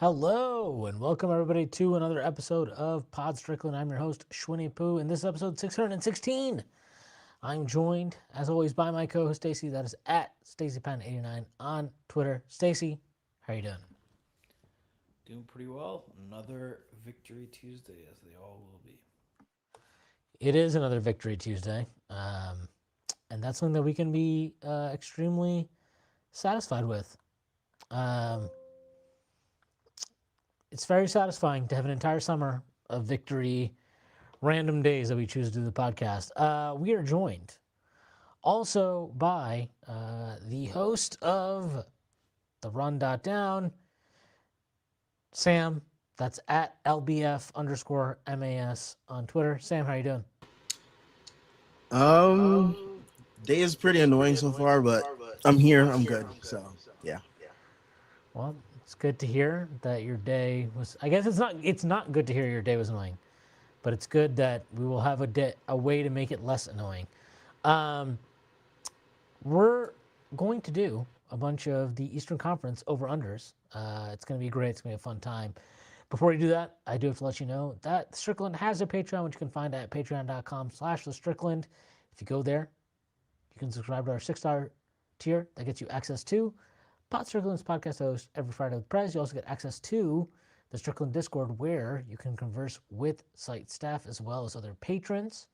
Hello and welcome everybody to another episode of Pod Strickland. I'm your host Shwinny Poo, and this is episode 616. I'm joined, as always, by my co-host Stacy. That is at StacyPen89 on Twitter. Stacy, how you doing? Doing pretty well. Another Victory Tuesday, as they all will be. It is another Victory Tuesday, and that's something that we can be extremely satisfied with. Um, it's very satisfying to have an entire summer of victory, random days that we choose to do the podcast. We are joined also by the host of the Run Dot Down, Sam. That's at LBF underscore MAS on Twitter. Sam, how you doing? Um, Day is pretty annoying so far, but I'm here. I'm good. So yeah. Well, it's good to hear that your day was. I guess it's not good to hear your day was annoying, but it's good that we will have a way to make it less annoying. Um, we're going to do a bunch of the Eastern Conference over unders. It's going to be great. It's going to be a fun time. Before we do that, I do have to let you know that Strickland has a Patreon, which you can find at patreon.com/the Strickland. If you go there, you can subscribe to our $6 tier. That gets you access to Pot Strickland's podcast host every Friday with Prez. You also get access to the Strickland Discord, where you can converse with site staff as well as other patrons.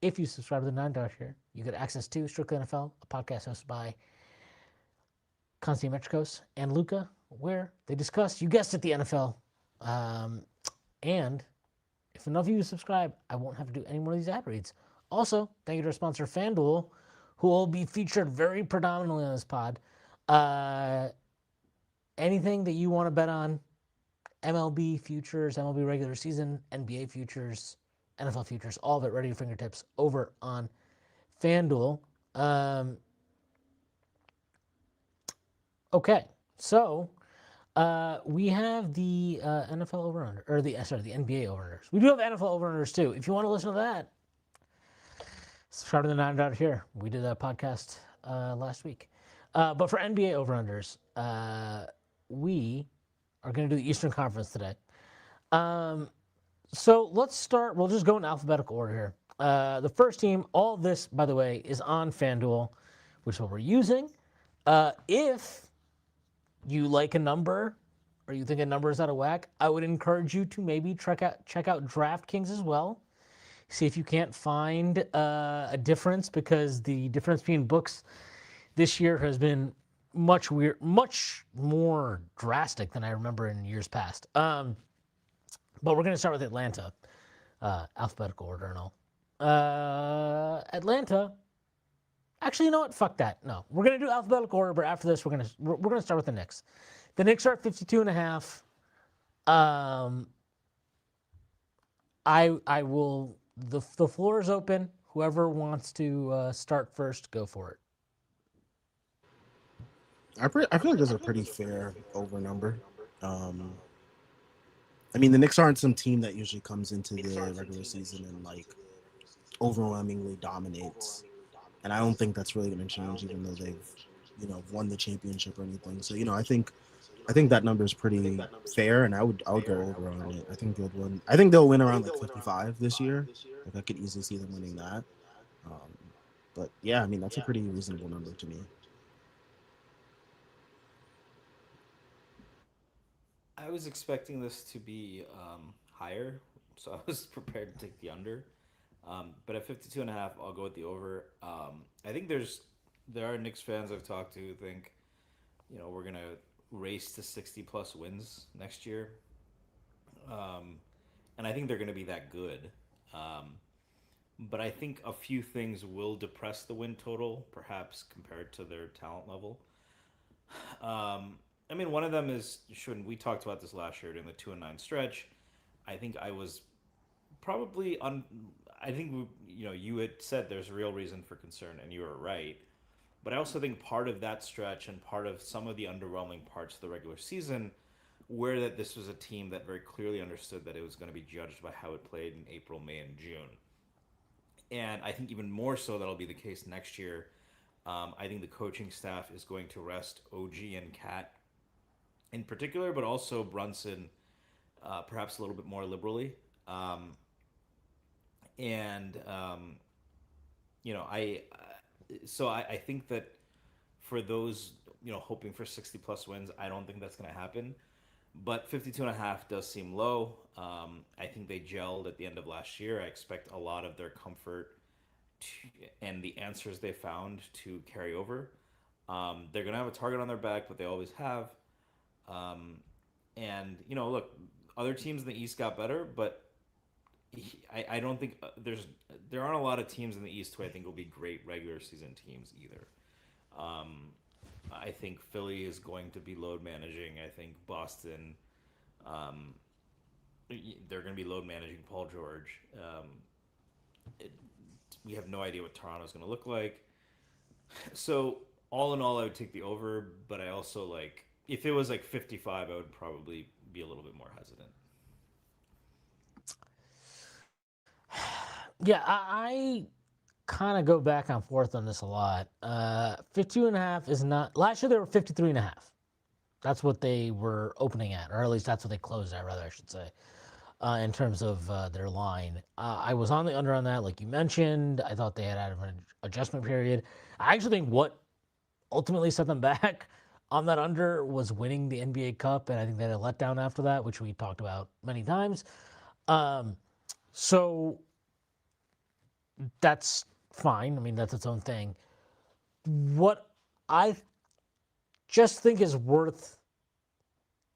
If you subscribe to the $9 tier, you get access to Strickland NFL, a podcast hosted by Constantine Metricos and Luca, where they discuss, you guessed it, the NFL. And if enough of you subscribe, I won't have to do any more of these ad reads. Also, thank you to our sponsor, FanDuel, who will be featured very predominantly on this pod. Uh, Anything that you want to bet on, MLB futures, MLB regular season, NBA futures, NFL futures, all of it ready at your fingertips over on FanDuel. Okay, so we have the NFL over under, or the NBA over unders. We do have NFL over unders too. If you want to listen to that, subscribe to the $9 here. We did that podcast last week. But for NBA over unders, we are going to do the Eastern Conference today. So let's start. We'll just go in alphabetical order here. The first team, all of this, by the way, is on FanDuel, which is what we're using. If you like a number or you think a number is out of whack, I would encourage you to maybe check out DraftKings as well. See if you can't find a difference, because the difference between books this year has been much more drastic than I remember in years past. But we're going to start with Atlanta, alphabetical order and all. Atlanta. Actually, you know what? Fuck that. No, we're going to do alphabetical order, but after this, we're gonna start with the Knicks. The Knicks are at 52.5. I will. The floor is open. Whoever wants to start first, go for it. I feel like there's a pretty fair over number. Um, I mean, the Knicks aren't some team that usually comes into the regular season and like overwhelmingly dominates, and I don't think that's really going to change, even though they've won the championship or anything. So I think that number is pretty fair, and I would go over on it. I think they'll win. I think they'll win around like 55 this year. Like I could easily see them winning that. Um, but yeah, I mean that's a pretty reasonable number to me. I was expecting this to be higher, so I was prepared to take the under. But at 52 and a half, I'll go with the over. I think there are Knicks fans I've talked to who think, we're going to race to 60 plus wins next year. And I think they're going to be that good. Um, but I think a few things will depress the win total, perhaps compared to their talent level. I mean, one of them is, shouldn't we talked about this last year during the 2-9 stretch. I think I was probably on. I think you had said there's a real reason for concern, and you were right. But I also think part of that stretch and part of some of the underwhelming parts of the regular season were that this was a team that very clearly understood that it was going to be judged by how it played in April, May, and June. And I think even more so that'll be the case next year. I think the coaching staff is going to rest OG and Cat in particular, but also Brunson, perhaps a little bit more liberally. Um, and you know, I think that for those hoping for 60 plus wins, I don't think that's going to happen. But 52.5 does seem low. I think they gelled at the end of last year. I expect a lot of their comfort and the answers they found to carry over. They're going to have a target on their back, but they always have. Um, and look, other teams in the East got better, but I don't think there aren't a lot of teams in the East who I think will be great regular season teams either. Um, I think Philly is going to be load managing. I think Boston, um, they're going to be load managing Paul George. It, we have no idea what Toronto's going to look like. So all in all, I would take the over, but I also like if it was like 55, I would probably be a little bit more hesitant. Yeah, I kind of go back and forth on this a lot. 52 and a half is not. Last year they were 53 and a half. That's what they were opening at, or at least that's what they closed at, rather, I should say, in terms of their line. I was on the under on that, like you mentioned. I thought they had out of an adjustment period. I actually think what ultimately set them back on that under was winning the NBA Cup, and I think they had a letdown after that, which we talked about many times. Um, so that's fine. I mean, that's its own thing. What I just think is worth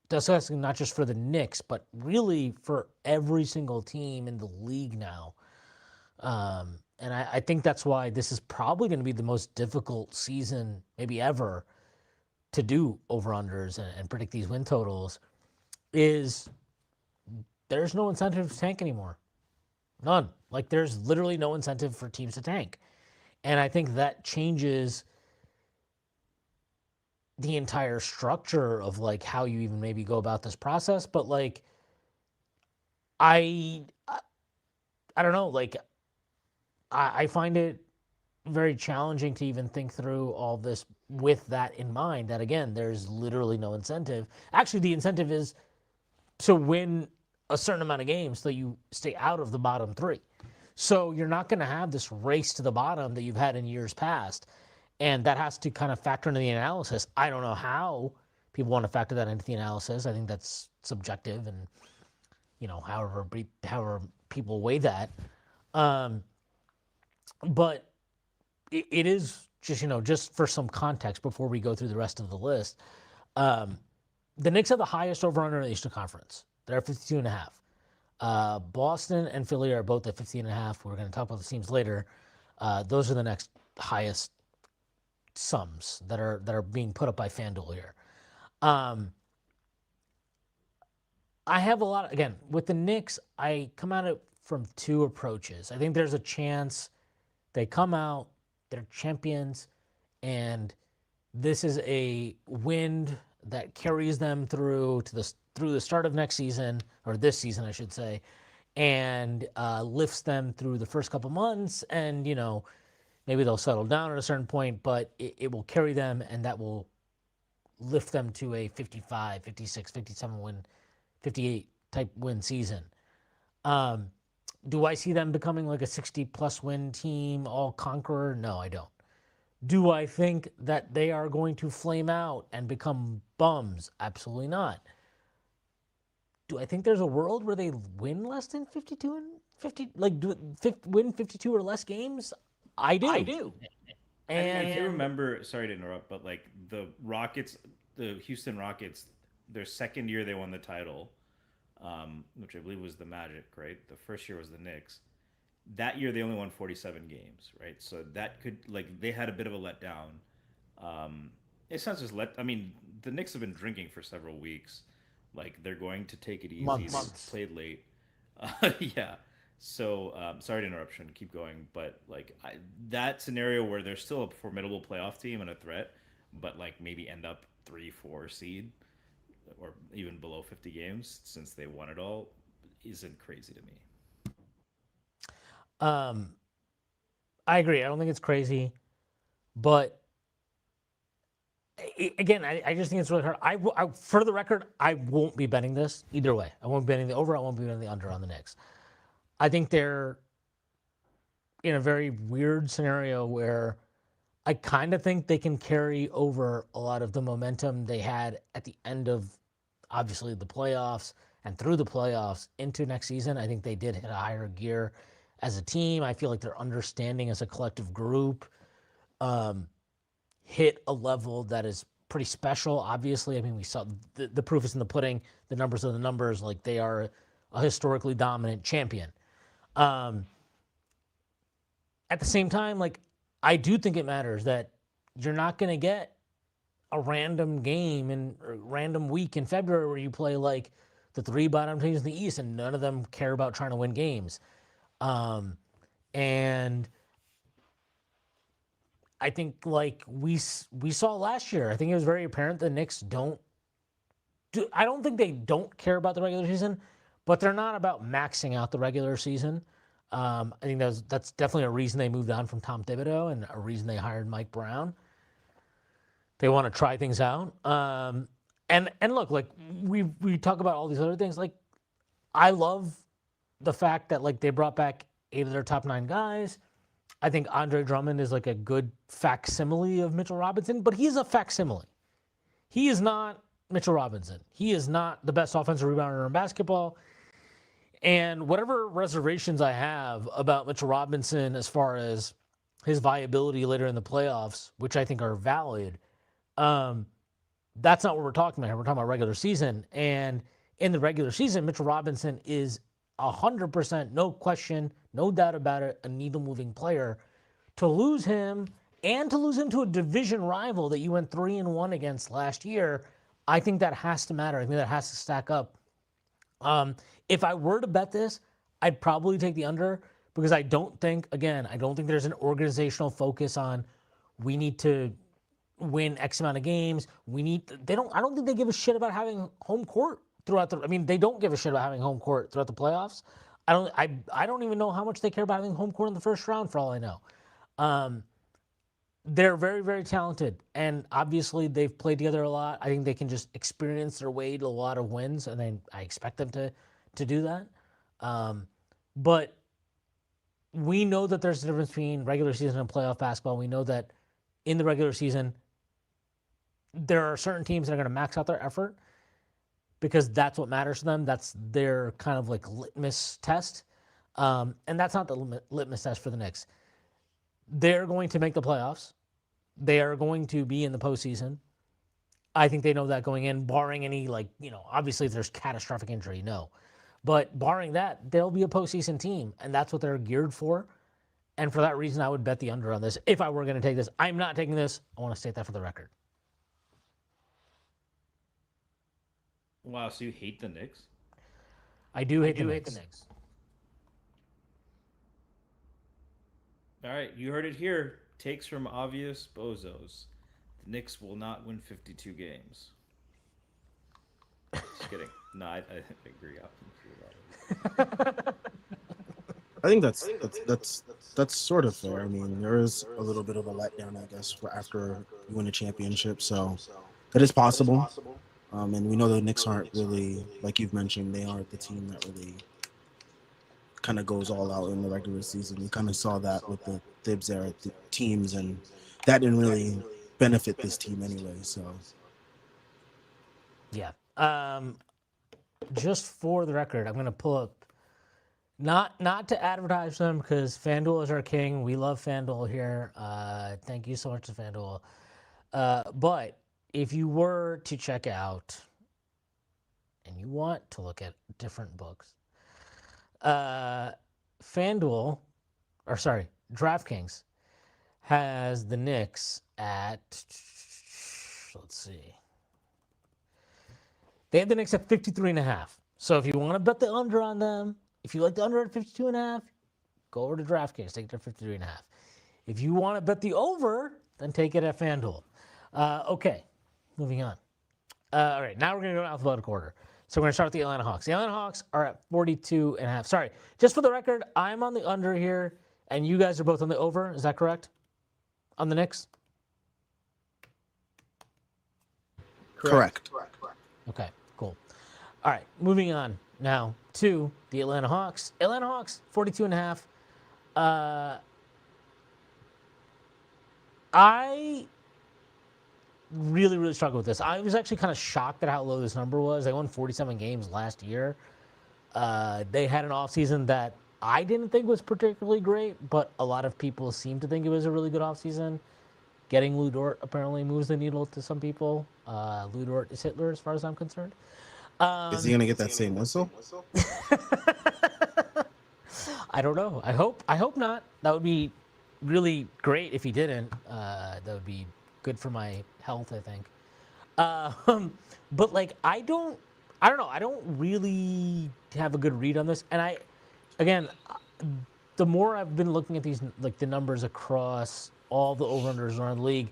discussing, not just for the Knicks, but really for every single team in the league now. And I think that's why this is probably going to be the most difficult season, maybe ever, to do over unders and predict these win totals. Is there's no incentive to tank anymore. None. Like there's literally no incentive for teams to tank. And I think that changes the entire structure of like how you even maybe go about this process. But like I I don't know, like I find it very challenging to even think through all this with that in mind, that again, there's literally no incentive. Actually, the incentive is to win a certain amount of games so you stay out of the bottom three. So you're not going to have this race to the bottom that you've had in years past. And that has to kind of factor into the analysis. I don't know how people want to factor that into the analysis. I think that's subjective and, however people weigh that. Um, but it is just, just for some context before we go through the rest of the list. Um, the Knicks have the highest over under in the Eastern Conference. They're at 52 and a half. Boston and Philly are both at 50 and a half. We're going to talk about the teams later. Those are the next highest sums that are being put up by FanDuel here. Um, I have a lot again with the Knicks. I come at it from two approaches. I think there's a chance they come out, they're champions, and this is a wind that carries them through the start of next season, or this season, I should say, and lifts them through the first couple months. And maybe they'll settle down at a certain point, but it will carry them, and that will lift them to a 55, 56, 57 win, 58 type win season. Um, do I see them becoming like a 60 plus win team, all conqueror? No, I don't. Do I think that they are going to flame out and become bums? Absolutely not. Do I think there's a world where they win less than 52 and 50, like win 52 or less games? I do. I mean, if you And remember, sorry to interrupt, but like the Rockets, the Houston Rockets, their second year they won the title, which I believe was the Magic, right? The first year was the Knicks. That year they only won 47 games, right? So that could like they had a bit of a letdown. Um, it's not just let. I mean, the Knicks have been drinking for several weeks. Like they're going to take it easy. They months. played late. Yeah. So sorry to interruption. Keep going. But like that scenario where they're still a formidable playoff team and a threat, but like maybe end up 3, 4 seed or even below 50 games since they won it all, isn't crazy to me. Um, I agree. I don't think it's crazy, but Again, I just think it's really hard. For the record, I won't be betting this either way. I won't be betting the over. I won't be betting the under on the Knicks. I think they're in a very weird scenario where I kind of think they can carry over a lot of the momentum they had at the end of, obviously, the playoffs and through the playoffs into next season. I think they did hit a higher gear as a team. I feel like their understanding as a collective group hit a level that is pretty special. Obviously, I mean, we saw the proof is in the pudding. The numbers are the numbers. Like, they are a historically dominant champion. At the same time, like, I do think it matters that you're not going to get a random game and random week in February where you play like the three bottom teams in the East and none of them care about trying to win games. And I think like we saw last year, I think it was very apparent the Knicks I don't think they don't care about the regular season, but they're not about maxing out the regular season. I think that's definitely a reason they moved on from Tom Thibodeau and a reason they hired Mike Brown. They want to try things out. And look, like we talk about all these other things. Like, I love the fact that like they brought back 8 of their top 9 guys. I think Andre Drummond is like a good facsimile of Mitchell Robinson, but he's a facsimile. He is not Mitchell Robinson. He is not the best offensive rebounder in basketball. And whatever reservations I have about Mitchell Robinson as far as his viability later in the playoffs, which I think are valid, that's not what we're talking about here. We're talking about regular season. And in the regular season, Mitchell Robinson is 100%, no question, no doubt about it, a needle-moving player. To lose him and to lose him to a division rival that you went 3-1 against last year, I think that has to matter. I think that has to stack up. If I were to bet this, I'd probably take the under because I don't think there's an organizational focus on we need to win X amount of games. I don't think they give a shit about having home court they don't give a shit about having home court throughout the playoffs. I don't even know how much they care about having home court in the first round for all I know. They're very, very talented, and obviously they've played together a lot. I think they can just experience their way to a lot of wins, and I expect them to do that. But we know that there's a difference between regular season and playoff basketball. We know that in the regular season, there are certain teams that are going to max out their effort because that's what matters to them. That's their kind of like litmus test. And that's not the litmus test for the Knicks. They're going to make the playoffs. They are going to be in the postseason. I think they know that going in, barring any obviously if there's catastrophic injury, no. But barring that, they'll be a postseason team, and that's what they're geared for. And for that reason, I would bet the under on this if I were going to take this. I'm not taking this. I want to state that for the record. Wow, so you hate the Knicks? I do hate the Knicks. All right, you heard it here. Takes from obvious bozos. The Knicks will not win 52 games. Just kidding. No, I agree. I think that's sort of fair. I mean, there is a little bit of a letdown, I guess, after you win a championship. So that is possible. And we know the Knicks aren't really, like you've mentioned, they aren't the team that really kind of goes all out in the regular season. We kind of saw that with the Thibs era teams, and that didn't really benefit this team anyway. So, yeah. Just for the record, I'm going to pull up, not to advertise them because FanDuel is our king. We love FanDuel here. Thank you so much to FanDuel. But if you were to check out and you want to look at different books, DraftKings has the Knicks at, let's see. They have the Knicks at 53.5. So if you want to bet the under on them, if you like the under at 52.5, go over to DraftKings, take it to 53.5. If you want to bet the over, then take it at FanDuel. Okay, moving on. All right, now we're going to go in alphabetical order. So we're going to start with the Atlanta Hawks. The Atlanta Hawks are at 42.5. Sorry, just for the record, I'm on the under here, and you guys are both on the over. Is that correct? On the Knicks? Correct. Okay, cool. All right, moving on now to the Atlanta Hawks. Atlanta Hawks, 42.5. I really, really struggle with this. I was actually kind of shocked at how low this number was. They won 47 games last year. They had an offseason that I didn't think was particularly great, but a lot of people seem to think it was a really good offseason. Getting Lou Dort apparently moves the needle to some people. Lou Dort is Hitler, as far as I'm concerned. Is he gonna get that same whistle? I don't know. I hope not. That would be really great if he didn't. That would be good for my health, I think. But like I don't know. I don't really have a good read on this. And again, the more I've been looking at these, like the numbers across all the over-unders around the league,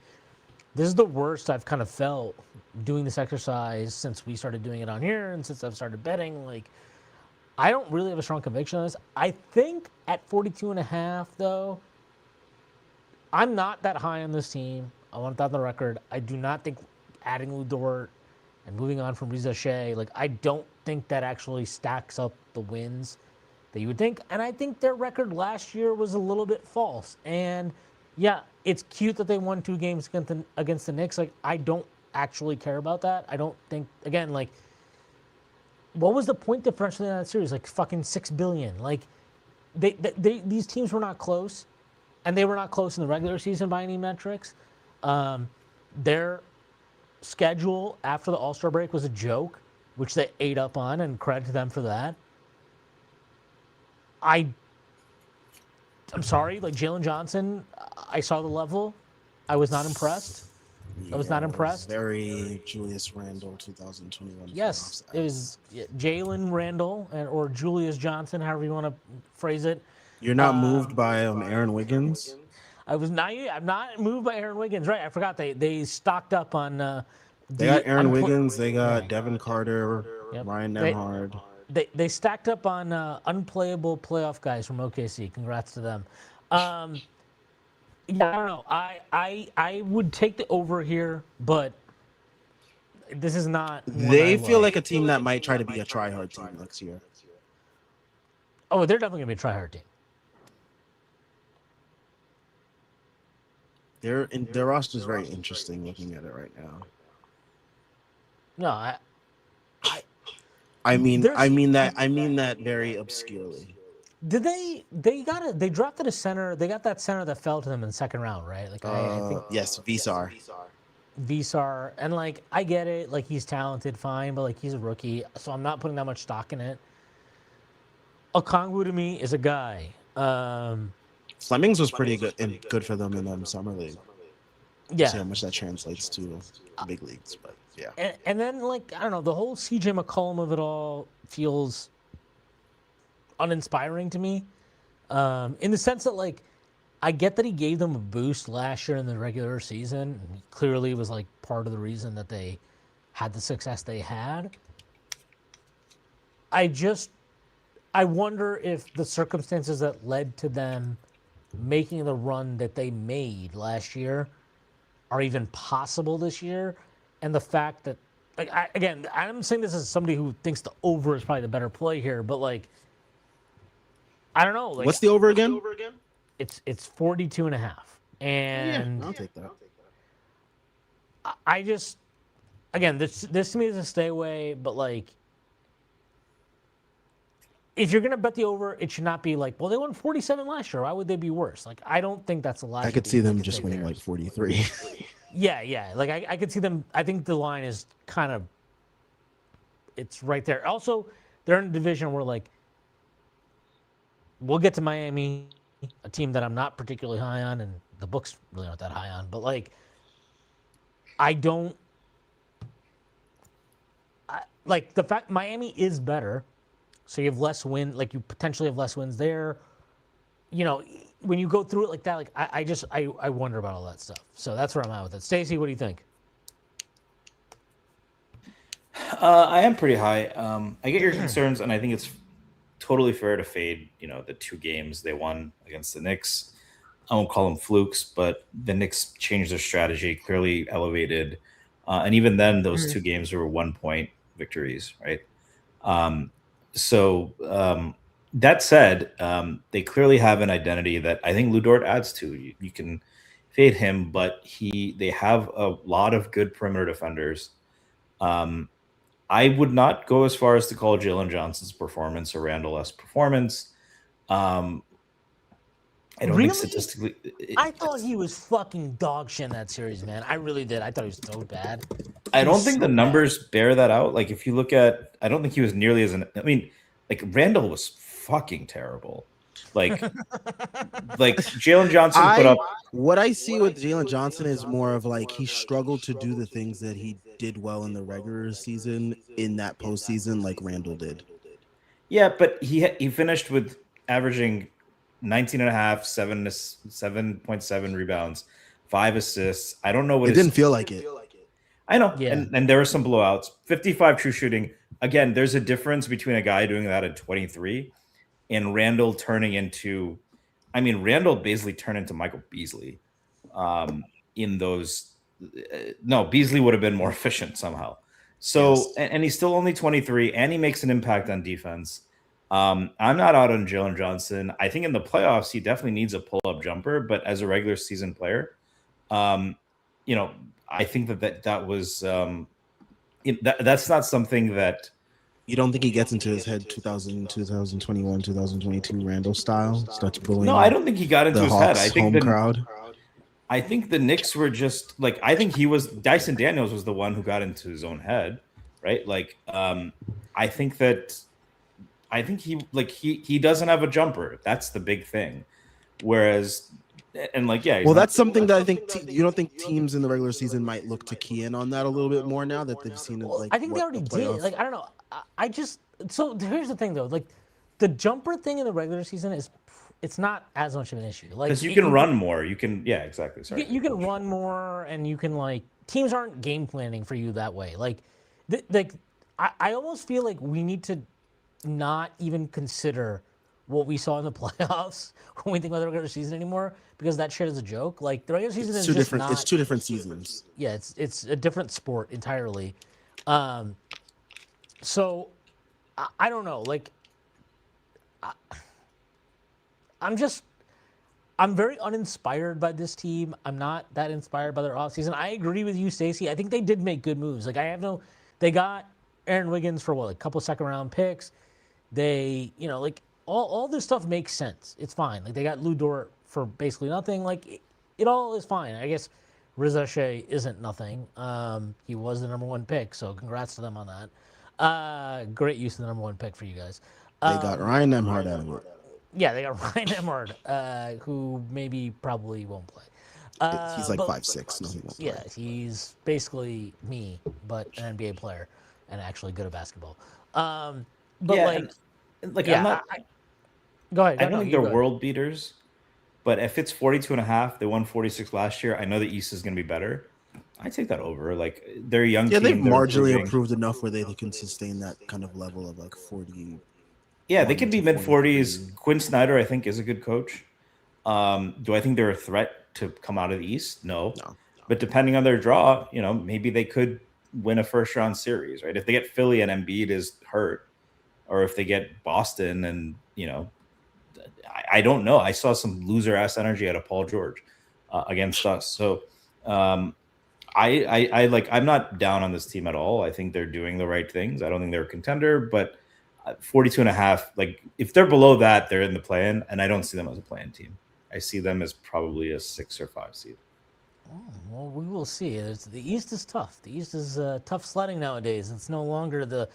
this is the worst I've kind of felt doing this exercise since we started doing it on here and since I've started betting. Like, I don't really have a strong conviction on this. I think at 42.5, though, I'm not that high on this team. I want that on the record. I do not think adding Lou Dort and moving on from Riza Shea, like, I don't think that actually stacks up the wins that you would think. And I think their record last year was a little bit false. And yeah, it's cute that they won 2 games against the Knicks. Like, I don't actually care about that. I don't think, again, like, what was the point differential in that series? Like, fucking $6 billion. Like, these teams were not close, and they were not close in the regular season by any metrics. Their schedule after the All-Star break was a joke, which they ate up on, and credit to them for that. I'm sorry, like Jalen Johnson, I saw the level. I was not impressed. I was not impressed. Very Julius Randle 2021. Yes, it was Jalen Randle or Julius Johnson, however you want to phrase it. You're not moved by Aaron Wiggins? I'm not moved by Aaron Wiggins. Right, I forgot they stocked up on. They got Aaron Wiggins. They got Devin Carter, Yep. Ryan Nembhard. They stacked up on unplayable playoff guys from OKC. Congrats to them. Yeah, I don't know. I would take the over here, but this is not. They feel like a team that might try to be a try-hard team next year. Oh, they're definitely gonna be a try-hard team. Their roster is very interesting looking at it right now. No, I mean that very obscurely. did they drafted a center? They got that center that fell to them in the second round, right? Like I think Yes, Visar, and like I get it, like he's talented, fine, but like he's a rookie, so I'm not putting that much stock in it. Okongwu to me is a guy. Flemings was pretty good and good for them in summer league. Yeah. See how much that translates to big leagues, but yeah. And then like I don't know, the whole CJ McCollum of it all feels uninspiring to me, in the sense that like I get that he gave them a boost last year in the regular season. And he clearly was like part of the reason that they had the success they had. I wonder if the circumstances that led to them making the run that they made last year are even possible this year. And the fact that, like, I'm saying this as somebody who thinks the over is probably the better play here, but like, I don't know. Like, what's the over again? It's 42.5. And yeah, I'll take that. I just, again, this to me is a stay away, but like, if you're going to bet the over, it should not be like, well, they won 47 last year. Why would they be worse? Like, I don't think that's a lot. I could see them just winning like 43. Yeah. Like, I could see them. I think the line is kind of, it's right there. Also, they're in a division where, like, we'll get to Miami, a team that I'm not particularly high on, and the book's really not that high on. But, like, like, the fact Miami is better. So you have less win, like you potentially have less wins there. You know, when you go through it like that, like I wonder about all that stuff. So that's where I'm at with it. Stacey, what do you think? I am pretty high. I get your concerns, and I think it's totally fair to fade, the 2 games they won against the Knicks. I won't call them flukes, but the Knicks changed their strategy, clearly elevated And even then, those two games were 1 point victories, right? Um, so that said, they clearly have an identity that I think Ludort adds to. You can fade him, but they have a lot of good perimeter defenders. Um, I would not go as far as to call Jalen Johnson's performance a Randall-esque performance. Um, I don't think Really? statistically. I thought he was fucking dog shit in that series, man. I really did. I thought he was so bad. I He was don't think so the bad. numbers bear that out. Like if you look at, I don't think he was nearly as. I mean, like Randall was fucking terrible. Like Jalen Johnson put I up. what I see with Jalen Johnson is more of like he struggled to do the things that he did well in the regular season in that postseason, like Randall did. Yeah, but he finished with averaging 19 and a half, 7.7 rebounds, 5 assists. I don't know what It his. didn't feel like it. I know, Yeah. and there were some blowouts. 55 true shooting. Again, there's a difference between a guy doing that at 23 and Randall turning into. I mean, Randall basically turned into Michael Beasley. In those. No, Beasley would have been more efficient somehow. So, Yes. and he's still only 23, and he makes an impact on defense. I'm not out on Jalen Johnson. I think in the playoffs, he definitely needs a pull up jumper, but as a regular season player, um, you know, I think that was that's not something that. You don't think he gets into his head 2000, 2021, 2022 Randall style? Starts No, I bullying don't think he got into the his head. Hawks home crowd? I think the Knicks were just like I think he was Dyson Daniels was the one who got into his own head, right? Like I think that I think he doesn't have a jumper. That's the big thing. Whereas and like yeah, he's Well, not that's something that I think you don't think teams in the regular season might look to key in on that a little bit more now that they've seen it, Well, like I think they what already the did. playoff. Like, I don't know. I just so here's the thing though. Like, the jumper thing in the regular season it's not as much of an issue. Like, because you can run more. You can yeah, exactly. Sorry. you can run more, and you can like teams aren't game planning for you that way. Like, like I almost feel like we need to not even consider what we saw in the playoffs when we think about the regular season anymore because that shit is a joke. Like the regular season It's is two just different. not. It's two different seasons. Yeah, it's a different sport entirely. Um, so I don't know. Like I'm just I'm very uninspired by this team. I'm not that inspired by their offseason. I agree with you, Stacey. I think they did make good moves. Like they got Aaron Wiggins for what, a couple second round picks. They, like all this stuff makes sense. It's fine. Like they got Lou Dort for basically nothing. Like it all is fine. I guess Riza Shea isn't nothing. He was the number one pick, so congrats to them on that. Great use of the number one pick for you guys. They got Ryan Nemhard out of it. Yeah, they got Ryan Emmard, who probably won't play. He's like But 5'6". No, he won't play. yeah, he's basically me, but an NBA player and actually good at basketball. But Yeah, like, like yeah, I'm not. go ahead. I No, don't no, think you they're go ahead. world beaters, but if it's 42 and a half, they won 46 last year. I know the East is going to be better. I take that over. Like they're a young Yeah, they've team. They're marginally improving. improved enough where they can sustain that kind of level of like 40. Yeah, they could be to mid 40s. 43. Quinn Snyder, I think, is a good coach. Do I think they're a threat to come out of the East? No. No. But depending on their draw, maybe they could win a first round series, right? If they get Philly and Embiid is hurt, or if they get Boston and, I don't know. I saw some loser ass energy out of Paul George against us. So I'm not down on this team at all. I think they're doing the right things. I don't think they're a contender, but 42 and a half, like if they're below that, they're in the play-in, and I don't see them as a play-in team. I see them as probably a 6 or 5 seed. Oh, well, we will see. The East is tough. The East is tough sledding nowadays. It's no longer the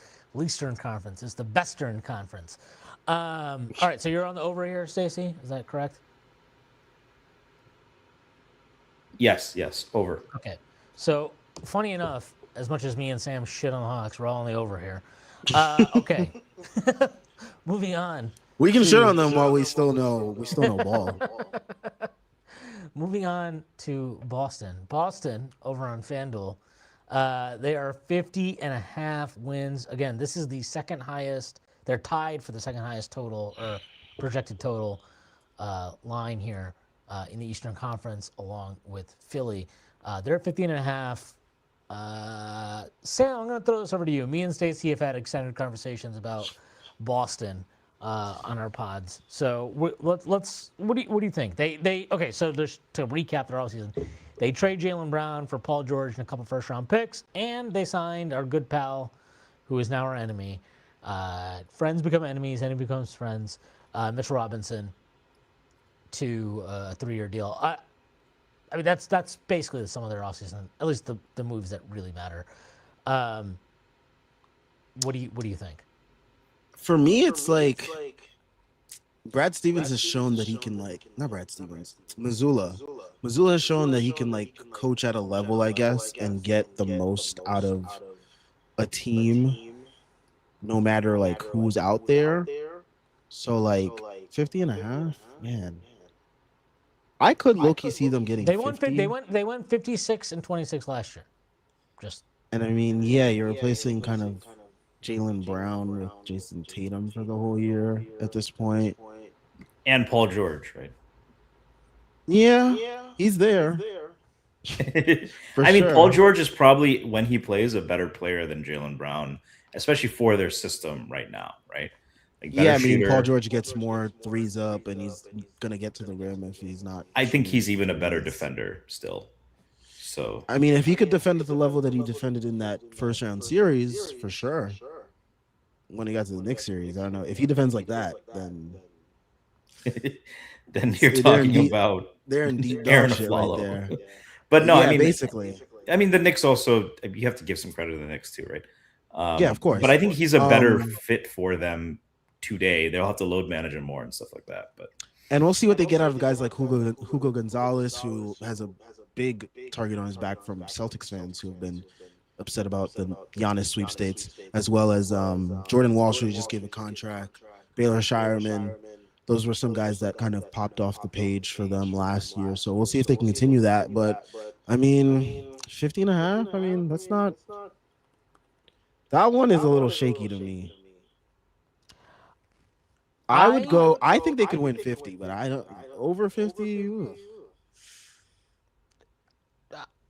Eastern Conference. It's the Western Conference. All right, so you're on the over here, Stacey. Is that correct? Yes, over. Okay. So, funny enough, as much as me and Sam shit on the Hawks, we're all on the over here. Okay. Moving on. We can shit on them while we still know ball. Moving on to Boston. Boston, over on FanDuel, they are 50 and a half wins. Again, this is the second highest. They're tied for the second highest total or projected total line here in the Eastern Conference, along with Philly. They're at 50 and a half. Sam, I'm going to throw this over to you. Me and Stacey have had extended conversations about Boston on our pods. So let's. What do you think? They okay. So there's to recap their offseason. They trade Jaylen Brown for Paul George and a couple first round picks, and they signed our good pal, who is now our enemy. Friends become enemies, enemy becomes friends. Mitchell Robinson to a 3-year deal. I mean, that's basically some of their offseason, at least the moves that really matter. What do you think? For me, it's like Brad Stevens has shown that he can not Brad Stevens, Missoula. Missoula has shown that he can coach at a level, I guess, and get the most out of a team, no matter who's out there. So 50 and a half, man. I could low-key see them getting 50. They went 56 and 26 last year. And I mean, yeah, you're replacing kind of Jaylen Brown with Jason Tatum for the whole year at this point. And Paul George, right? Yeah, he's there. I mean, Paul George is probably, when he plays, a better player than Jaylen Brown, especially for their system right now, right? I mean, Paul George gets more threes up, and he's gonna get to the rim if he's not. I think he's even a better defender still. So I mean, if he could defend at the level that he defended in that first round series, for sure. When he got to the Knicks series, I don't know if he defends like that, then you're talking about they're in deep Aaron shit right there. But no, yeah, I mean, basically, I mean, the Knicks also, you have to give some credit to the Knicks too, right? Yeah, of course. But I think he's a better fit for them today. They'll have to load manage him more and stuff like that. And we'll see what they get out of guys like Hugo Gonzalez, who has a big target on his back from Celtics fans who have been upset about the Giannis sweepstakes, as well as Jordan Walsh, who just gave a contract, Baylor Shireman. Those were some guys that kind of popped off the page for them last year. So we'll see if they can continue that. But, I mean, 50 and a half, I mean, that's not – that one is a little shaky to me. I think they could win 50, but I don't – over 50 – ooh.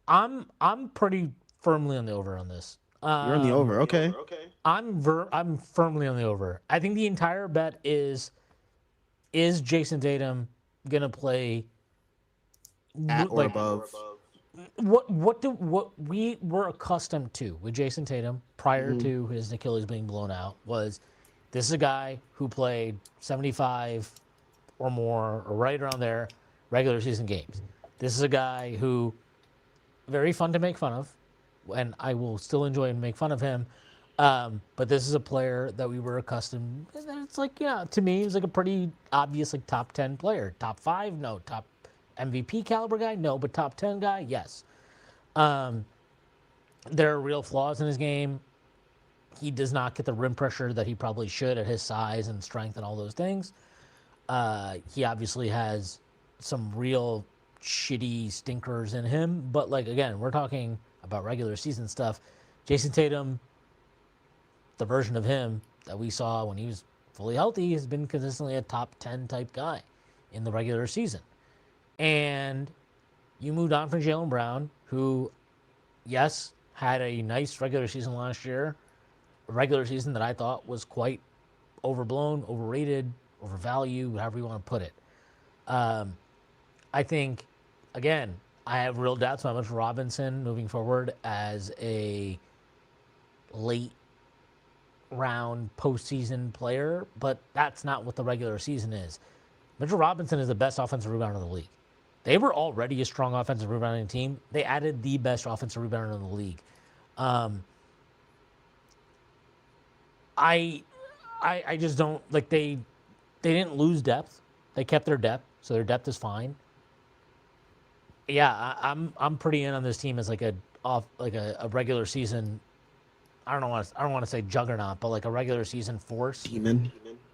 I'm pretty firmly on the over on this. You're on the over, okay. I'm firmly on the over. I think the entire bet is Jason Tatum gonna play at or above? What we were accustomed to with Jason Tatum prior to his Achilles being blown out was this is a guy who played 75 or more or right around there regular season games. This is a guy who very fun to make fun of, and I will still enjoy and make fun of him. But this is a player that we were accustomed. It's to me, it's like a pretty obvious top 10 player. Top 5, no. Top MVP caliber guy, no. But top 10 guy, yes. There are real flaws in his game. He does not get the rim pressure that he probably should at his size and strength and all those things. He obviously has some real shitty stinkers in him, but again, we're talking about regular season stuff. Jason Tatum, the version of him that we saw when he was fully healthy, has been consistently a top 10 type guy in the regular season. And you moved on from Jaylen Brown, who, yes, had a nice regular season last year, a regular season that I thought was quite overblown, overrated, overvalued, however you want to put it. I think, again, I have real doubts about Mitchell Robinson moving forward as a late round postseason player, but that's not what the regular season is. Mitchell Robinson is the best offensive rebounder in the league. They were already a strong offensive rebounding team. They added the best offensive rebounder in the league. I just don't they didn't lose depth. They kept their depth, so their depth is fine. Yeah, I'm pretty in on this team as a regular season. I don't want to say juggernaut, but a regular season force. Demon.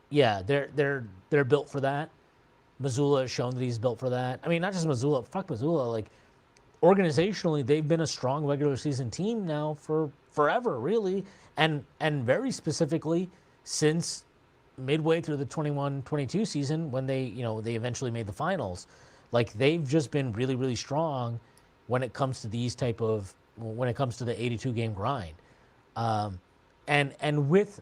Yeah, they're built for that. Missoula has shown that he's built for that. I mean, not just Missoula. Fuck Missoula. Organizationally, they've been a strong regular season team now for forever, really, and very specifically since midway through the 21-22 season when they eventually made the finals. They've just been really, really strong when it comes to these type of when it comes to the 82 game grind. Um, and with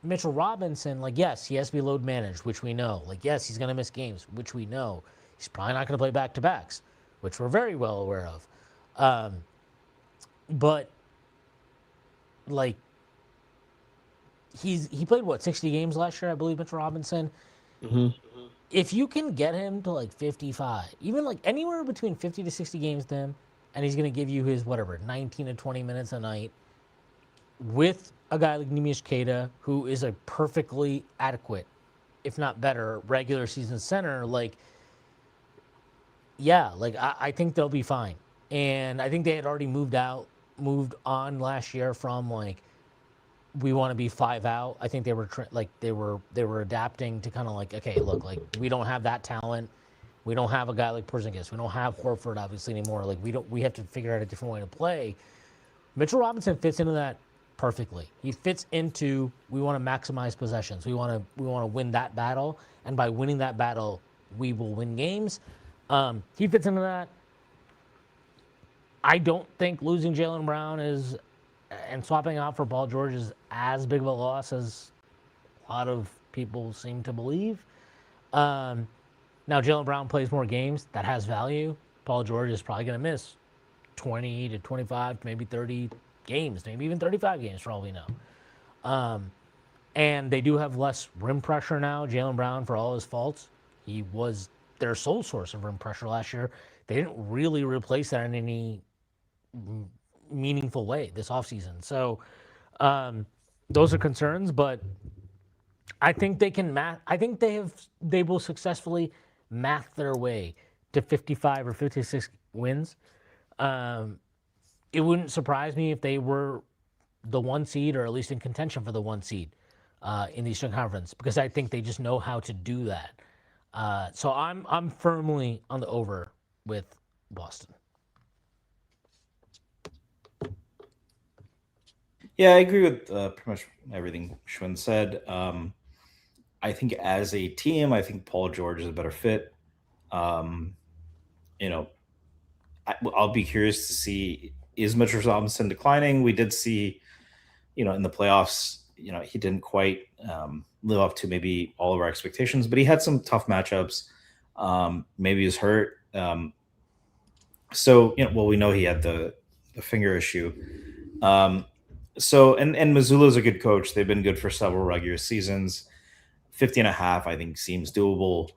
Mitchell Robinson, like, yes, he has to be load managed, which we know. Like, yes, he's going to miss games, which we know. He's probably not going to play back to backs, which we're very well aware of. But like, he played what, 60 games last year, I believe, Mitchell Robinson. Mm-hmm. If you can get him to like 55, even like anywhere between 50 to 60 games to him, and he's going to give you his whatever 19 to 20 minutes a night with a guy like Nimish Keita, who is a perfectly adequate, if not better, regular season center, like, yeah, like I think they'll be fine. And I think they had already moved on last year from like, we want to be 5 out. I think they were they were adapting to kind of like, okay, look, like, we don't have that talent. We don't have a guy like Porzingis. We don't have Horford obviously anymore. Like, we have to figure out a different way to play. Mitchell Robinson fits into that perfectly. He fits into, we want to maximize possessions. We want to win that battle, and by winning that battle, we will win games. He fits into that. I don't think losing Jaylen Brown and swapping out for Paul George is as big of a loss as a lot of people seem to believe. Now, Jaylen Brown plays more games. That has value. Paul George is probably going to miss 20 to 25, maybe 30 games, maybe even 35 games for all we know. And they do have less rim pressure now. Jaylen Brown, for all his faults, he was their sole source of rim pressure last year. They didn't really replace that in any meaningful way this offseason. So those are concerns, but I think they can I think they will successfully math their way to 55 or 56 wins. It wouldn't surprise me if they were the 1 seed, or at least in contention for the 1 seed in the Eastern Conference, because I think they just know how to do that. So I'm firmly on the over with Boston. Yeah, I agree with pretty much everything Schwinn said. I think as a team, I think Paul George is a better fit. Um, you know, I'll be curious to see, is Mitchell Robinson declining? We did see, in the playoffs, he didn't quite live up to maybe all of our expectations, but he had some tough matchups. Maybe he's hurt. So, well, we know he had the finger issue. And Missoula's a good coach. They've been good for several regular seasons. 50.5, I think, seems doable.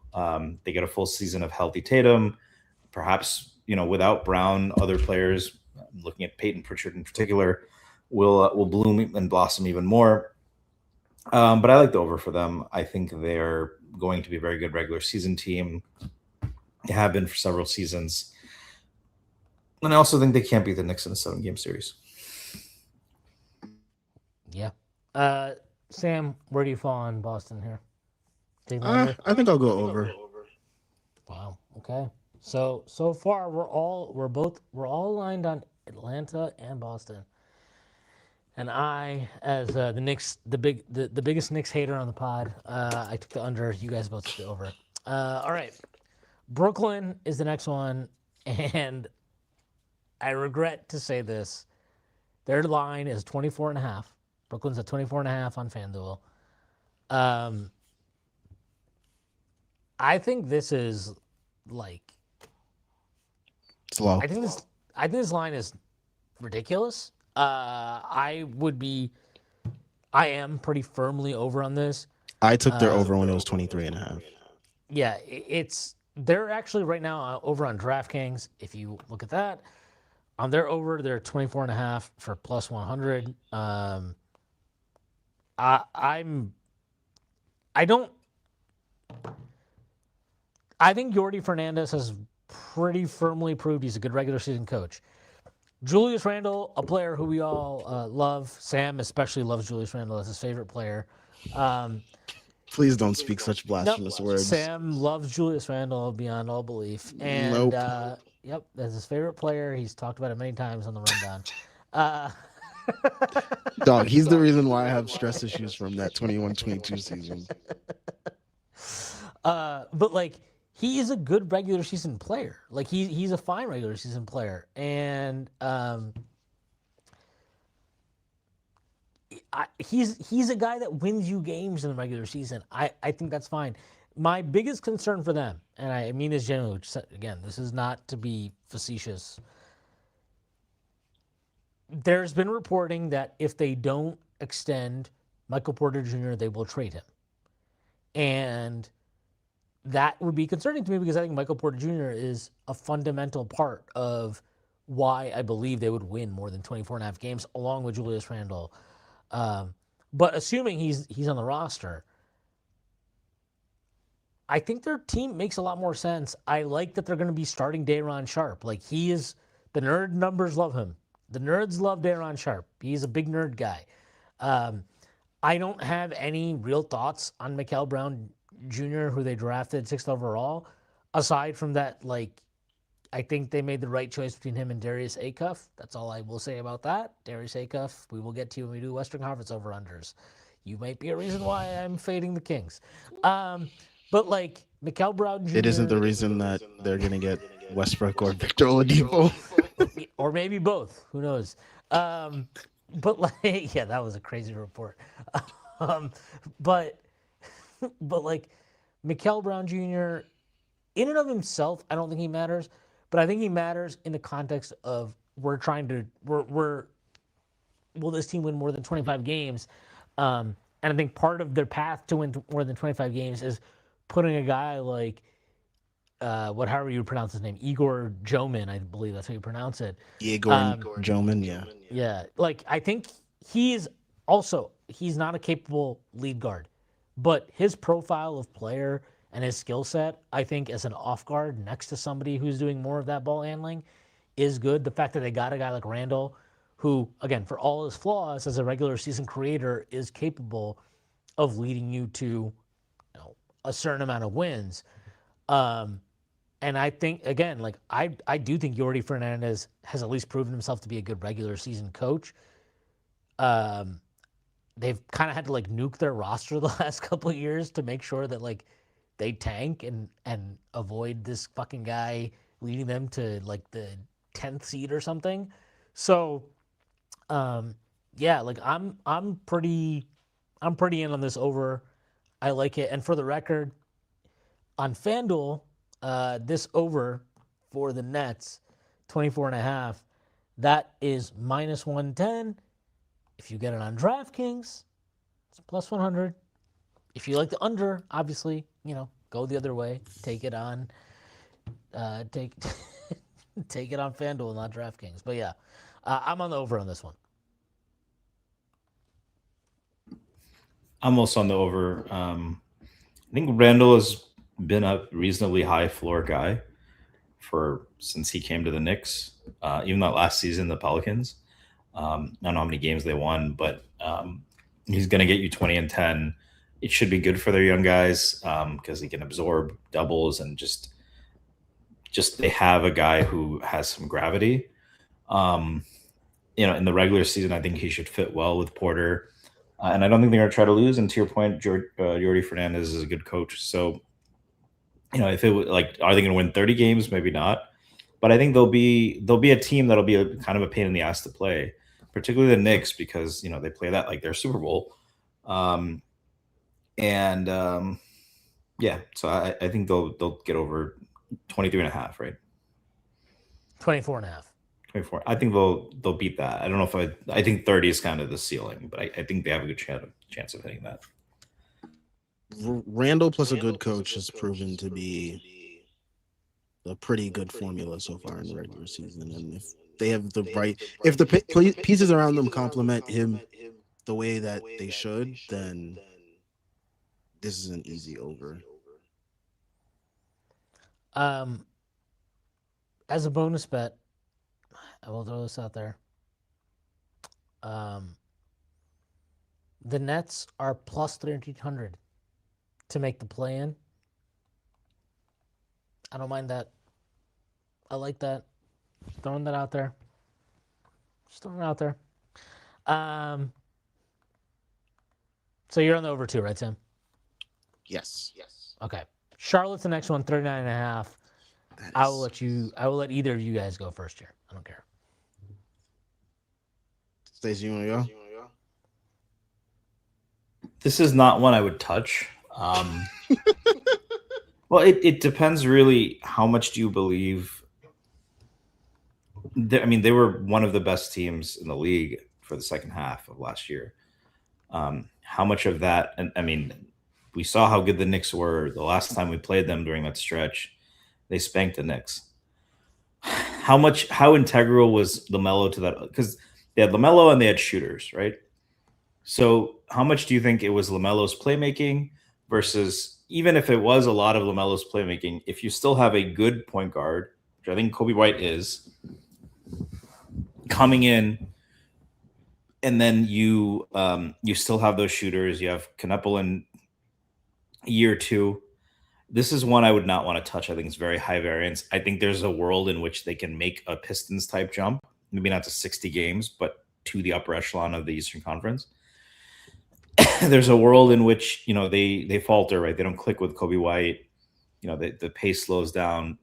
They get a full season of healthy Tatum. Perhaps, without Brown, other players, looking at Peyton Pritchard in particular, will bloom and blossom even more. But I like the over for them. I think they're going to be a very good regular season team. They have been for several seasons. And I also think they can't beat the Knicks in a 7-game series. Yeah. Sam, where do you fall on Boston here? I think I'll go over. Wow. Okay. So far we're all aligned on Atlanta and Boston. And I, as the Knicks, the biggest Knicks hater on the pod, I took the under. You guys both took the over. All right. Brooklyn is the next one, and I regret to say this. Their line is 24.5. Brooklyn's at 24.5 on FanDuel. I think this is like, It's low. I think this line is ridiculous. I am pretty firmly over on this. I took their over when it was 23.5. Yeah, they're actually right now over on DraftKings. If you look at that, on their over, they're 24.5 for plus 100. I think Yordi Fernandez has pretty firmly proved he's a good regular season coach. Julius Randle, a player who we all love. Sam especially loves Julius Randle as his favorite player. Please don't speak such blasphemous words. Sam loves Julius Randle beyond all belief. And yep, that's his favorite player. He's talked about it many times on the rundown. Dog, he's the reason why I have stress issues from that 21-22 season. But like, he is a good regular season player. Like he's a fine regular season player. And he's a guy that wins you games in the regular season. I think that's fine. My biggest concern for them, and I mean this genuinely, which, again, this is not to be facetious. There's been reporting that if they don't extend Michael Porter Jr., they will trade him. And that would be concerning to me because I think Michael Porter Jr. is a fundamental part of why I believe they would win more than 24 and a half games along with Julius Randle. But assuming he's on the roster, I think their team makes a lot more sense. I like that they're going to be starting Day'Ron Sharpe. Like, he is, the nerd numbers love him. The nerds love Day'Ron Sharpe. He's a big nerd guy. I don't have any real thoughts on Mikal Brown Jr., who they drafted 6th overall, aside from that, like, I think they made the right choice between him and Darius Acuff. That's all I will say about that. Darius Acuff, we will get to when we do Western Conference over-unders. You might be a reason why I'm fading the Kings. But, like, Mikal Brown Jr. It isn't the reason that they're going to get Westbrook or Victor Oladipo. Or maybe both. Who knows? But, like, yeah, that was a crazy report. But like, Mikal Brown Jr., in and of himself, I don't think he matters. But I think he matters in the context of will this team win more than 25 games? And I think part of their path to win more than 25 games is putting a guy like, however you pronounce his name, Igor Joman, I believe that's how you pronounce it. Igor Joman, yeah. Yeah, like, I think he's not a capable lead guard, but his profile of player and his skill set, I think, as an off guard next to somebody who's doing more of that ball handling is good. The fact that they got a guy like Randall, who, again, for all his flaws as a regular season creator, is capable of leading you to a certain amount of wins. And I think, again, like, I do think Yordi Fernandez has at least proven himself to be a good regular season coach. They've kind of had to, like, nuke their roster the last couple of years to make sure that, like, they tank and avoid this fucking guy leading them to, like, the 10th seed or something. So, yeah, like, I'm pretty in on this over. I like it. And for the record, on FanDuel, this over for the Nets, 24.5, that is minus 110. If you get it on DraftKings, it's plus 100. If you like the under, obviously, go the other way. Take it on, take it on FanDuel, not DraftKings. But yeah, I'm on the over on this one. I'm also on the over. I think Randall has been a reasonably high floor guy since he came to the Knicks. Even that last season, the Pelicans. I don't know how many games they won, but he's going to get you 20 and 10. It should be good for their young guys because he can absorb doubles and just they have a guy who has some gravity. In the regular season, I think he should fit well with Porter. And I don't think they're going to try to lose. And to your point, Yordi Fernandez is a good coach. So, if it was like, are they going to win 30 games? Maybe not. But I think they'll be a team that'll be kind of a pain in the ass to play, particularly the Knicks, because they play that like their Super Bowl. Yeah, so I think they'll get over 23.5, right? 24.5. 24. I think they'll beat that. I don't know if I think 30 is kind of the ceiling, but I think they have a good chance of hitting that. Randall plus a good coach has proven to be a pretty good formula so far in the regular season. And if they have if the pieces around them complement him the way that they should, then this is an easy over. As a bonus bet, I will throw this out there. The Nets are plus 1,300 to make the play-in. I don't mind that. I like that. Throwing that out there. Just throwing it out there. So you're on the over two, right, Tim? Yes. Okay. Charlotte's the next one, 39.5. I will let either of you guys go first here. I don't care. Stacey, you want to go? This is not one I would touch. Um, well, it depends really. How much do you believe? I mean, they were one of the best teams in the league for the second half of last year. How much of that? And I mean, we saw how good the Knicks were the last time we played them during that stretch. They spanked the Knicks. How integral was Lamelo to that? Because they had Lamelo and they had shooters, right? So, how much do you think it was Lamelo's playmaking versus even if it was a lot of Lamelo's playmaking? If you still have a good point guard, which I think Kobe White is, coming in, and then you still have those shooters. You have Knuppel in year two. This is one I would not want to touch. I think it's very high variance. I think there's a world in which they can make a Pistons type jump, maybe not to 60 games, but to the upper echelon of the Eastern Conference. There's a world in which they falter, right? They don't click with Kobe White. The pace slows down.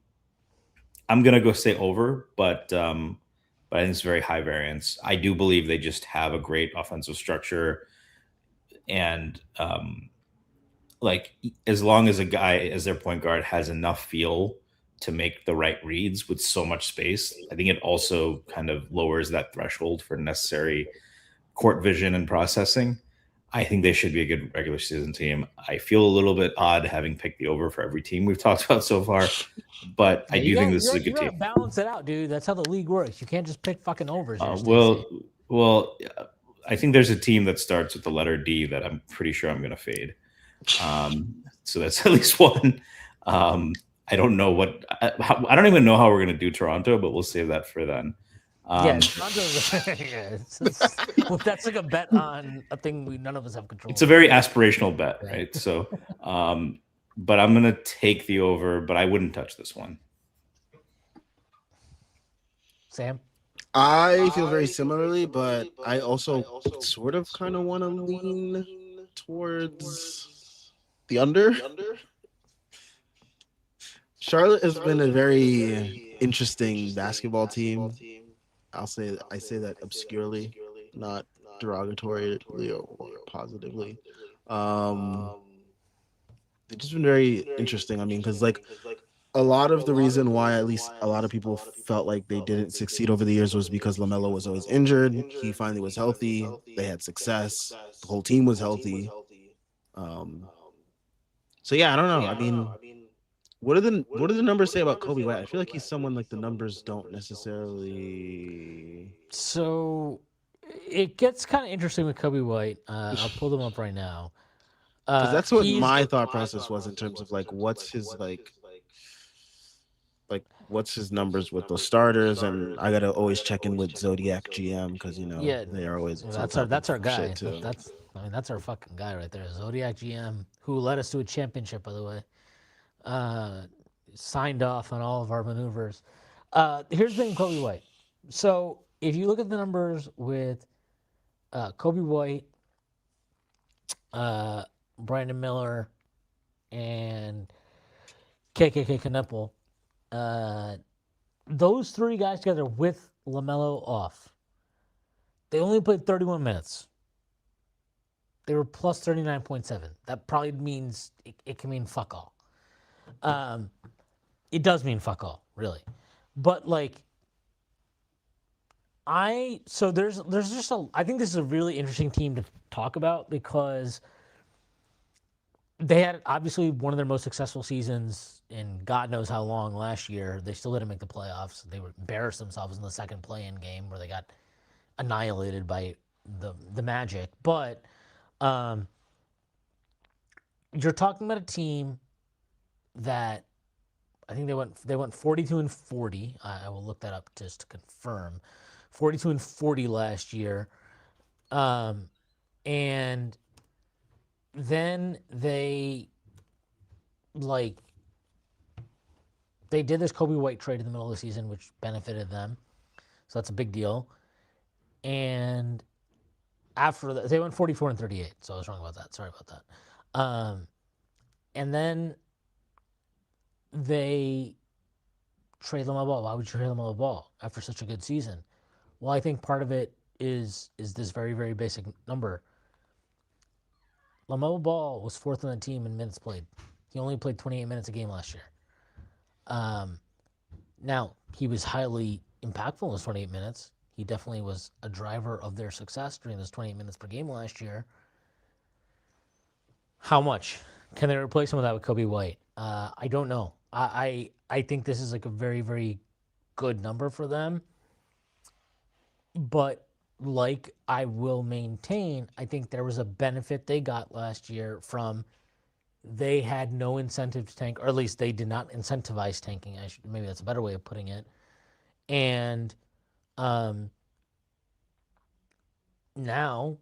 I'm gonna go say over, but I think it's very high variance. I do believe they just have a great offensive structure, and like as long as a guy as their point guard has enough feel to make the right reads with so much space, I think it also kind of lowers that threshold for necessary court vision and processing. I think they should be a good regular season team. I feel a little bit odd having picked the over for every team we've talked about so far, but I do think this is a good You gotta team. balance it out, dude. That's how the league works. You can't just pick fucking overs here, Uh, Stacey. well, well, I think there's a team that starts with the letter D that I'm pretty sure I'm going to fade. So that's at least one. Um, I don't know I don't even know how we're going to do Toronto, but we'll save that for then. Yeah, Um, Toronto's. Yeah, well, that's like a bet on a thing none of us have control it's a over. very aspirational bet, Right. right? So, but I'm going to take the over, but I wouldn't touch this one. Sam? I feel very similarly, but I also sort of kind of want to lean towards the under. Charlotte has been a very interesting basketball team. I say that obscurely, not derogatorily or positively. Um, they've just been very interesting. I mean, because like a lot of the reason why at least a lot of people felt like they didn't succeed over the years was because LaMelo was always injured. He finally was healthy. They had success. The whole team was healthy. Um, so yeah, I don't know. I mean, what do the numbers say about Kobe White? I feel like he's someone like the numbers don't necessarily. So it gets kind of interesting with Kobe White. I'll pull them up right now. Because that's what He's my thought process was in terms of like what's his numbers with those starters, and I gotta always check in with Zodiac GM because yeah, they are always on that's top of our shit guy. too. That's our fucking guy right there. Zodiac GM, who led us to a championship, by the way. Uh, Signed off on all of our maneuvers. Here's the thing, Kobe White. So if you look at the numbers with Kobe White, uh, Brandon Miller, and KKK Knuppel, uh, those three guys together with LaMelo off, they only played 31 minutes. They were plus 39.7. That probably means it can mean fuck all. Um, it does mean fuck all, really. But like, there's just I think this is a really interesting team to talk about because they had obviously one of their most successful seasons in God knows how long last year. They still didn't make the playoffs. They were embarrassed themselves in the second play-in game where they got annihilated by the Magic. But um, you're talking about a team that I think they went 42 and 40. I will look that up just to confirm. 42 and 40 last year. And then like they did this Kobe White trade in the middle of the season, which benefited them. So that's a big deal. And after that, they went 44 and 38. So I was wrong about that. Sorry about that. And then they trade Lamelo Ball. Why would you trade Lamelo Ball after such a good season? Well, I think part of it is this very, very basic number. LaMelo Ball was fourth on the team in minutes played. He only played 28 minutes a game last year. Um, Now, he was highly impactful in those 28 minutes. He definitely was a driver of their success during those 28 minutes per game last year. How much? Can they replace him with that with Kobe White? I don't know. I think this is like a very, very good number for them. But like I will maintain, I think there was a benefit they got last year from they had no incentive to tank, or at least they did not incentivize tanking. Maybe that's a better way of putting it. And um, now,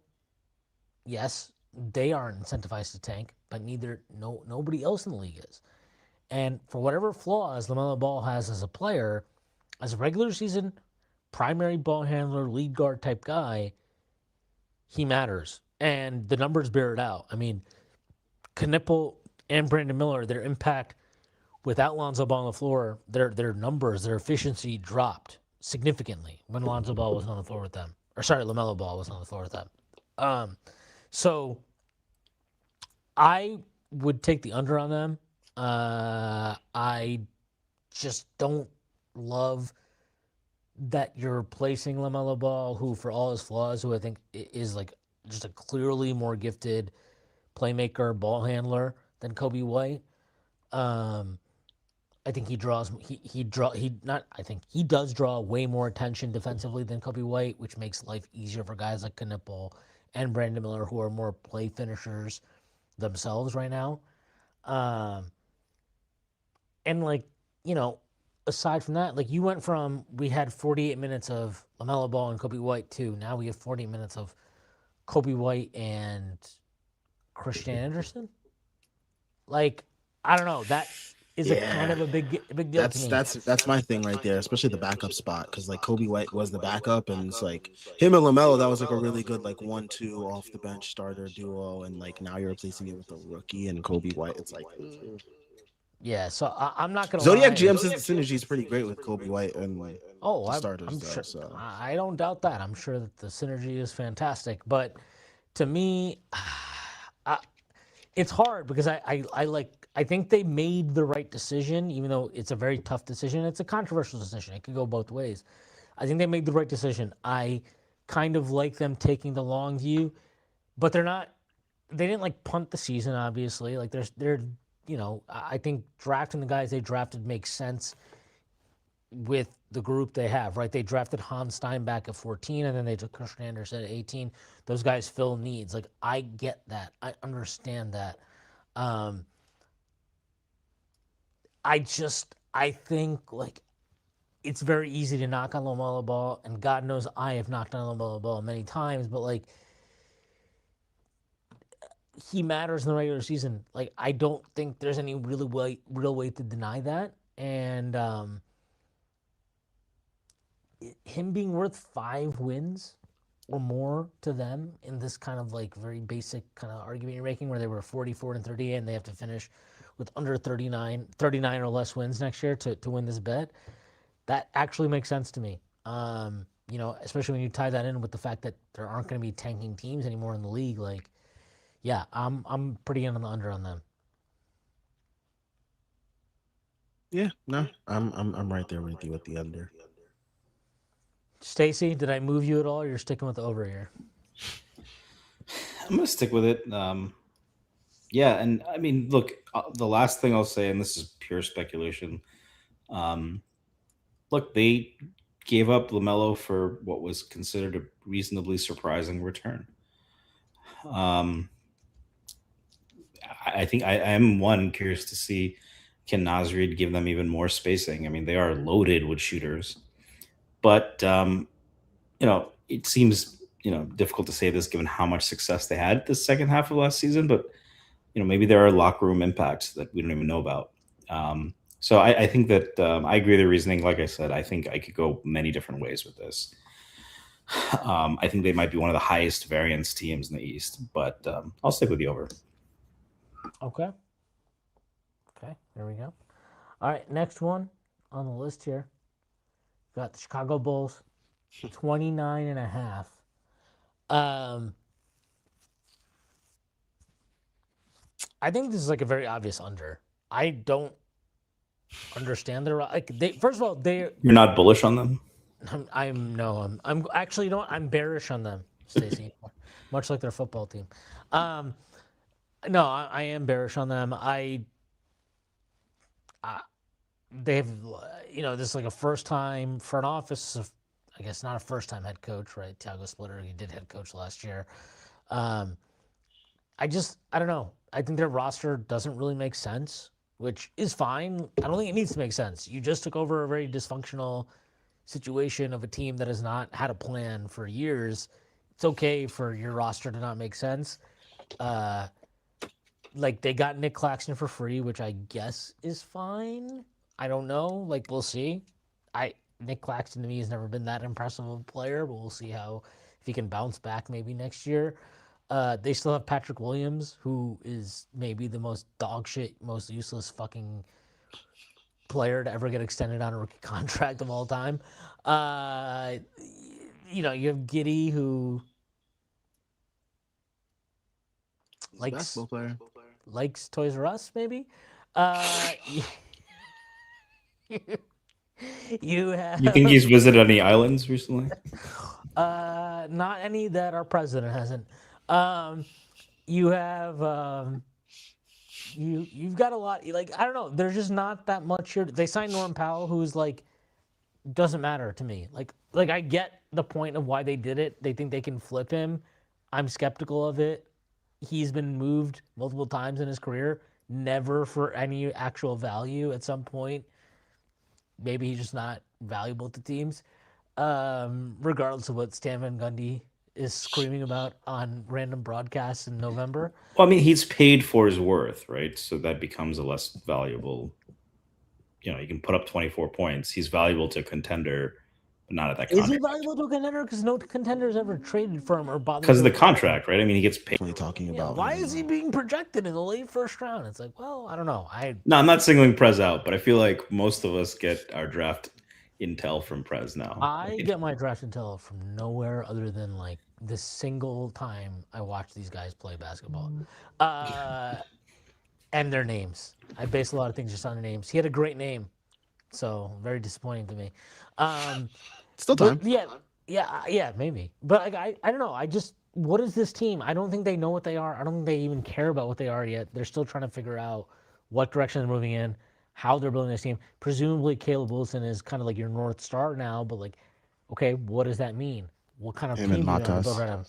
yes, they aren't incentivized to tank, but nobody else in the league is. And for whatever flaws LaMelo Ball has as a player, as a regular season primary ball handler, lead guard type guy, he matters. And the numbers bear it out. I mean, Knipple and Brandon Miller, their impact without Lonzo Ball on the floor, their numbers, their efficiency dropped significantly when Lonzo Ball was on the floor with them. Or sorry, LaMelo Ball was on the floor with them. So I would take the under on them. I just don't love that you're replacing LaMelo Ball, who, for all his flaws, who I think is like just a clearly more gifted playmaker, ball handler than Kobe White. I think he draws he not I think he does draw way more attention defensively than Kobe White, which makes life easier for guys like Knipple and Brandon Miller, who are more play finishers themselves right now. Um, and like, you know, aside from that, like you went from we had 48 minutes of LaMelo Ball and Kobe White to now we have 40 minutes of Kobe White and Christian Anderson. Like, I don't know. That is a kind Yeah, of a big deal to that's me. that's that's my thing right there, especially the backup spot, because like Kobe White was the backup, and it's like him and Lamelo, that was like a really good like 1-2 off the bench starter duo, and like now you're replacing it with a rookie and Kobe White. It's like Yeah, so I'm not gonna Zodiac lie. GM synergy is pretty great with Kobe White and Oh, the I'm starters though. sure. So I don't doubt that. I'm sure that the synergy is fantastic. But to me, I, it's hard because I like I think they made the right decision, even though it's a very tough decision. It's a controversial decision. It could go both ways. I think they made the right decision. I kind of like them taking the long view, but they're not. They didn't like punt the season. Obviously, like they're you know I think drafting the guys they drafted makes sense with the group they have, right? They drafted Hans Steinbach at 14, and then they took Christian Anderson at 18. Those guys fill needs. Like, I get that. I understand that. Um, I think, like, it's very easy to knock on LaMelo Ball, and God knows I have knocked on LaMelo Ball many times, but, like, he matters in the regular season. Like, I don't think there's any real way to deny that. And him being worth 5 wins or more to them in this kind of like very basic kind of argument you're making where they were 44 and 38 and they have to finish with under 39 or less wins next year to win this bet, that actually makes sense to me. You know, especially when you tie that in with the fact that there aren't going to be tanking teams anymore in the league. Like, yeah, I'm pretty in on the under on them. yeah, no, I'm right there with you at the under. Stacy, did I move you at all? Or you're sticking with the over here? I'm gonna stick with it. Yeah, and I mean, look, the last thing I'll say, and this is pure speculation. Um, Look, they gave up Lamelo for what was considered a reasonably surprising return. Um, I think I am one curious to see, can Nasrid give them even more spacing? I mean, they are loaded with shooters, but it seems difficult to say this given how much success they had the second half of last season. But maybe there are locker room impacts that we don't even know about. So I think that I agree with the reasoning. Like I said, I think I could go many different ways with this. I think they might be one of the highest variance teams in the East, but I'll stick with the over. Okay. Okay, there we go. All right, next one on the list here. Got the Chicago Bulls, 29 and a half. Um, I think this is like a very obvious under. I don't understand their like. They first of all, they You're not bullish on them? I'm no, I'm actually you know what? I'm bearish on them, Stacy. Much like their football team. Um, no, I am bearish on them. I they've you know this is like a first time front office. I guess not a first time head coach, right? Thiago Splitter, he did head coach last year. Um, I don't know. I think their roster doesn't really make sense, which is fine. I don't think it needs to make sense. You just took over a very dysfunctional situation of a team that has not had a plan for years. It's okay for your roster to not make sense. Uh, like they got Nick Claxton for free, which I guess is fine. I don't know. Like we'll see. I Nick Claxton to me has never been that impressive of a player, but we'll see how if he can bounce back maybe next year. They still have Patrick Williams, who is maybe the most dog shit, most useless fucking player to ever get extended on a rookie contract of all time. Uh, you know, you have Giddy, who He's a likes basketball player. likes Toys R Us, maybe. Uh, you You think have he's visited any islands recently? not any that our president hasn't. Um, you have you've got a lot. Like I don't know. There's just not that much here. They signed Norm Powell, who's like doesn't matter to me. Like I get the point of why they did it. They think they can flip him. I'm skeptical of it. He's been moved multiple times in his career, never for any actual value at some point. Maybe he's just not valuable to teams. Regardless of what Stan Van Gundy is screaming about on random broadcasts in November. Well, I mean, he's paid for his worth, right? So that becomes a less valuable. You know, you can put up 24 points. He's valuable to a contender, but not at that Is he contract. valuable to a contender? Because no contenders ever traded for him or bothered Because of to the acquire him. contract, right? I mean, he gets paid. Definitely talking Yeah, about why him. is he being projected in the late first round? It's like, well, I don't know. No, I'm not singling Prez out, but I feel like most of us get our draft intel from Prez now. I get my draft intel from nowhere other than like the single time I watch these guys play basketball, and their names. I base a lot of things just on their names. He had a great name, so very disappointing to me. Still time. But yeah, maybe. But like, I don't know. I just what is this team? I don't think they know what they are. I don't think they even care about what they are yet. They're still trying to figure out what direction they're moving in, how they're building this team. Presumably, Caleb Wilson is kind of like your North Star now. But like, okay, what does that mean? What kind of Him team and do you have to build Matas. around him?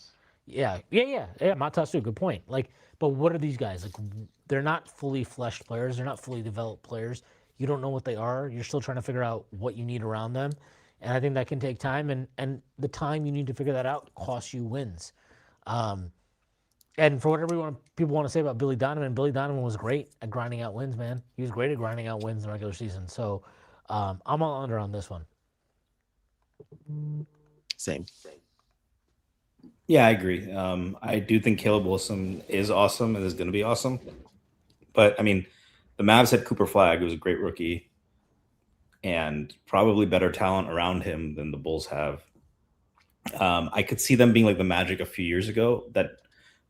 Yeah. Matas too. Good point. Like, but what are these guys? Like, they're not fully fleshed players. They're not fully developed players. You don't know what they are. You're still trying to figure out what you need around them. And I think that can take time, and the time you need to figure that out costs you wins. And for whatever people want to say about Billy Donovan was great at grinding out wins, man. He was great at grinding out wins in the regular season. So I'm all under on this one. Same. Yeah, I agree. I do think Caleb Wilson is awesome and is going to be awesome. But I mean, the Mavs had Cooper Flagg, who was a great rookie, and probably better talent around him than the Bulls have. I could see them being like the Magic a few years ago. That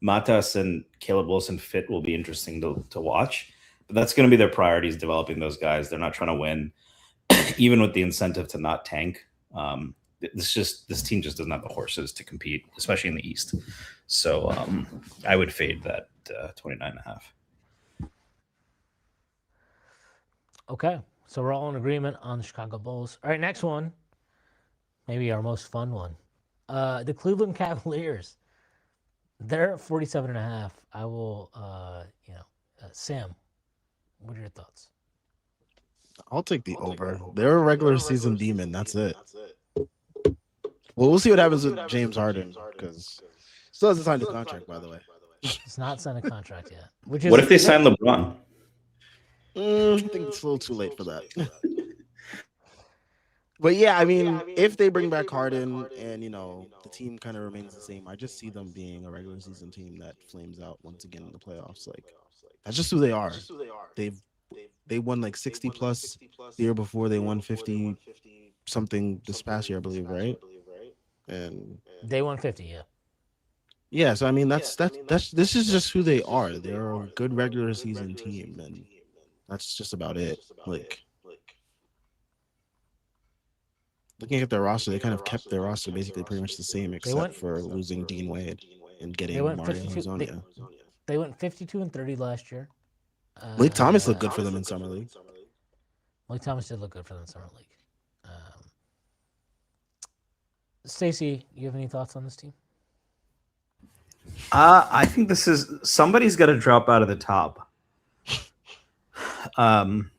Matas and Caleb Wilson fit will be interesting to watch. But that's going to be their priorities, developing those guys. They're not trying to win, even with the incentive to not tank. This team just doesn't have the horses to compete, especially in the East. So I would fade that 29.5. Okay, so we're all in agreement on the Chicago Bulls. All right, next one, maybe our most fun one. The Cleveland Cavaliers. They're at 47.5. I will, Sam, what are your thoughts? I'll take the over. They're a regular season demon. That's it. Well, we'll see what happens with James Harden because still hasn't signed his contract, by the way. It's not signed a contract yet. What if they sign LeBron? I think it's a little too late for that. But yeah, I mean, if they bring back Harden and the team kind of remains the same, I just see them being a regular season team that flames out once again in the playoffs. Like that's just who they are. They won like 60 plus the year before. They won 50 something this past year, I believe, right? And they won 50, yeah. Yeah, so I mean that's this is just who they are. They're a good regular season team, and that's just about it. Like looking at their roster, they kind of kept their roster basically pretty much the same, They except went for losing Dean Wade and they getting went Mario 52 Hezonja. they went 52 and 30 last year. Malik Thomas looked good for them in summer league. Mike Thomas did look good for the summer league. Stacy, you have any thoughts on this team? I think this is somebody's got to drop out of the top. Don't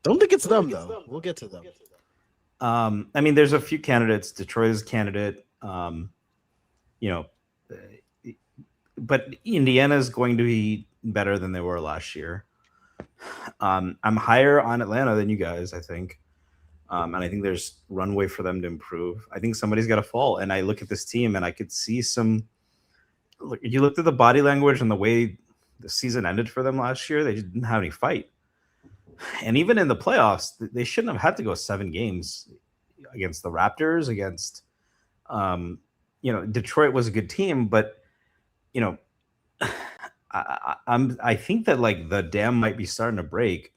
think it's them though. We'll get to them. I mean, there's a few candidates. Detroit is a candidate. You know, but Indiana is going to be better than they were last year. I'm higher on Atlanta than you guys, I think. And I think there's runway for them to improve. I think somebody's got to fall. And I look at this team and I could see some. Look, you looked at the body language and the way the season ended for them last year. They didn't have any fight. And even in the playoffs, they shouldn't have had to go 7 games against the Raptors. Against, Detroit was a good team, but I think that like the dam might be starting to break.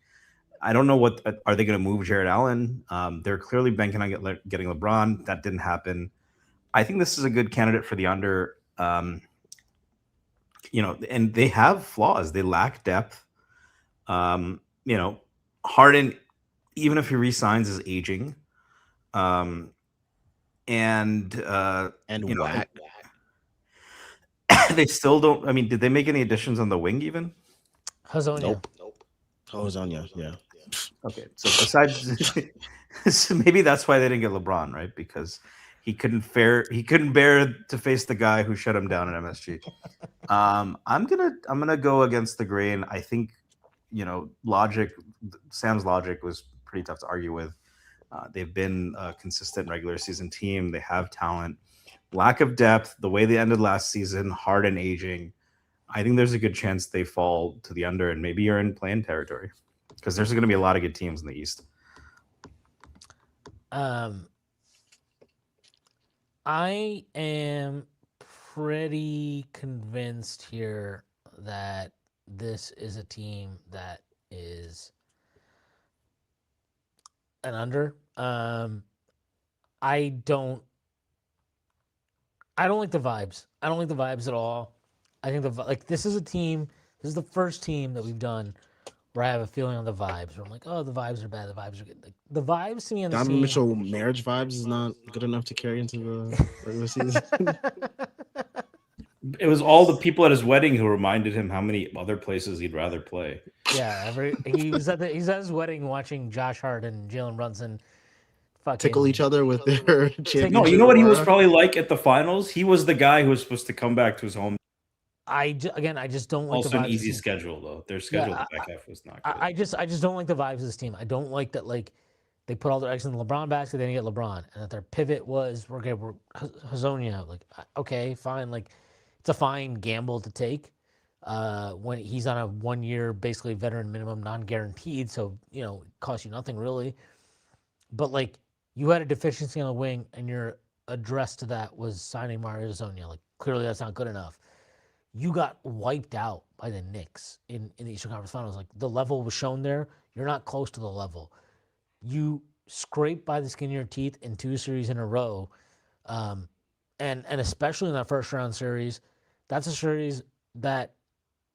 I don't know what are they going to move Jared Allen? They're clearly banking on getting LeBron. That didn't happen. I think this is a good candidate for the under. And they have flaws. They lack depth. Harden, even if he resigns, is aging. And Whack. they still don't. I mean, did they make any additions on the wing even? Hazonia. Nope. Hezonja, yeah. Okay, so besides, so maybe that's why they didn't get LeBron, right? Because he couldn't bear to face the guy who shut him down at MSG. I'm gonna go against the grain. I think Sam's logic was pretty tough to argue with. They've been a consistent regular season team. They have talent, lack of depth. The way they ended last season, hard and aging. I think there's a good chance they fall to the under, and maybe you're in play-in territory because there's going to be a lot of good teams in the East. I am pretty convinced here that this is a team that is an under. I don't like the vibes. I don't like the vibes at all. I think this is a team. This is the first team that we've done where I have a feeling on the vibes. Where I'm like, oh, the vibes are bad. The vibes are good. Like, the vibes to me on the Donovan team. Mitchell marriage vibes is not good enough to carry into the regular season. It was all the people at his wedding who reminded him how many other places he'd rather play. Yeah, he's at his wedding watching Josh Hart and Jalen Brunson tickle each other with their championship. No, you know what he was probably like at the finals? He was the guy who was supposed to come back to his home. I just don't like also the vibes an easy schedule though. Their schedule the back half was not good. I just don't like the vibes of this team. I don't like that they put all their eggs in the LeBron basket. They didn't get LeBron, and that their pivot was we're Hazonia. Like, okay, fine. Like, it's a fine gamble to take when he's on a 1 year, basically veteran minimum, non-guaranteed. So it costs you nothing really. But like, you had a deficiency on the wing, and your address to that was signing Mario Hezonja. Like, clearly that's not good enough. You got wiped out by the Knicks in the Eastern Conference Finals. Like, the level was shown there. You're not close to the level. You scraped by the skin of your teeth in 2 series in a row. And especially in that first round series, that's a series that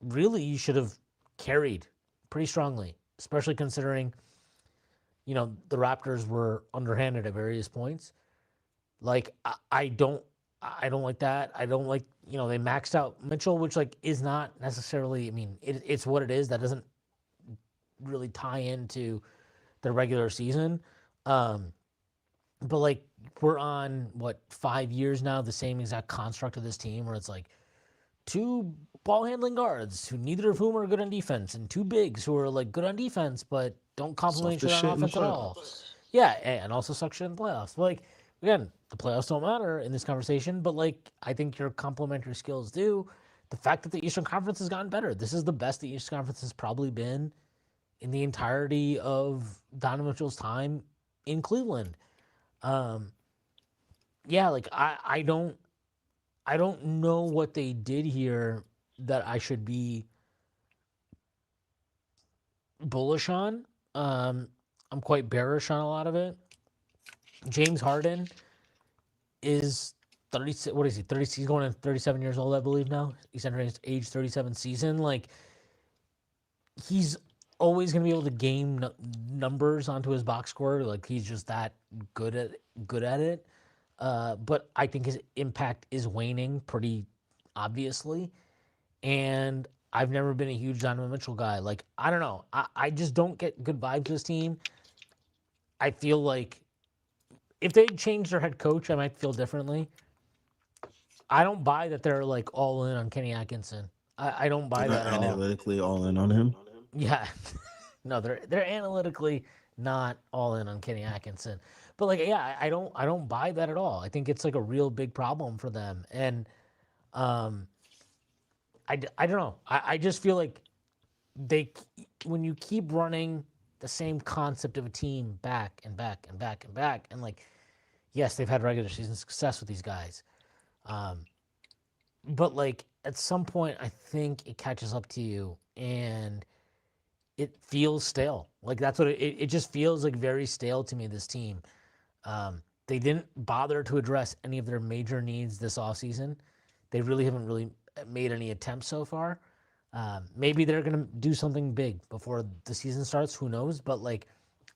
really you should have carried pretty strongly, especially considering, the Raptors were underhanded at various points. Like, I don't like that. I don't like, they maxed out Mitchell, which like is not necessarily, I mean, it's what it is. That doesn't really tie into the regular season. But like, we're on 5 years now, the same exact construct of this team where it's like 2 ball handling guards who neither of whom are good on defense, and 2 bigs who are like good on defense but don't complement each other on offense at all. Yeah, and also suck shit in the playoffs. But like, again, the playoffs don't matter in this conversation, but like, I think your complementary skills do. The fact that the Eastern Conference has gotten better. This is the best the Eastern Conference has probably been in the entirety of Donovan Mitchell's time in Cleveland. Yeah, like I don't I don't know what they did here that I should be bullish on. I'm quite bearish on a lot of it. James Harden is 36. What is he? 30. He's going to 37 years old, I believe now. He's entering his age 37 season. Like he's always going to be able to game numbers onto his box score. Like he's just that good at it. But I think his impact is waning pretty obviously. And I've never been a huge Donovan Mitchell guy. Like I don't know. I just don't get good vibes to this team. I feel like if they changed their head coach, I might feel differently. I don't buy that they're like all in on Kenny Atkinson. I don't buy They're not that at all. analytically all in on him. Yeah, no, they're analytically not all in on Kenny Atkinson. But like, yeah, I don't buy that at all. I think it's like a real big problem for them. And um, I don't know. I just feel like they when you keep running the same concept of a team back and back and back and back, and like, yes, they've had regular season success with these guys. But like at some point, I think it catches up to you and it feels stale. Like that's what it just feels like very stale to me, this team. They didn't bother to address any of their major needs this offseason. They really haven't really made any attempts so far. Maybe they're going to do something big before the season starts. Who knows? But like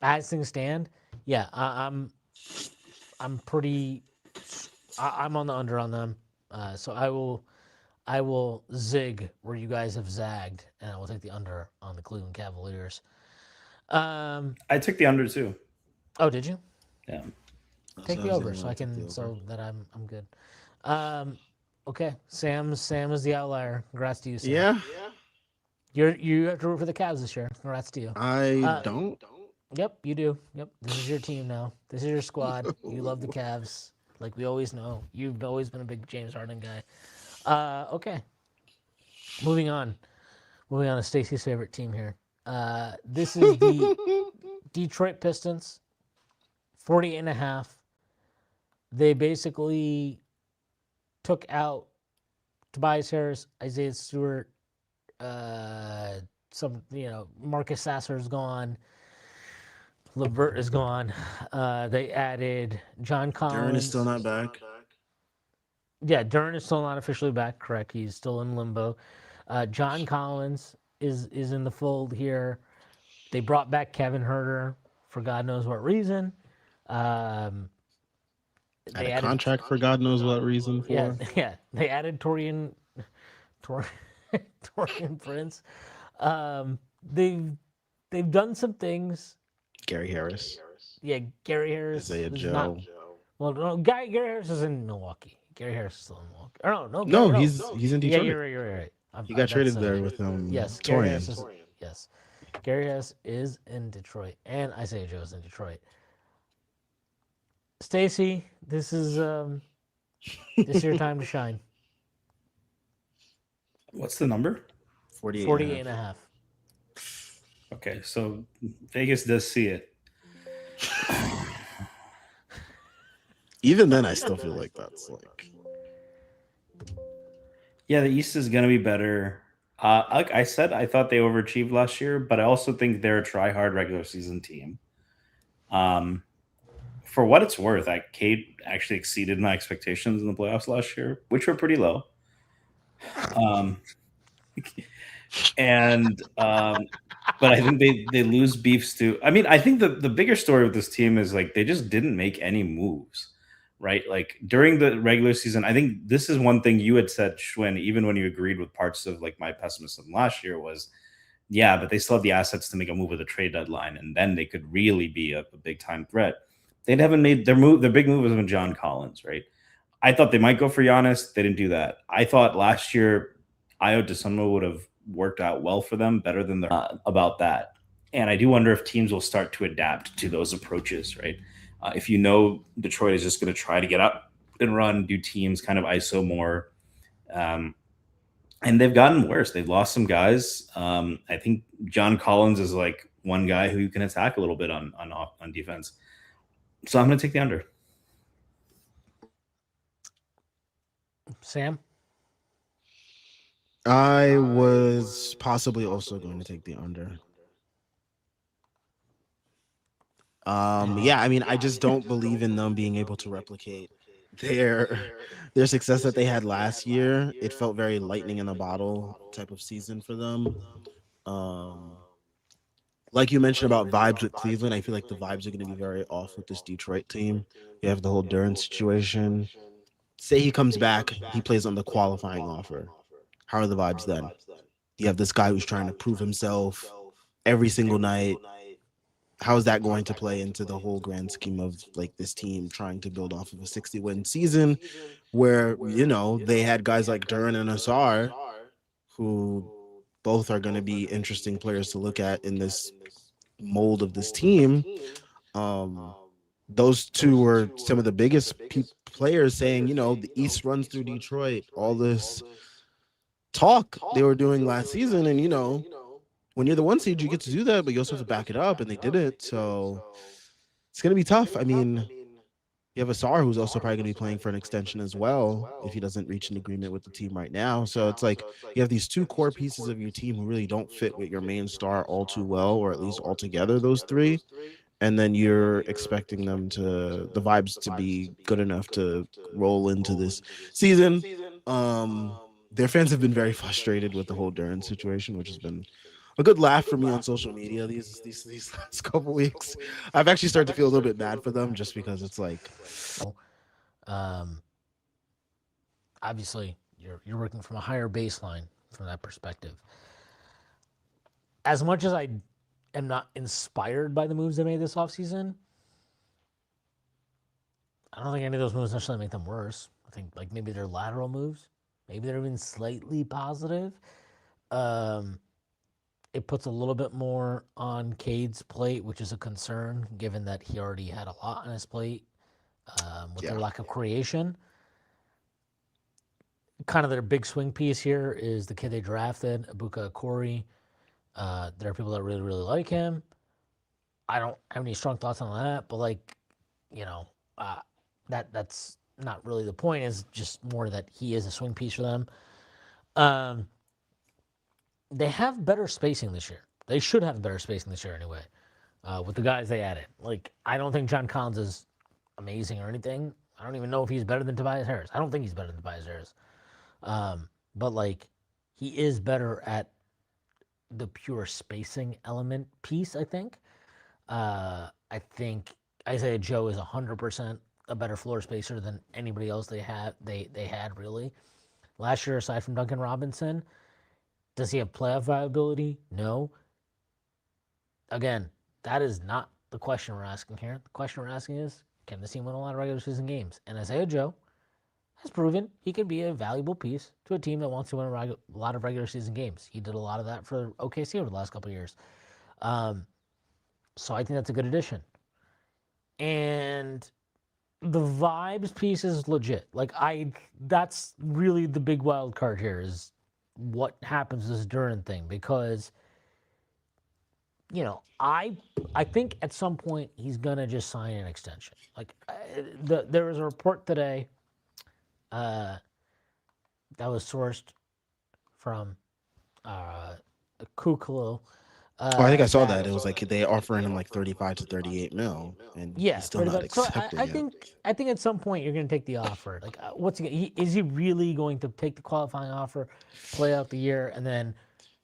as things stand, yeah, I'm pretty. I'm on the under on them. So I will zig where you guys have zagged, and I will take the under on the Cleveland Cavaliers. I took the under too. Oh, did you? Yeah. Take the over, so I can so that I'm good. Okay, Sam is the outlier. Congrats to you, Sam. Yeah, You have to root for the Cavs this year. Congrats to you. I don't. Yep, you do. Yep, this is your team now. This is your squad. You love the Cavs, like we always know. You've always been a big James Harden guy. Okay, moving on. Moving on to Stacey's favorite team here. This is the Detroit Pistons, 48.5. They basically took out Tobias Harris, Isaiah Stewart, Marcus Sasser is gone. Levert is gone. They added John Collins. Duren is still not back. Yeah, Duren is still not officially back. Correct. He's still in limbo. John Collins is in the fold here. They brought back Kevin Huerter for God knows what reason. They had a contract for God knows what reason for. Yeah. They added Torian Prince. They've done some things. Gary Harris. Yeah, Gary Harris. Isaiah Joe. No, Gary Harris is in Milwaukee. Gary Harris is still in Milwaukee. Or no, he's in Detroit. Yeah, you're right. He got traded there with yes, Torian. Yes, Gary Harris is in Detroit, and Isaiah Joe is in Detroit. Stacey, this is your time to shine. What's the number? 48.5. Okay, so Vegas does see it. Even then, I still feel like that's like. Yeah, the East is going to be better. Like I said, I thought they overachieved last year, but I also think they're a try-hard regular season team. For what it's worth, Cade actually exceeded my expectations in the playoffs last year, which were pretty low. But I think they lose beefs too. I mean, I think the bigger story with this team is like they just didn't make any moves, right? Like during the regular season, I think this is one thing you had said, Schwinn, even when you agreed with parts of like my pessimism last year was, yeah, but they still have the assets to make a move at the trade deadline, and then they could really be a big time threat. They haven't made their move. Their big move was with John Collins, right? I thought they might go for Giannis. They didn't do that. I thought last year Ayo Dosunmu would have worked out well for them, better than about that. And I do wonder if teams will start to adapt to those approaches, right? If you know Detroit is just going to try to get up and run, do teams kind of ISO more. And they've gotten worse. They've lost some guys. I think John Collins is like one guy who you can attack a little bit on defense. So I'm going to take the under. Sam? I was possibly also going to take the under. Yeah, I mean, I just don't believe in them being able to replicate their their success that they had last year. It felt very lightning in a bottle type of season for them. Um, like you mentioned about vibes with Cleveland, I feel like the vibes are going to be very off with this Detroit team. You have the whole Duran situation. Say he comes back, he plays on the qualifying offer. How are the vibes then? You have this guy who's trying to prove himself every single night. How is that going to play into the whole grand scheme of like this team trying to build off of a 60-win season where, they had guys like Duran and Asar who both are going to be interesting players to look at in this mold of this team. Um, those two were some of the biggest players saying, the East runs through Detroit, all this talk they were doing last season. And, when you're the one seed, you get to do that, but you also have to back it up. And they did it. So it's going to be tough. I mean, you have Asar who's also probably going to be playing for an extension as well if he doesn't reach an agreement with the team right now. So it's like you have these two core pieces of your team who really don't fit with your main star all too well, or at least all together, those three. And then you're expecting them to the vibes to be good enough to roll into this season. Um, their fans have been very frustrated with the whole Duran situation, which has been a good laugh for me on social media these last couple weeks. I've actually started to feel a little bit bad for them just because it's like, Um, obviously, you're working from a higher baseline from that perspective. As much as I am not inspired by the moves they made this offseason, I don't think any of those moves necessarily make them worse. I think like maybe they're lateral moves, maybe they're even slightly positive. Um, it puts a little bit more on Cade's plate, which is a concern given that he already had a lot on his plate with their yeah, lack of creation. Kind of their big swing piece here is the kid they drafted, Abuka Corey. There are people that really, really like him. I don't have any strong thoughts on that, but like, you know, uh, that's not really the point. Is just more that he is a swing piece for them. Um, they have better spacing this year. They should have better spacing this year anyway. With the guys they added, like I don't think John Collins is amazing or anything. I don't even know if he's better than Tobias Harris. I don't think he's better than Tobias Harris. But like, he is better at the pure spacing element piece. I think Isaiah Joe is 100% a better floor spacer than anybody else they had really last year aside from Duncan Robinson. Does he have playoff viability? No. Again, that is not the question we're asking here. The question we're asking is, can this team win a lot of regular season games? And Isaiah Joe has proven he can be a valuable piece to a team that wants to win a lot of regular season games. He did a lot of that for OKC over the last couple of years. Um, so I think that's a good addition. And the vibes piece is legit. That's really the big wild card here is what happens to this Duran thing because, I think at some point he's gonna just sign an extension. There was a report today uh, that was sourced from Kuklo. oh, I think I saw That that. It was like they offering him like 35 to 38 mil, and Yeah, he's still pretty not much. So accepting it. I think at some point you're going to take the offer. Like, is he really going to take the qualifying offer, play out the year, and then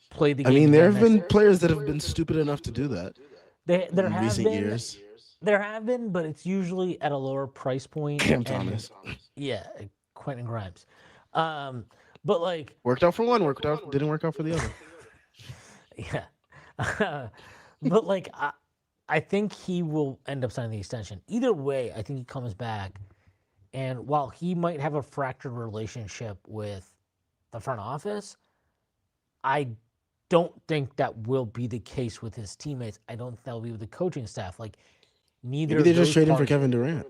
play the I games mean, there again have next been year? players that have been stupid enough to do that There in have recent been, years. but it's usually at a lower price point, Cam and Thomas yeah, Quentin Grimes. Um, but like, worked out for one, worked out didn't work out for the other. yeah, but like I think he will end up signing the extension. Either way, I think he comes back. And while he might have a fractured relationship with the front office, I don't think that will be the case with his teammates. I don't think that will be with the coaching staff. Like, neither Maybe of they just those trade him for parties, Kevin Durant.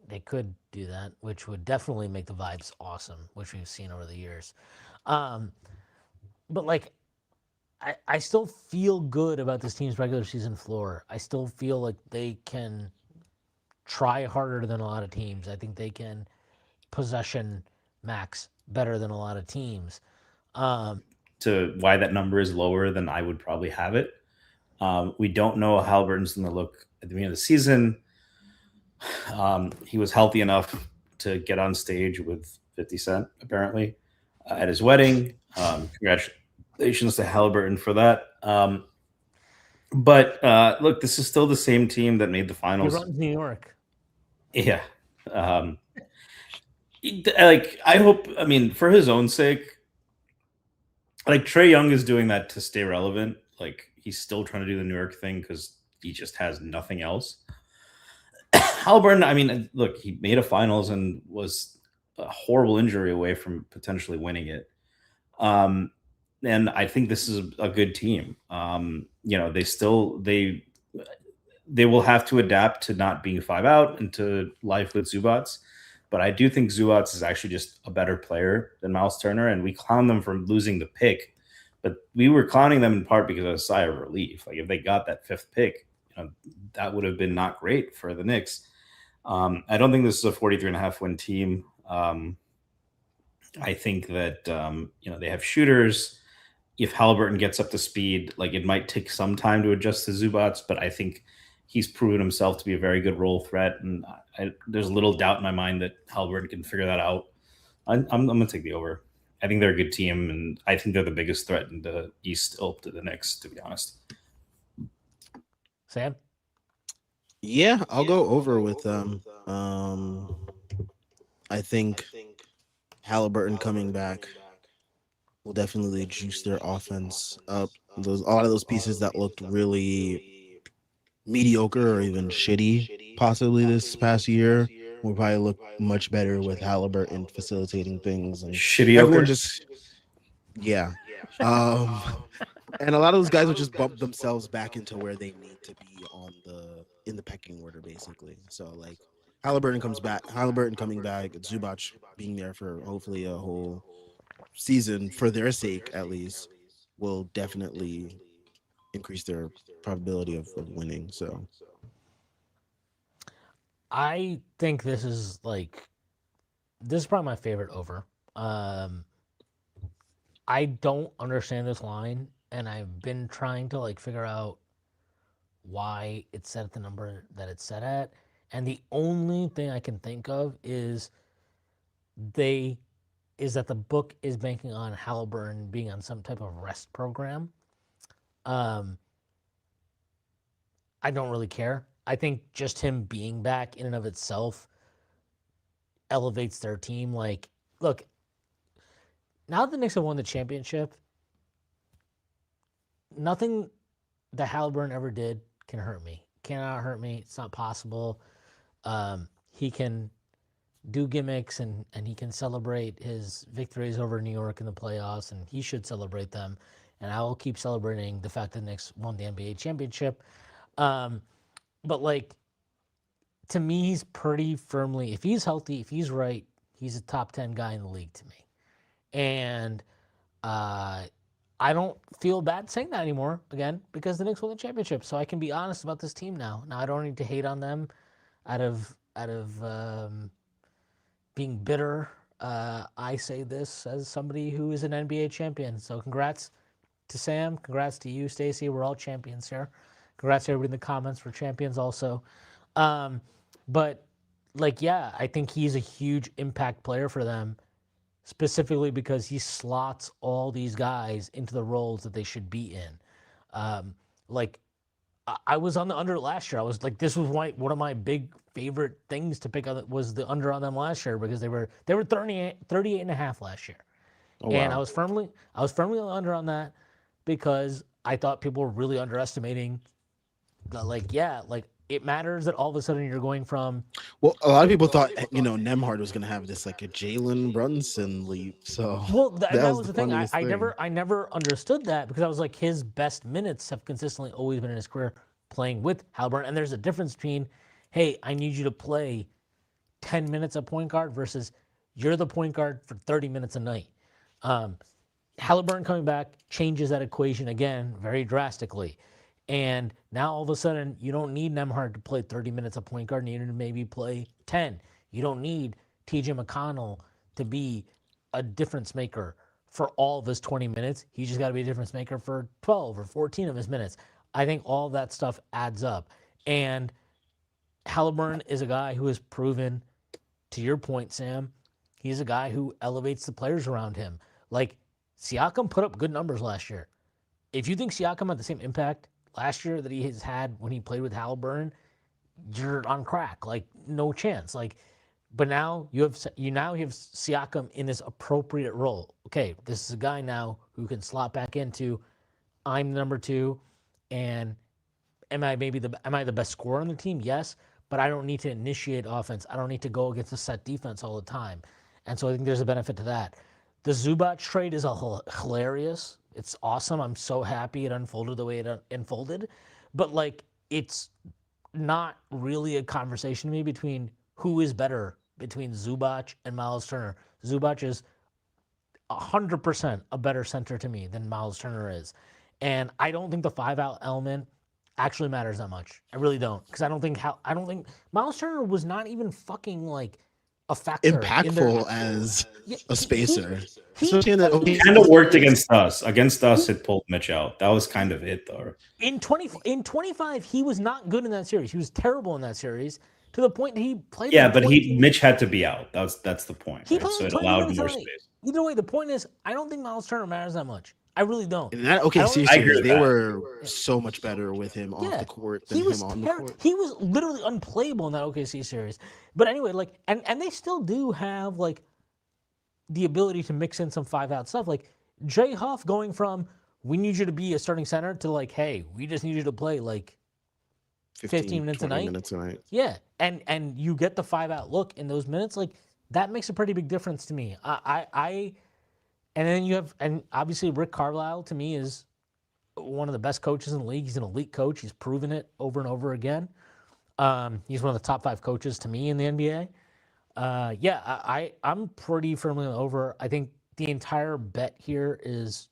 they could do that, which would definitely make the vibes awesome, which we've seen over the years. Um, but like, I still feel good about this team's regular season floor. I still feel like they can try harder than a lot of teams. I think they can possession max better than a lot of teams. To why that number is lower than I would probably have it. We don't know how Halliburton's going to look at the beginning of the season. He was healthy enough to get on stage with 50 Cent, apparently, at his wedding. Congratulations to Halliburton for that. But look, this is still the same team that made the He finals. runs New York. Yeah. Like, I hope, I mean, for his own sake, like Trey Young is doing that to stay relevant. Like, he's still trying to do the New York thing because he just has nothing else. Halliburton, I mean, look, he made a finals and was a horrible injury away from potentially winning it. Um, and I think this is a good team. They will have to adapt to not being five out and to life with Zubats. But I do think Zubats is actually just a better player than Miles Turner, and we clown them for losing the pick. But we were clowning them in part because of a sigh of relief. Like, if they got that fifth pick, that would have been not great for the Knicks. I don't think this is a 43.5 win team. I think that they have shooters. If Halliburton gets up to speed, like, it might take some time to adjust to Zubats, but I think he's proven himself to be a very good role threat, and there's little doubt in my mind that Halliburton can figure that out. I'm going to take the over. I think they're a good team, and I think they're the biggest threat in the East still to the Knicks, to be honest. Sam? Yeah, I'll go over with them. I think Halliburton coming back will definitely juice their offense up. A lot of those pieces that looked really mediocre or even shitty possibly this past year will probably look much better with Halliburton facilitating things, and everyone Shitty-oker? just um and a lot of those guys will just bump themselves back into where they need to be in the pecking order, basically. So like Halliburton coming back, and Zubac being there for hopefully a whole season for their sake at least will definitely increase their probability of winning. So I think this is probably my favorite over. I don't understand this line, and I've been trying to figure out why it's set at the number that it's set at. And the only thing I can think of is that the book is banking on Halliburton being on some type of rest program. Um, I don't really care. I think just him being back in and of itself elevates their team. Like, look, now that the Knicks have won the championship, nothing that Halliburton ever did can hurt me. Cannot hurt me. It's not possible. He can do gimmicks and he can celebrate his victories over New York in the playoffs, and he should celebrate them. And I will keep celebrating the fact that the Knicks won the NBA championship. But to me, he's pretty firmly, if he's healthy, if he's right, he's a top 10 guy in the league to me. And I don't feel bad saying that anymore, again, because the Knicks won the championship. So I can be honest about this team now. Now I don't need to hate on them out of being bitter. I say this as somebody who is an NBA champion. So congrats to Sam. Congrats to you, Stacey. We're all champions here. Congrats to everybody in the comments. We're champions also. But I think he's a huge impact player for them, specifically because he slots all these guys into the roles that they should be in. I was on the under last year. I was like, this was one of my big favorite things to pick up was the under on them last year because they were 38 and a half last year. oh, And wow. I was firmly under on that because I thought people were really underestimating it matters that all of a sudden you're going from Well, a lot of people thought Nemhard was gonna have this like a Jalen Brunson leap. So that was the the thing. funniest thing. I never understood that because I was like, his best minutes have consistently always been in his career playing with Halliburton. And there's a difference between, hey, I need you to play 10 minutes at point guard versus you're the point guard for 30 minutes a night. Halliburton coming back changes that equation again very drastically. And now all of a sudden, you don't need Nemhard to play 30 minutes of point guard. You need to maybe play 10. You don't need TJ McConnell to be a difference maker for all of his 20 minutes. He's just got to be a difference maker for 12 or 14 of his minutes. I think all that stuff adds up. And Halliburton is a guy who has proven, to your point, Sam, he's a guy who elevates the players around him. Like, Siakam put up good numbers last year. If you think Siakam had the same impact last year that he has had when he played with Halliburton, you're on crack. Like, no chance. Like, but now you have Siakam in this appropriate role. Okay, this is a guy now who can slot back into, I'm the number 2, and am I the best scorer on the team? Yes, but I don't need to initiate offense. I don't need to go against a set defense all the time. And so I think there's a benefit to that. The Zubac trade is hilarious. It's awesome. I'm so happy it unfolded the way it unfolded. But, like, it's not really a conversation to me between who is better between Zubac and Miles Turner. Zubac is 100% a better center to me than Miles Turner is. And I don't think the 5-out element actually matters that much. I really don't. Because I don't think Miles Turner was not even fucking, like, a factor. Impactful as a spacer. He kind of worked against us. Against us, it pulled Mitch out. That was kind of it, though. In 25, he was not good in that series. He was terrible in that series to the point that he played. Yeah, but Mitch had to be out. That's the point. He right? So it allowed more space. Either way, the point is, I don't think Miles Turner matters that much. I really don't. In that OKC series, they were so much better with him off the court than him on the court. He was literally unplayable in that OKC series. But anyway, like, and they still do have, like, the ability to mix in some 5-out stuff. Like, Jay Huff going from, we need you to be a starting center, to, like, hey, we just need you to play, like, 15 minutes a night. Yeah, and you get the 5-out look in those minutes. Like, that makes a pretty big difference to me. And then you have, and obviously Rick Carlisle to me is one of the best coaches in the league. He's an elite coach. He's proven it over and over again. He's one of the top 5 coaches to me in the NBA. I'm pretty firmly over. I think the entire bet here is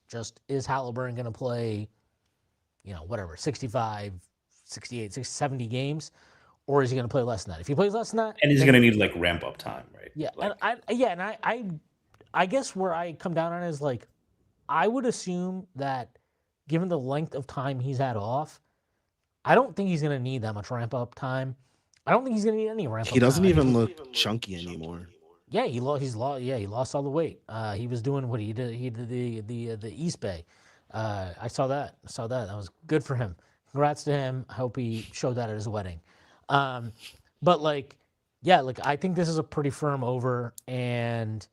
Halliburton going to play, 65, 68, 70 games, or is he going to play less than that? If he plays less than that, and he's going to need, like, ramp up time, right? Yeah, I guess where I come down on is, like, I would assume that given the length of time he's had off, I don't think he's going to need that much ramp-up time. I don't think he's going to need any ramp-up time. He doesn't even look chunky anymore. Yeah, he lost all the weight. He was doing what he did. He did the East Bay. I saw that. That was good for him. Congrats to him. I hope he showed that at his wedding. But, like, yeah, like, I think this is a pretty firm over. And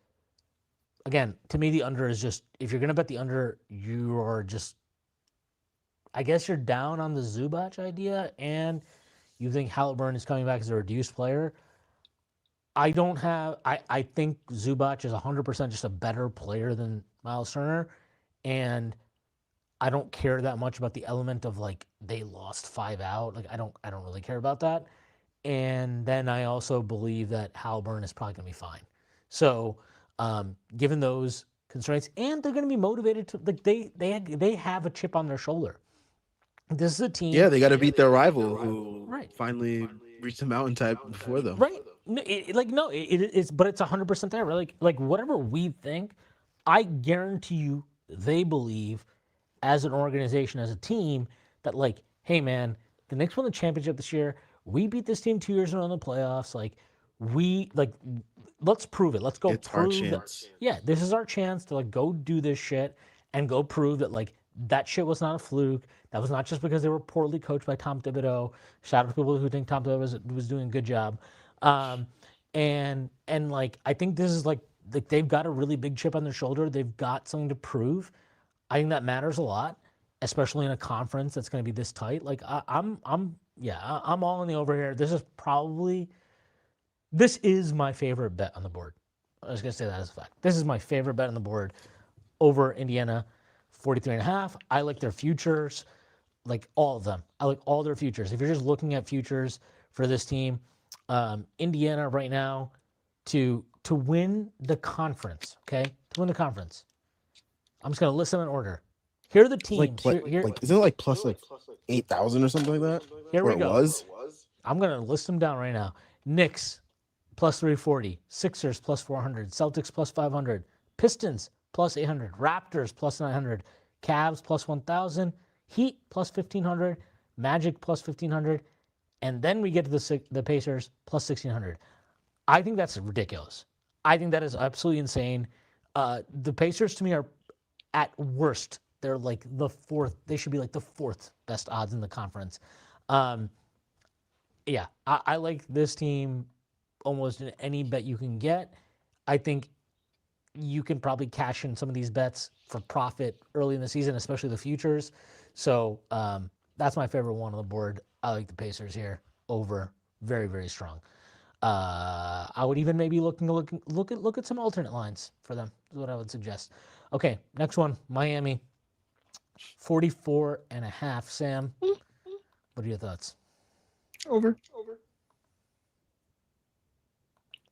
again, to me, the under is just, if you're going to bet the under, you are just, I guess you're down on the Zubac idea, and you think Halliburton is coming back as a reduced player. I think Zubac is 100% just a better player than Miles Turner, and I don't care that much about the element of, like, they lost 5 out. Like, I don't really care about that. And then I also believe that Halliburton is probably going to be fine. So, given those constraints, and they're going to be motivated to, like, they have a chip on their shoulder. This is a team. Yeah, they got to beat their rival who finally reached the mountaintop before them. Right. It's but it's 100% there. Right? Like whatever we think, I guarantee you they believe as an organization, as a team, that, like, hey man, the Knicks won the championship this year. We beat this team 2 years in a row in the playoffs. Let's prove it. Let's go prove our chance. Yeah, this is our chance to, like, go do this shit and go prove that, like, that shit was not a fluke. That was not just because they were poorly coached by Tom Thibodeau. Shout out to people who think Tom Thibodeau was doing a good job. And like, I think this is like they've got a really big chip on their shoulder. They've got something to prove. I think that matters a lot, especially in a conference that's going to be this tight. Like, I'm all in the over here. This is my favorite bet on the board. I was going to say that as a fact. This is my favorite bet on the board over Indiana, 43.5. I like their futures, like all of them. I like all their futures. If you're just looking at futures for this team, Indiana right now to win the conference, okay? To win the conference. I'm just going to list them in order. Here are the teams. Isn't it like plus 8,000 or something like that? Here we go. Was? I'm going to list them down right now. Knicks, plus 340, Sixers plus 400, Celtics plus 500, Pistons plus 800, Raptors plus 900, Cavs plus 1,000, Heat plus 1,500, Magic plus 1,500, and then we get to the Pacers plus 1,600. I think that's ridiculous. I think that is absolutely insane. The Pacers to me are at worst, they're like the fourth. They should be like the fourth best odds in the conference. Yeah, I like this team almost in any bet you can get. I think you can probably cash in some of these bets for profit early in the season, especially the futures. So that's my favorite one on the board. I like the Pacers here over. Very, very strong. I would even maybe look at some alternate lines for them. Is what I would suggest. Okay, next one, Miami, 44.5. Sam, what are your thoughts? Over.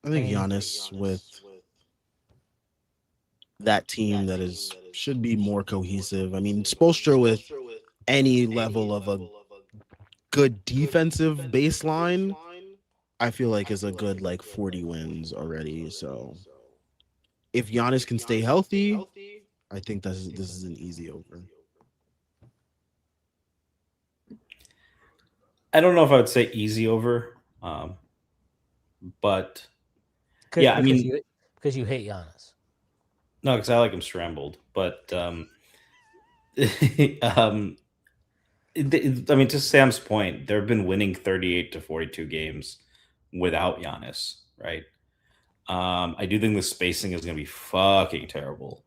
I think Dane? Giannis with that team that should be more cohesive. I mean, Spoelstra with any level of a good defensive baseline, I feel like is a good like 40 wins already. So if Giannis can stay healthy, I think this is an easy over. I don't know if I would say easy over, but yeah, I mean, because you hate Giannis. no, because I like him scrambled. But I mean, to Sam's point, they've been winning 38 to 42 games without Giannis, right? I do think the spacing is going to be fucking terrible.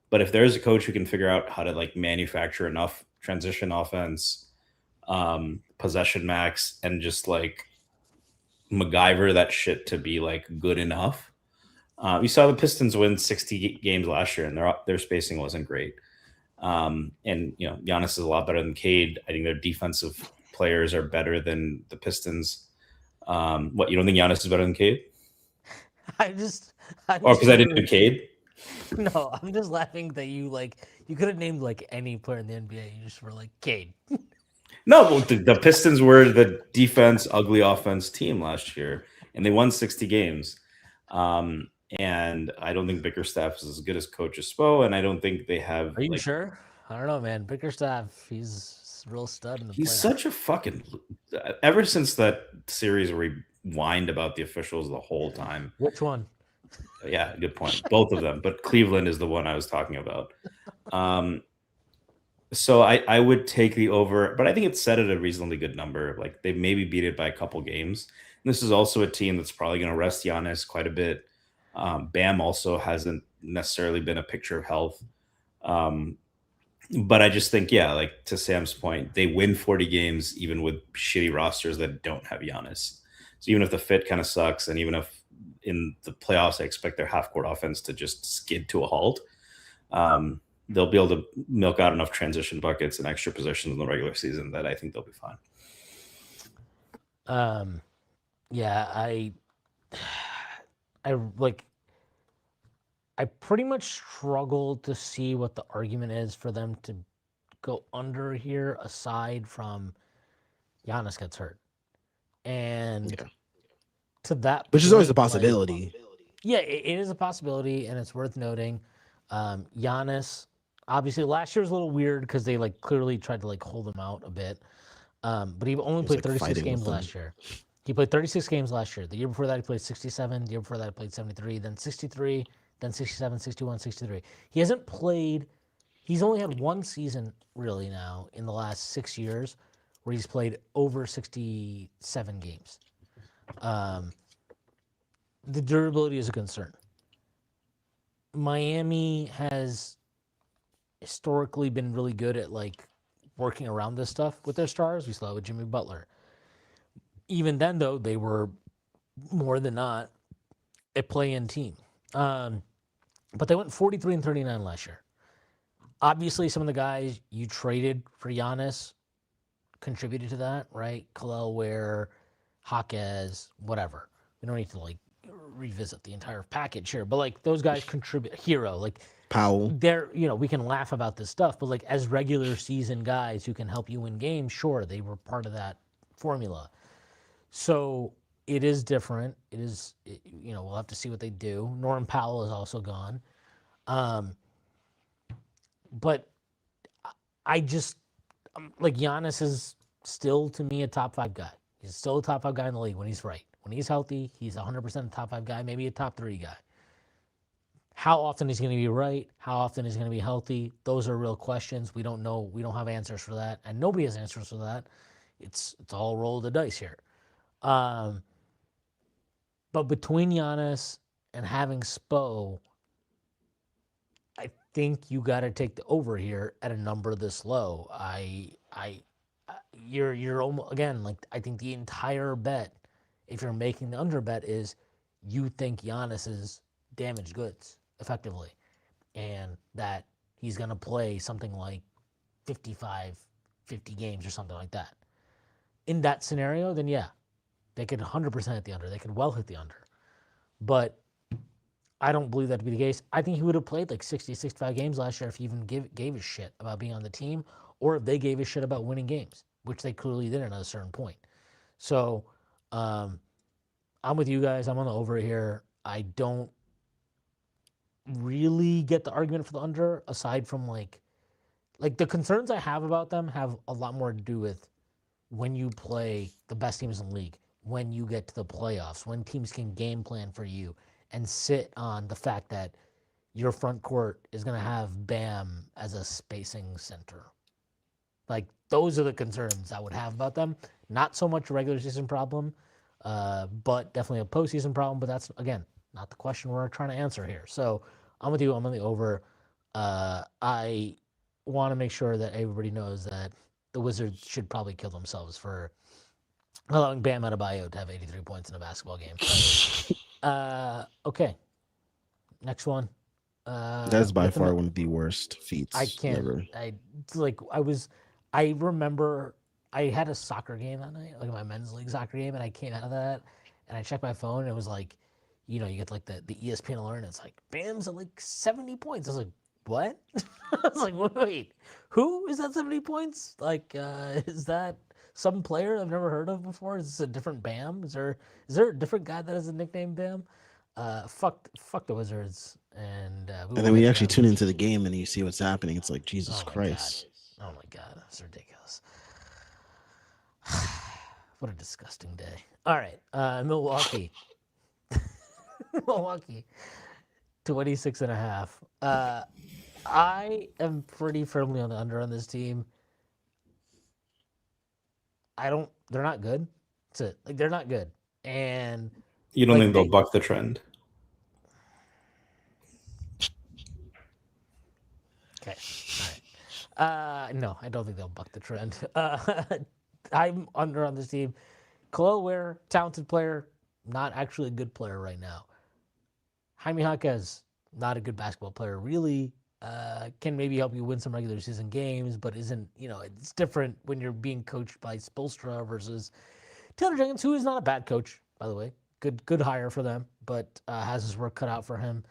But if there's a coach who can figure out how to like manufacture enough transition offense, possession max, and just like MacGyver that shit to be like good enough. We saw the Pistons win 60 games last year, and their spacing wasn't great. And you know, Giannis is a lot better than Cade. I think their defensive players are better than the Pistons. What, you don't think Giannis is better than Cade? Or because I didn't do Cade? No, I'm just laughing that you could have named like any player in the NBA. You just were like Cade. No, the Pistons were the defense, ugly offense team last year, and they won 60 games. And I don't think Bickerstaff is as good as Coach Spo, and I don't think they have. Are you sure? I don't know, man. Bickerstaff, he's a real stud in the He's playoffs. such a fucking. Ever since that series where he whined about the officials the whole time. Which one? Yeah, good point. Both of them, but Cleveland is the one I was talking about. So I would take the over, but I think it's set at a reasonably good number. Like they maybe beat it by a couple games. And this is also a team that's probably going to rest Giannis quite a bit. Bam also hasn't necessarily been a picture of health. But I just think, yeah, like to Sam's point, they win 40 games even with shitty rosters that don't have Giannis. So even if the fit kind of sucks, and even if in the playoffs I expect their half-court offense to just skid to a halt, they'll be able to milk out enough transition buckets and extra possessions in the regular season that I think they'll be fine. Yeah, I pretty much struggle to see what the argument is for them to go under here aside from Giannis gets hurt. And to that which is always a possibility. Yeah, it is a possibility, and it's worth noting. Giannis, obviously last year was a little weird because they like clearly tried to like hold him out a bit. But he only played 36 games last year. He played 36 games last year. The year before that, he played 67. The year before that, he played 73, then 63, then 67, 61, 63. He hasn't played, he's only had one season really now in the last 6 years where he's played over 67 games. The durability is a concern. Miami has historically been really good at like working around this stuff with their stars. We saw it with Jimmy Butler. Even then, though, they were more than not a play-in team. But they went 43 and 39 last year. Obviously, some of the guys you traded for Giannis contributed to that, right? Khalil Ware, Jaquez, whatever. We don't need to like revisit the entire package here, but like those guys contribute. Hero, like Powell. They're, we can laugh about this stuff, but like as regular season guys who can help you win games, sure, they were part of that formula. So it is different. We'll have to see what they do. Norman Powell is also gone. Um, but I just like Giannis is still to me a top five guy. He's still a top five guy in the league when he's right. When he's healthy, he's 100% a top five guy, maybe a top three guy. How often he's going to be right? How often he's going to be healthy? Those are real questions. We don't know. We don't have answers for that, and nobody has answers for that. It's all roll of the dice here. Um, but between Giannis and having Spo, I think you got to take the over here at a number this low. You're almost again like I think the entire bet, if you're making the under bet, is you think Giannis is damaged goods effectively, and that he's gonna play something like 55, 50 games or something like that. In that scenario, then yeah, they could 100% hit the under. They could well hit the under, but I don't believe that to be the case. I think he would have played like 60, 65 games last year if he even gave a shit about being on the team or if they gave a shit about winning games, which they clearly didn't at a certain point. So I'm with you guys. I'm on the over here. I don't really get the argument for the under aside from like the concerns I have about them have a lot more to do with when you play the best teams in the league, when you get to the playoffs, when teams can game plan for you and sit on the fact that your front court is going to have Bam as a spacing center. Like, those are the concerns I would have about them. Not so much a regular season problem, but definitely a postseason problem. But that's, again, not the question we're trying to answer here. So I'm with you. I'm on the over. I want to make sure that everybody knows that the Wizards should probably kill themselves for allowing Bam Adebayo to have 83 points in a basketball game. Okay. Next one. That's by with the far one of the worst feats I can't. ever. I remember I had a soccer game that night, like my men's league soccer game, and I came out of that and I checked my phone and it was like, you get like the ESPN alert and it's like Bam's at like 70 points. I was like, what? I was like, wait, who is that 70 points? Like, is that some player I've never heard of before? Is this a different Bam? Is there a different guy that has a nickname Bam? Fuck the Wizards, and we And will then we get to actually them. tune into the game and you see what's happening. It's like, Jesus Oh my god! Christ. Oh my god! That's ridiculous. What a disgusting day. All right, Milwaukee. Milwaukee, 26 and a half. I am pretty firmly on the under on this team. They're not good. That's it. Like, they're not good. And You don't like think they'll buck the trend? okay. All right. No, I don't think they'll buck the trend. I'm under on this team. Khalil Ware, talented player, not actually a good player right now. Jaime Jaquez, not a good basketball player, really. Can maybe help you win some regular season games, but isn't, it's different when you're being coached by Spoelstra versus Taylor Jenkins, who is not a bad coach, by the way. Good hire for them, but has his work cut out for him.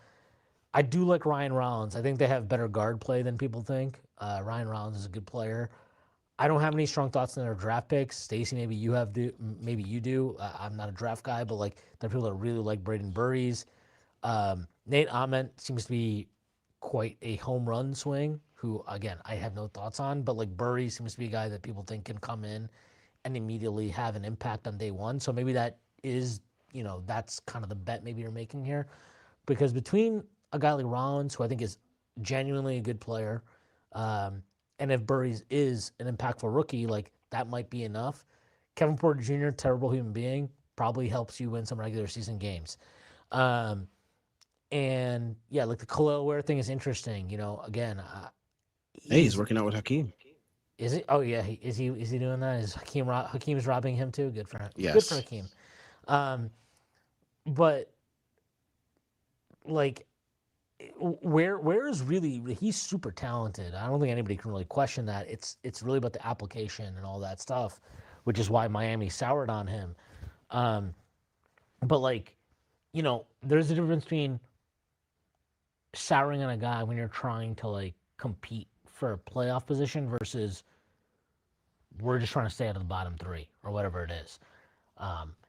I do like Ryan Rollins. I think they have better guard play than people think. Ryan Rollins is a good player. I don't have any strong thoughts on their draft picks. Stacey, maybe you do. I'm not a draft guy, but like there are people that really like Braden Burries. Nate Ament seems to be quite a home run swing. Who again I have no thoughts on, but like Burry seems to be a guy that people think can come in and immediately have an impact on day one. So maybe that is that's kind of the bet maybe you're making here, because between a guy like Rollins, who I think is genuinely a good player, and if Burries is an impactful rookie, like that might be enough. Kevin Porter Jr., terrible human being, probably helps you win some regular season games. And yeah, like the Khalil Ware thing is interesting. Again, Hey, he's working out with Hakeem. is he? Oh yeah, is he doing that? Is Hakeem's robbing him too? Good for him. Good for Yes. Hakeem. But like where is really he's super talented. I don't think anybody can really question that. It's really about the application and all that stuff, which is why Miami soured on him. But like, there's a difference between souring on a guy when you're trying to like compete for a playoff position versus we're just trying to stay out of the bottom three or whatever it is.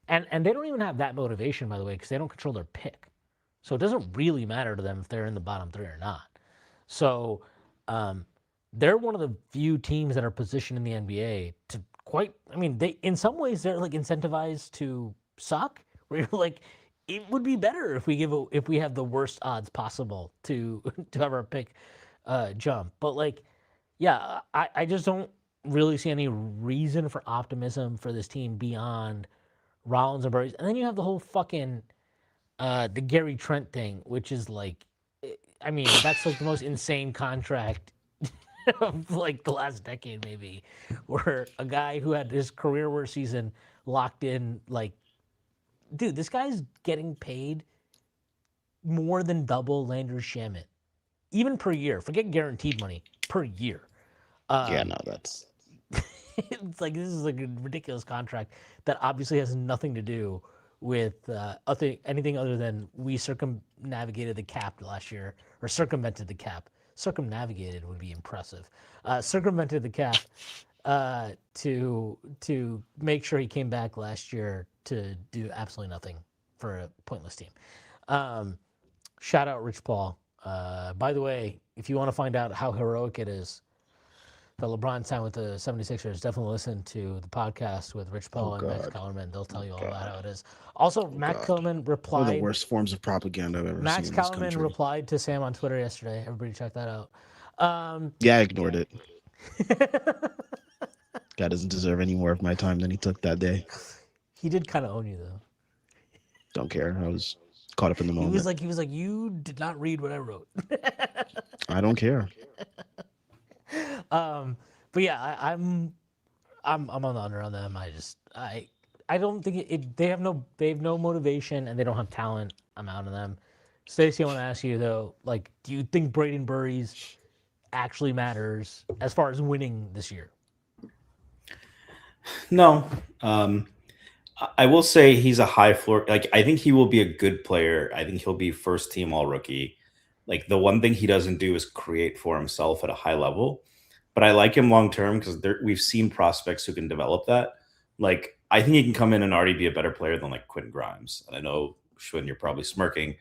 And they don't even have that motivation, by the way, because they don't control their pick. So it doesn't really matter to them if they're in the bottom three or not. So um, they're one of the few teams that are positioned in the NBA to quite. I mean, they in some ways they're like incentivized to suck. Where you're like, it would be better if if we have the worst odds possible to to have our pick jump. But like, yeah, I just don't really see any reason for optimism for this team beyond Rollins and Burries. And then you have the whole fucking the Gary Trent thing, which is like, I mean, that's like the most insane contract of like the last decade, maybe, where a guy who had his career worst season locked in, like, dude, this guy's getting paid more than double Landry Shamet, even per year. Forget guaranteed money per year. Yeah, Um, no, that's it's like this is like a ridiculous contract that obviously has nothing to do with anything other than we circumnavigated the cap last year or circumvented the cap. Circumnavigated would be impressive. Circumvented the cap to make sure he came back last year to do absolutely nothing for a pointless team. Um, Shout out Rich Paul. By the way, if you want to find out how heroic it is that LeBron signed with the 76ers, definitely listen to the podcast with Rich oh Paul and Max god, Kellerman. They'll oh tell you all about god, how it is. Also, oh Max god. Kellerman One of the replied. worst forms of propaganda I've ever seen Max in this Kellerman country. replied to Sam on Twitter yesterday. Everybody check that out. Yeah, I ignored it. Guy doesn't deserve any more of my time than he took that day. He did kind of own you though. Don't care. I was caught up in the moment. He was like, you did not read what I wrote. I don't care. But yeah, I'm on the under on them. I don't think they have no motivation and they don't have talent. I'm out on them. Stacey, I want to ask you though, like, do you think Braden Burries actually matters as far as winning this year? No. I will say he's a high floor. Like, I think he will be a good player. I think he'll be first team all rookie. Like, the one thing he doesn't do is create for himself at a high level. But I like him long term because we've seen prospects who can develop that. Like, I think he can come in and already be a better player than like Quentin Grimes. And I know, Schwinn, you're probably smirking.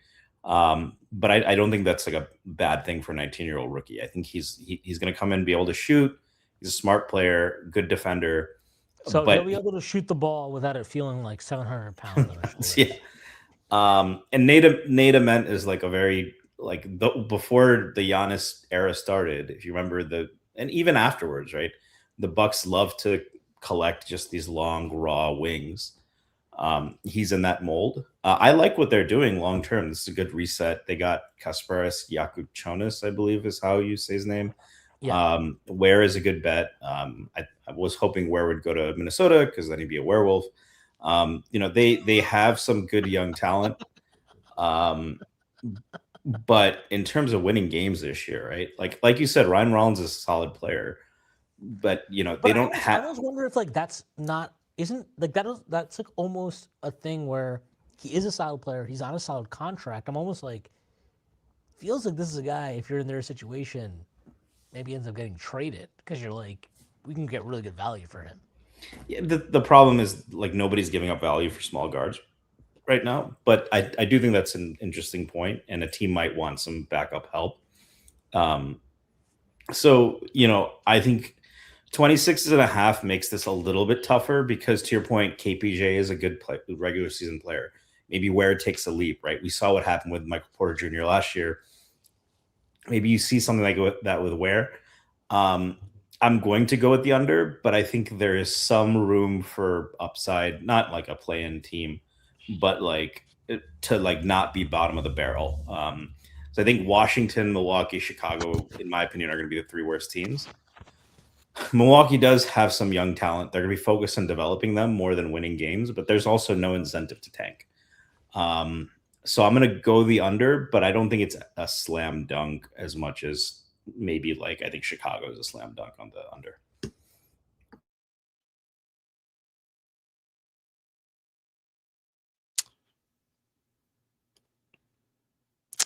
But I don't think that's like a bad thing for a 19-year-old rookie. I think he's going to come in and be able to shoot. He's a smart player, good defender. So he'll But be able to shoot the ball without it feeling like 700 pounds on his shoulders. yeah. And Nate Ament is like a very before the Giannis era started. If you remember and even afterwards, right? The Bucks love to collect just these long raw wings. He's in that mold. I like what they're doing long term. This is a good reset. They got Kasparas Yakuchonis, I believe is how you say his name. Yeah. Ware is a good bet. I was hoping Ware would go to Minnesota because then he'd be a werewolf. They have some good young talent. But in terms of winning games this year, right? Like you said, Ryan Rollins is a solid player, but they don't have. I almost wonder if like that's not isn't like that's like almost a thing where he is a solid player. He's on a solid contract. I'm almost like feels like this is a guy. If you're in their situation, maybe ends up getting traded because you're like we can get really good value for him. Yeah, the problem is like nobody's giving up value for small guards right now, but I do think that's an interesting point, and a team might want some backup help. So I think 26.5 makes this a little bit tougher because, to your point, KPJ is a good regular season player. Maybe Ware takes a leap, right? We saw what happened with Michael Porter Jr. last year. Maybe you see something like that with Ware. I'm going to go with the under, but I think there is some room for upside, not like a play-in team, but like to like not be bottom of the barrel. So I think Washington, Milwaukee, Chicago, in my opinion, are going to be the three worst teams. Milwaukee does have some young talent. They're going to be focused on developing them more than winning games, but there's also no incentive to tank. So I'm going to go the under, but I don't think it's a slam dunk as much as maybe like I think Chicago is a slam dunk on the under.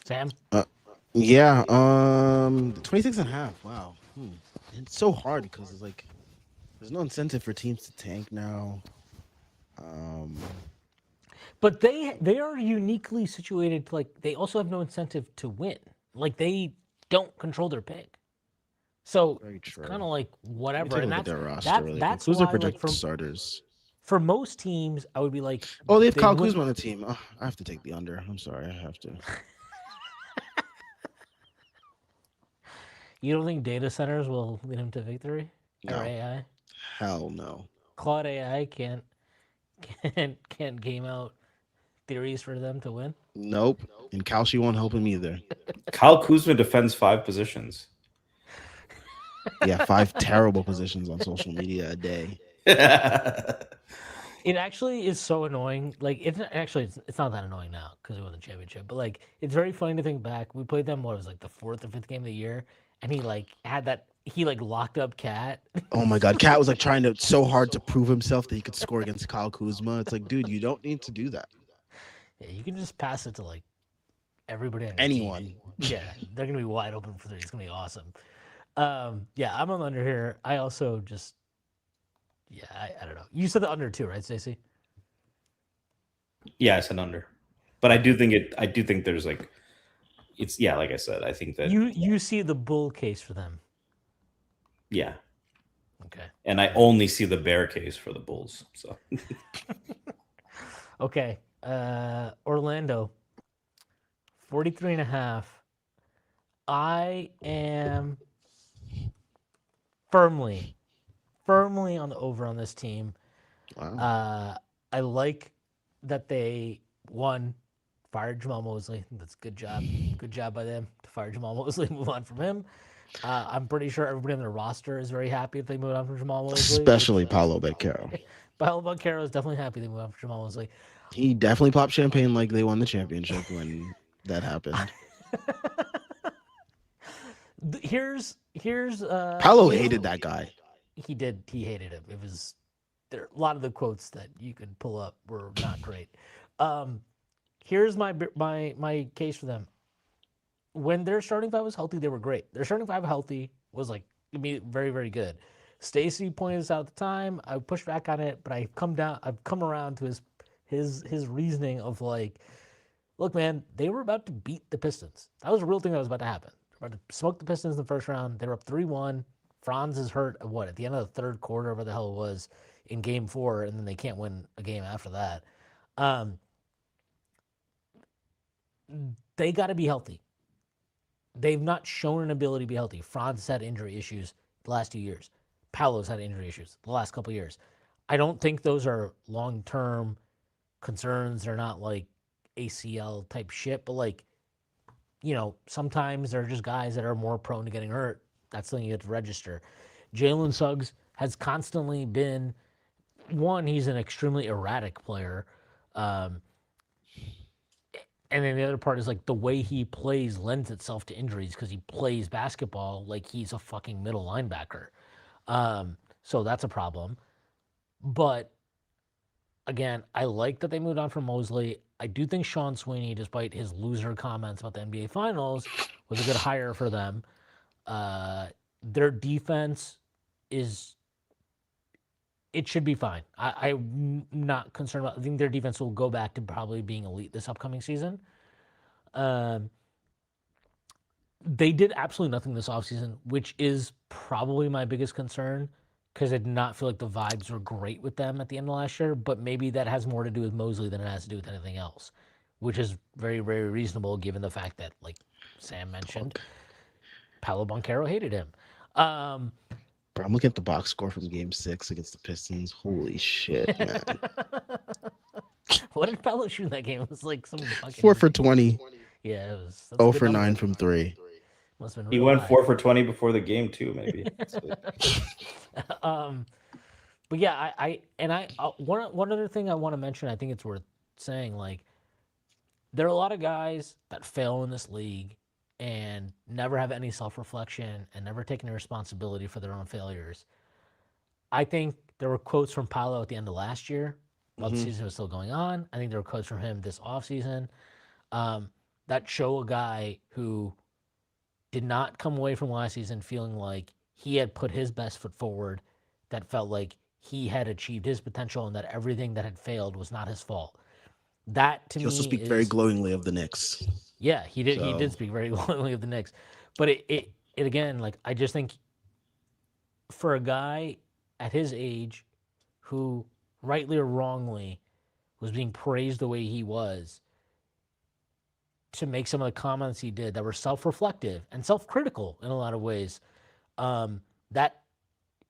Sam? Yeah, 26.5. Wow. It's so hard because it's like there's no incentive for teams to tank now. But they are uniquely situated to like they also have no incentive to win. Like they don't control their pick. So Very it's true. kind of like Let me whatever. take a And look at that's their roster that really quick. that's Who's their why like projected starters? for most teams I would be like Oh, they have they Kyle wouldn't. Kuzma on the team. Oh, I have to take the under. I'm sorry, I have to. You don't think data centers will lead him to victory or No, AI? hell no. Claude AI can't game out theories for them to win. Nope. And Kalshi won't help him either. Kyle Kuzma defends 5 positions. Yeah, 5 terrible positions on social media a day. It actually is so annoying. Like it's not that annoying now because we won the championship. But like it's very funny to think back. We played them what was like the fourth or fifth game of the year, and he like had that he like locked up Cat. Oh my God, Cat was like trying to so hard to prove himself that he could score against Kyle Kuzma. It's like, dude, you don't need to do that. Yeah, you can just pass it to like everybody on your team. Anyone. Yeah, they're gonna be wide open for three. It's gonna be awesome. Yeah, I'm on the under here. I also just yeah, I don't know. You said the under too, right, Stacey? Yeah, it's an under. But I Okay. do think it. I do think there's like, it's yeah. Like I said, I think that You see the bull case for them. yeah, Okay. and I only see the bear case for the Bulls. So Okay. Orlando, 43 and a half. I am firmly, firmly on the over on this team. Wow. I like that they won, fired Jamal Mosley. That's a good job. Good job by them to fire Jamal Mosley, move on from him. I'm pretty sure everybody on their roster is very happy if they move on from Jamal Mosley. Especially Which Paulo Beccaro. Paolo Banchero is definitely happy they moved on from Jamal Mosley. He definitely popped champagne like they won the championship when that happened. Here's Paulo hated that guy. he hated him. It was there a lot of the quotes that you could pull up were not great. Here's my case for them. When their starting five was healthy, they were great. Their starting five healthy was like very very good. Stacy pointed this out at the time. I pushed back on it, but I've come around to his reasoning of like, look, man, they were about to beat the Pistons. That was a real thing that was about to happen. They were about to smoke the Pistons in the first round. They were up 3-1. Franz is hurt at the end of the third quarter, whatever the hell it was, in game 4, and then they can't win a game after that. They got to be healthy. They've not shown an ability to be healthy. Franz had injury issues the last 2 years. Paolo's had injury issues the last couple of years. I don't think those are long-term concerns. They're not like ACL type shit, but like, sometimes they're just guys that are more prone to getting hurt. That's something you have to register. Jalen Suggs has constantly been one. He's an extremely erratic player, and then the other part is like the way he plays lends itself to injuries because he plays basketball like he's a fucking middle linebacker. So that's a problem. But again, I like that they moved on from Mosley. I do think Sean Sweeney, despite his loser comments about the NBA Finals, was a good hire for them. Their defense it should be fine. I'm not concerned about. I think their defense will go back to probably being elite this upcoming season. They did absolutely nothing this offseason, which is probably my biggest concern because I did not feel like the vibes were great with them at the end of last year. But maybe that has more to do with Mosley than it has to do with anything else, which is very, very reasonable given the fact that, like Sam mentioned, Paolo Banchero hated him. Bro, I'm looking at the box score from Game 6 against the Pistons. Holy shit, man! What did Paolo shoot in that game? It was like some fucking 4 for 20. Yeah, it was. That's 0 a good for number. 9 from 3. Must have been he real went high. 4 for 20 before the game too. Maybe. But yeah, one other thing I want to mention. I think it's worth saying. Like, there are a lot of guys that fail in this league and never have any self-reflection and never take any responsibility for their own failures. I think there were quotes from Paolo at the end of last year while the season was still going on. I think there were quotes from him this offseason that show a guy who did not come away from last season feeling like he had put his best foot forward, that felt like he had achieved his potential and that everything that had failed was not his fault. That to He also me speak very is, glowingly of the Knicks. yeah, he did So speak very glowingly of the Knicks, but it again, like, I just think for a guy at his age who, rightly or wrongly, was being praised the way he was, to make some of the comments he did that were self-reflective and self-critical in a lot of ways, that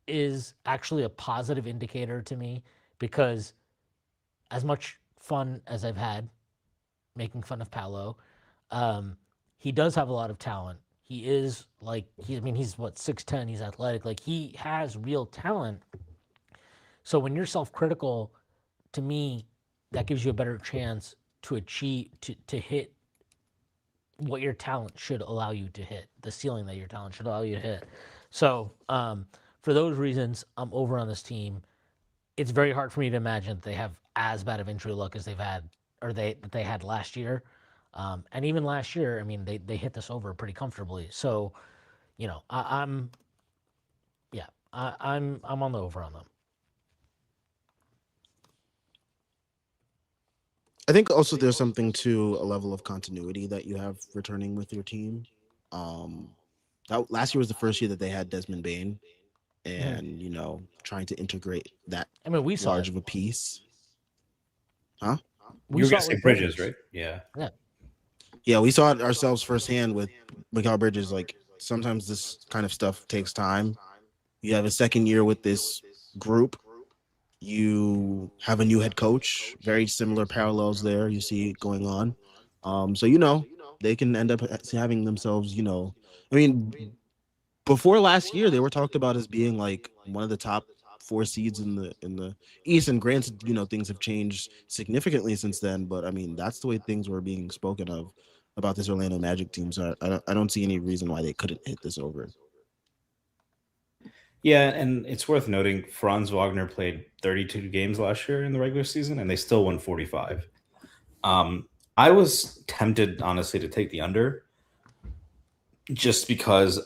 is actually a positive indicator to me, because as much fun as I've had making fun of Paolo, um, he does have a lot of talent. He is like, I mean, he's what, 6'10", he's athletic. Like, he has real talent. So when you're self-critical, to me, that gives you a better chance to achieve, to hit what your talent should allow you to hit, the ceiling that your talent should allow you to hit. So for those reasons, I'm over on this team. It's very hard for me to imagine that they have as bad of injury luck as they've had, or they had last year. And even last year, I mean, they hit this over pretty comfortably. So, I'm, yeah, I'm on the over on them. I think also there's something to a level of continuity that you have returning with your team. Um, that last year was the first year that they had Desmond Bain, Mhm. and trying to integrate that I mean, we saw large it. of a piece, huh? We You were saw gonna it say with Bridges, Bridges. right? Yeah. Yeah. Yeah, we saw it ourselves firsthand with Mikal Bridges. Like sometimes this kind of stuff takes time. You have a second year with this group. You have a new head coach. Very similar parallels there. You see it going on. So they can end up having themselves. I mean, before last year, they were talked about as being like one of the top four seeds in the East. And granted, things have changed significantly since then. But I mean, that's the way things were being spoken of about this Orlando Magic team. So I don't see any reason why they couldn't hit this over. Yeah, and it's worth noting Franz Wagner played 32 games last year in the regular season, and they still won 45. Um, I was tempted, honestly, to take the under just because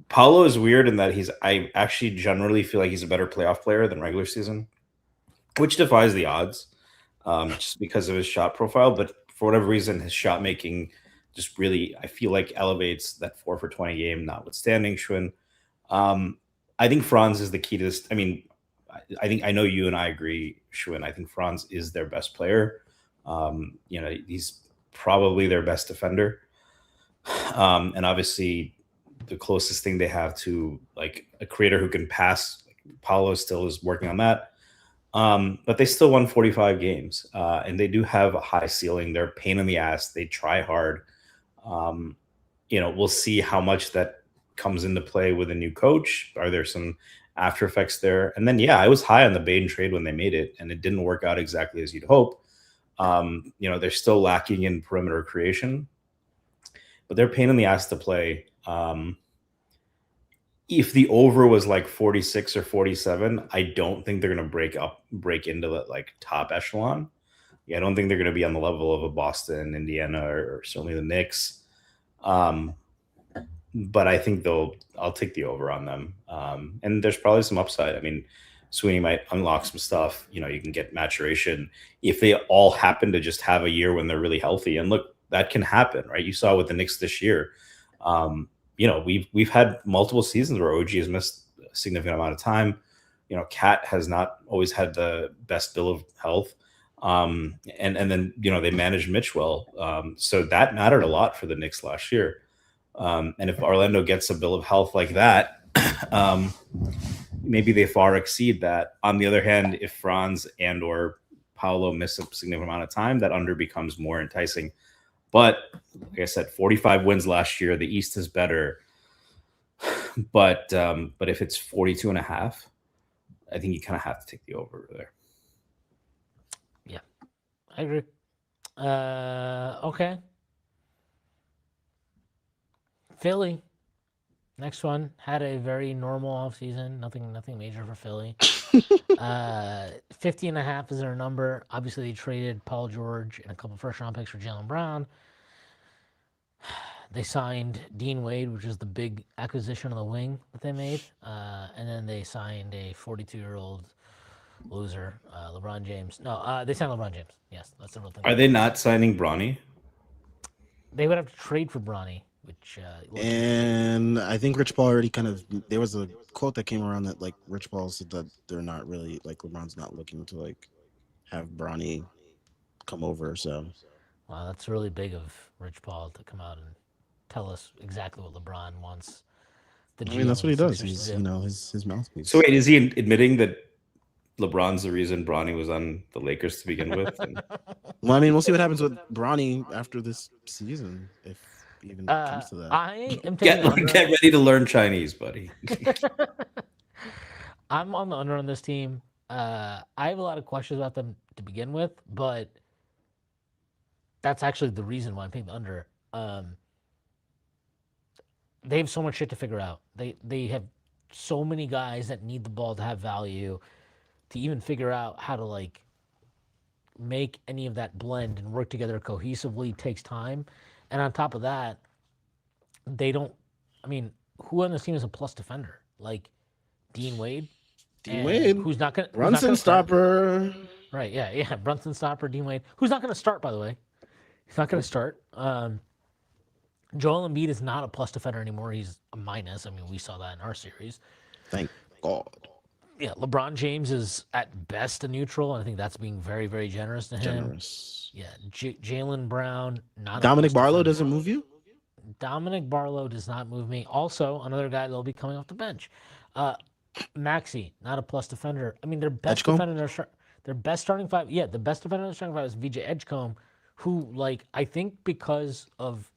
Paulo is weird in that I actually generally feel like he's a better playoff player than regular season, which defies the odds, just because of his shot profile. But for whatever reason, his shot making just really, I feel like, elevates that 4 for 20 game, notwithstanding Schwinn. Um, I think Franz is the key to this. I mean, I think I know you and I agree, Schwinn. I think Franz is their best player. He's probably their best defender. And obviously, the closest thing they have to like a creator who can pass, like Paulo still is working on that. But they still won 45 games, and they do have a high ceiling. They're a pain in the ass. They try hard. Um, we'll see how much that comes into play with a new coach. Are there some after effects there? And then, yeah, I was high on the Bain trade when they made it, and it didn't work out exactly as you'd hope. They're still lacking in perimeter creation, but they're a pain in the ass to play. If the over was like 46 or 47, I don't think they're going to break into the like top echelon. Yeah, I don't think they're going to be on the level of a Boston, Indiana, or certainly the Knicks. Um, but I think I'll take the over on them. And there's probably some upside. I mean, Sweeney might unlock some stuff. You can get maturation if they all happen to just have a year when they're really healthy. And look, that can happen, right? You saw with the Knicks this year. We've had multiple seasons where OG has missed a significant amount of time. Cat has not always had the best bill of health. And then they managed Mitch well. So that mattered a lot for the Knicks last year. And if Orlando gets a bill of health like that, um, maybe they far exceed that. On the other hand, if Franz and or Paolo miss a significant amount of time, that under becomes more enticing. But like I said, 45 wins last year. The East is better. But if it's 42 and a half, I think you kind of have to take the over there. Yeah, I agree. Okay. Philly, next one, had a very normal offseason. Nothing major for Philly. 50 and a half is their number. Obviously, they traded Paul George and a couple first round picks for Jalen Brown. They signed Dean Wade, which is the big acquisition on the wing that they made. And then they signed a 42-year-old Loser. LeBron James. No, they signed LeBron James. Yes, that's the real thing. Are they not signing Bronny? They would have to trade for Bronny, which looks risky. And I think Rich Paul already kind of there was a quote that came around that like Rich Paul said that they're not really like LeBron's not looking to like have Bronny come over. So Wow, that's really big of Rich Paul to come out and tell us exactly what LeBron wants the I mean GM that's of what the he does. Sixers He's to do. his So mouthpiece. wait, is he admitting that LeBron's the reason Bronny was on the Lakers to begin with? And Well, I mean we'll see what happens with Bronny after this season if it even comes to that. I am taking the under. get ready to learn Chinese, buddy. I'm on the under on this team. I have a lot of questions about them to begin with, but that's actually the reason why I'm picking the under. They have so much shit to figure out. They have so many guys that need the ball to have value to even figure out how to like make any of that blend and work together cohesively takes time. And on top of that, they don't. I mean, who on this team is a plus defender? Like Dean Wade, Dean and Wade, who's not Brunson gonna start? stopper. Right? Yeah, yeah. Brunson stopper, Dean Wade, who's not gonna start by the way. He's not gonna start. Joel Embiid is not a plus defender anymore. He's a minus. I mean, we saw that in our series. Thank God. Yeah, LeBron James is at best a neutral, and I think that's being very, very generous to him. Generous. Yeah, Jalen Brown, not Dominic a plus Barlow defender. doesn't move you? Dominic Barlow does not move me. Also, another guy that'll be coming off the bench. Maxi, not a plus defender. I mean, their best Edgecombe? defender, their best starting five. Yeah, the best defender in their starting five is VJ Edgecombe, who, like, I think because of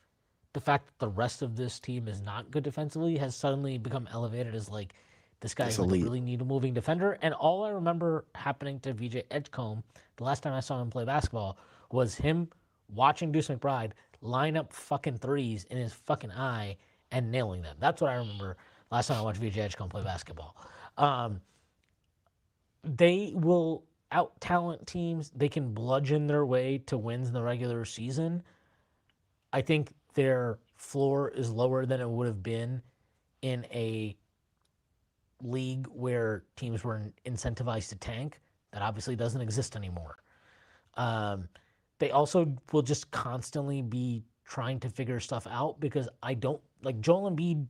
the fact that the rest of this team is not good defensively, has suddenly become elevated as like this guy It's is like a elite. really needle moving defender. And all I remember happening to VJ Edgecombe the last time I saw him play basketball was him watching Deuce McBride line up fucking threes in his fucking eye and nailing them. That's what I remember last time I watched VJ Edgecombe play basketball. They will out talent teams. They can bludgeon their way to wins in the regular season. I think their floor is lower than it would have been in a league where teams were incentivized to tank. That obviously doesn't exist anymore. They also will just constantly be trying to figure stuff out because I don't like Joel Embiid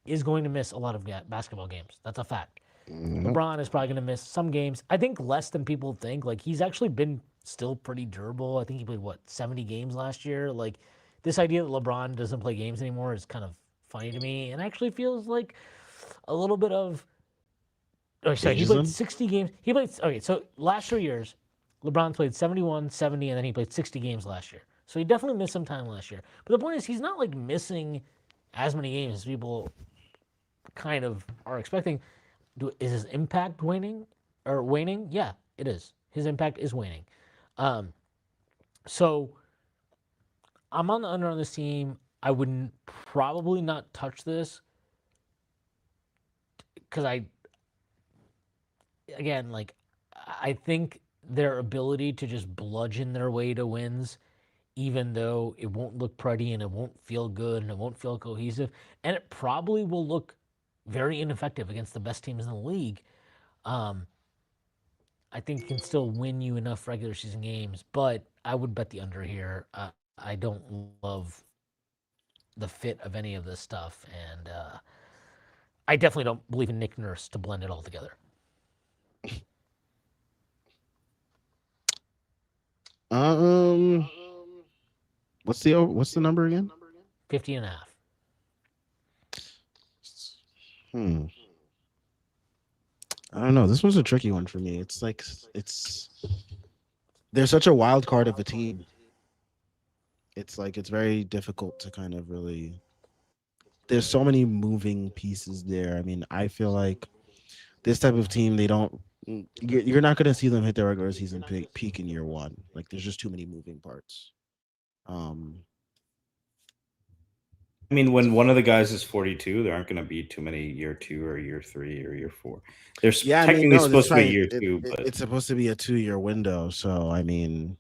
is going to miss a lot of basketball games. That's a fact. LeBron is probably going to miss some games. I think less than people think. Like he's actually been still pretty durable. I think he played 70 games last year. Like this idea that LeBron doesn't play games anymore is kind of funny to me, and actually feels like a little bit of. Oh, sorry, he played Ageism? 60 games. He played okay. So last 3 years, LeBron played 71, 70, and then he played 60 games last year. So he definitely missed some time last year. But the point is, he's not like missing as many games as people kind of are expecting. Is his impact waning or waning? Yeah, it is. His impact is waning. So I'm on the under on this team. I would probably not touch this because again, like, I think their ability to just bludgeon their way to wins, even though it won't look pretty and it won't feel good and it won't feel cohesive, and it probably will look very ineffective against the best teams in the league. I think it can still win you enough regular season games, but I would bet the under here. I don't love the fit of any of this stuff, and I definitely don't believe in Nick Nurse to blend it all together. Um, what's the number again? 50 and a half. I don't know. This was a tricky one for me. It's like they're such a wild card of a team. It's like it's very difficult to kind of really. There's so many moving pieces there. I mean, I feel like this type of team, they don't. You're not going to see them hit their regular season peak in year one. Like, there's just too many moving parts. I mean, when one of the guys is 42, there aren't going to be too many year 2 or year 3 or year 4. There's technically supposed to be year 2, but it's supposed to be a 2-year window. So, I mean,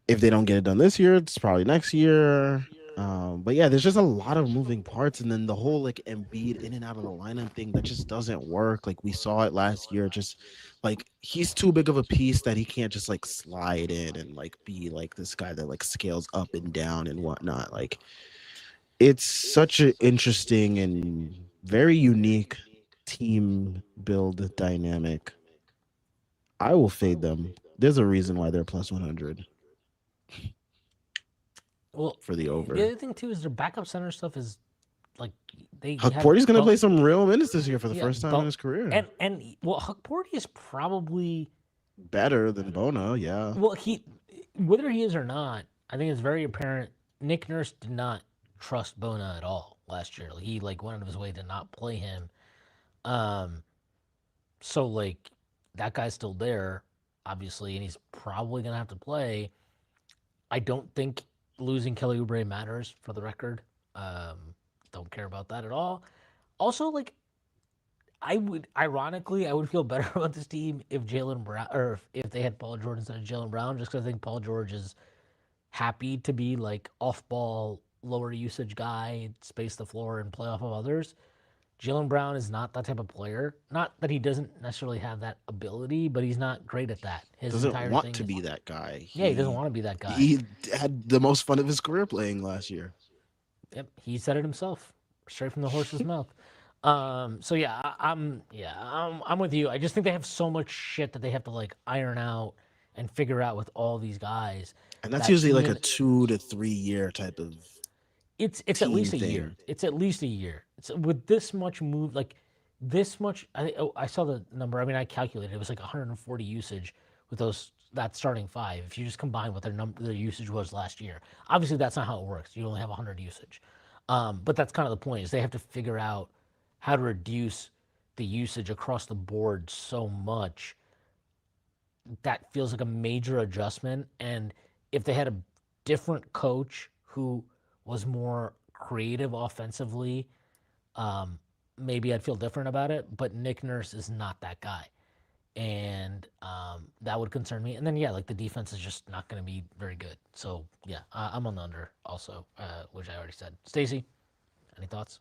if they don't get it done this year, it's probably next year. But yeah, there's just a lot of moving parts, and then the whole like Embiid in and out of the lineup thing that just doesn't work. Like we saw it last year, just like he's too big of a piece that he can't just like slide in and like be like this guy that like scales up and down and whatnot. Like it's such an interesting and very unique team build dynamic. I will fade them. There's a reason why they're plus 100 Well, for the the over. other thing too is their backup center stuff is like they Huck have Porty's going to play some real minutes this year for the yeah, first time in his career. and well, Huck Porty is probably Better than Bona, yeah. well he whether he is or not. I think it's very apparent. Nick Nurse did not trust Bona at all last year. Like, he like went out of his way to not play him. Um, so like that guy's still there, obviously, and he's probably gonna have to play. I don't think losing Kelly Oubre matters for the record. Um, don't care about that at all. Also, like I would feel better about this team if Jalen Brown or if they had Paul George instead of Jalen Brown, just because I think Paul George is happy to be like off ball, lower usage guy, space the floor and play off of others. Jalen Brown is not that type of player. Not that he doesn't necessarily have that ability, but he's not great at that. His Doesn't entire want thing to is be that guy. yeah, he doesn't want to be that guy. He had the most fun of his career playing last year. Yep, he said it himself, straight from the horse's mouth. So yeah, I'm with you. I just think they have so much shit that they have to like iron out and figure out with all these guys. And that's That usually like a even 2 to 3 year type of it's at team least a year. thing. It's at least a year. It's with this much move like this much. I saw the number. I mean, I calculated it was like 140 usage with those that starting five. If you just combine what their usage was last year, obviously that's not how it works. You only have 100 usage, but that's kind of the point. Is they have to figure out how to reduce the usage across the board so much that feels like a major adjustment. And if they had a different coach who was more creative offensively, um, maybe I'd feel different about it. But Nick Nurse is not that guy. And that would concern me. And then, yeah, like the defense is just not going to be very good. So, yeah, I'm on the under also, which I already said. Stacy, any thoughts?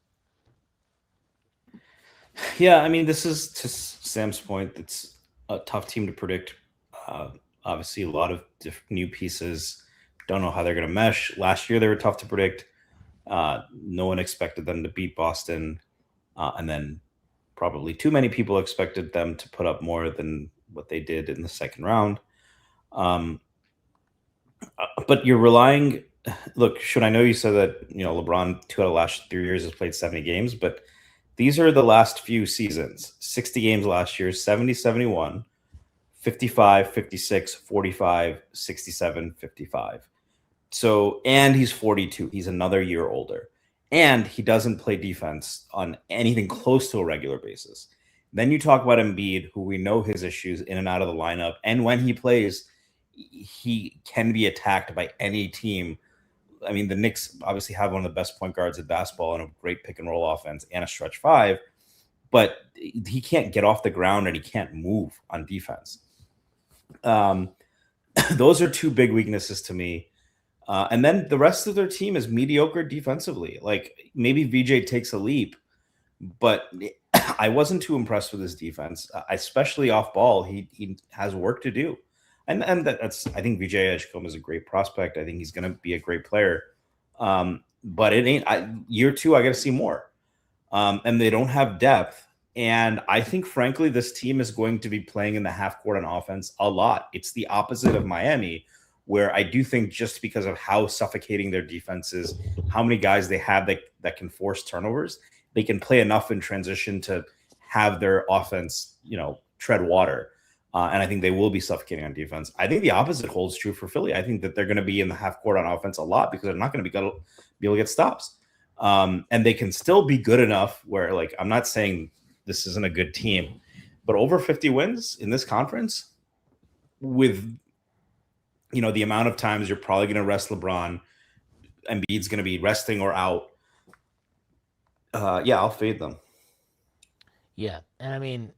Yeah, I mean, this is to Sam's point. It's a tough team to predict. Uh, Obviously, a lot of new pieces. Don't know how they're going to mesh. Last year, they were tough to predict. No one expected them to beat Boston, and then probably too many people expected them to put up more than what they did in the second round. Um, but you're relying. Look, should I know you said that LeBron 2 out of the last 3 years has played 70 games, but these are the last few seasons. 60 games last year, 70, 71, 55, 56, 45, 67, 55. So, and he's 42. He's another year older. And he doesn't play defense on anything close to a regular basis. Then you talk about Embiid, who we know his issues in and out of the lineup. And when he plays, he can be attacked by any team. I mean, the Knicks obviously have one of the best point guards in basketball and a great pick and roll offense and a stretch five, but he can't get off the ground and he can't move on defense. Those are two big weaknesses to me. And then the rest of their team is mediocre defensively. Like maybe VJ takes a leap, but I wasn't too impressed with his defense, especially off ball. He has work to do. And that's I think VJ Edgecombe is a great prospect. I think he's going to be a great player. But it ain't year two. I got to see more. And they don't have depth. And I think, frankly, this team is going to be playing in the half court on offense a lot. It's the opposite of Miami, where I do think just because of how suffocating their defense is, how many guys they have that can force turnovers, they can play enough in transition to have their offense, tread water. And I think they will be suffocating on defense. I think the opposite holds true for Philly. I think that they're going to be in the half court on offense a lot because they're not going to be able to get stops. And they can still be good enough where, like, I'm not saying this isn't a good team, but over 50 wins in this conference with, the amount of times you're probably going to rest LeBron, Embiid's going to be resting or out. I'll fade them. Yeah. And I mean,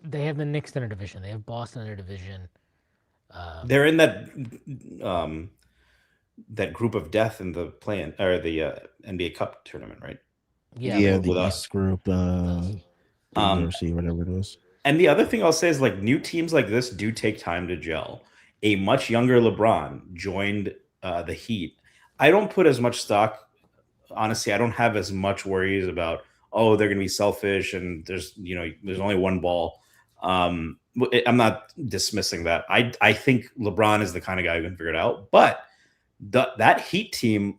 they have the Knicks in their division. They have Boston in their division. They're in that that group of death in the play or the NBA Cup tournament, right? Yeah, Yeah, with the Without East group, A, B, um, or C, whatever it is. and the other thing I'll say is like new teams like this do take time to gel. A much younger LeBron joined the Heat. I don't put as much stock. Honestly, I don't have as much worries about, oh, they're going to be selfish and there's only one ball. I'm not dismissing that. I think LeBron is the kind of guy who can figure it out. But that Heat team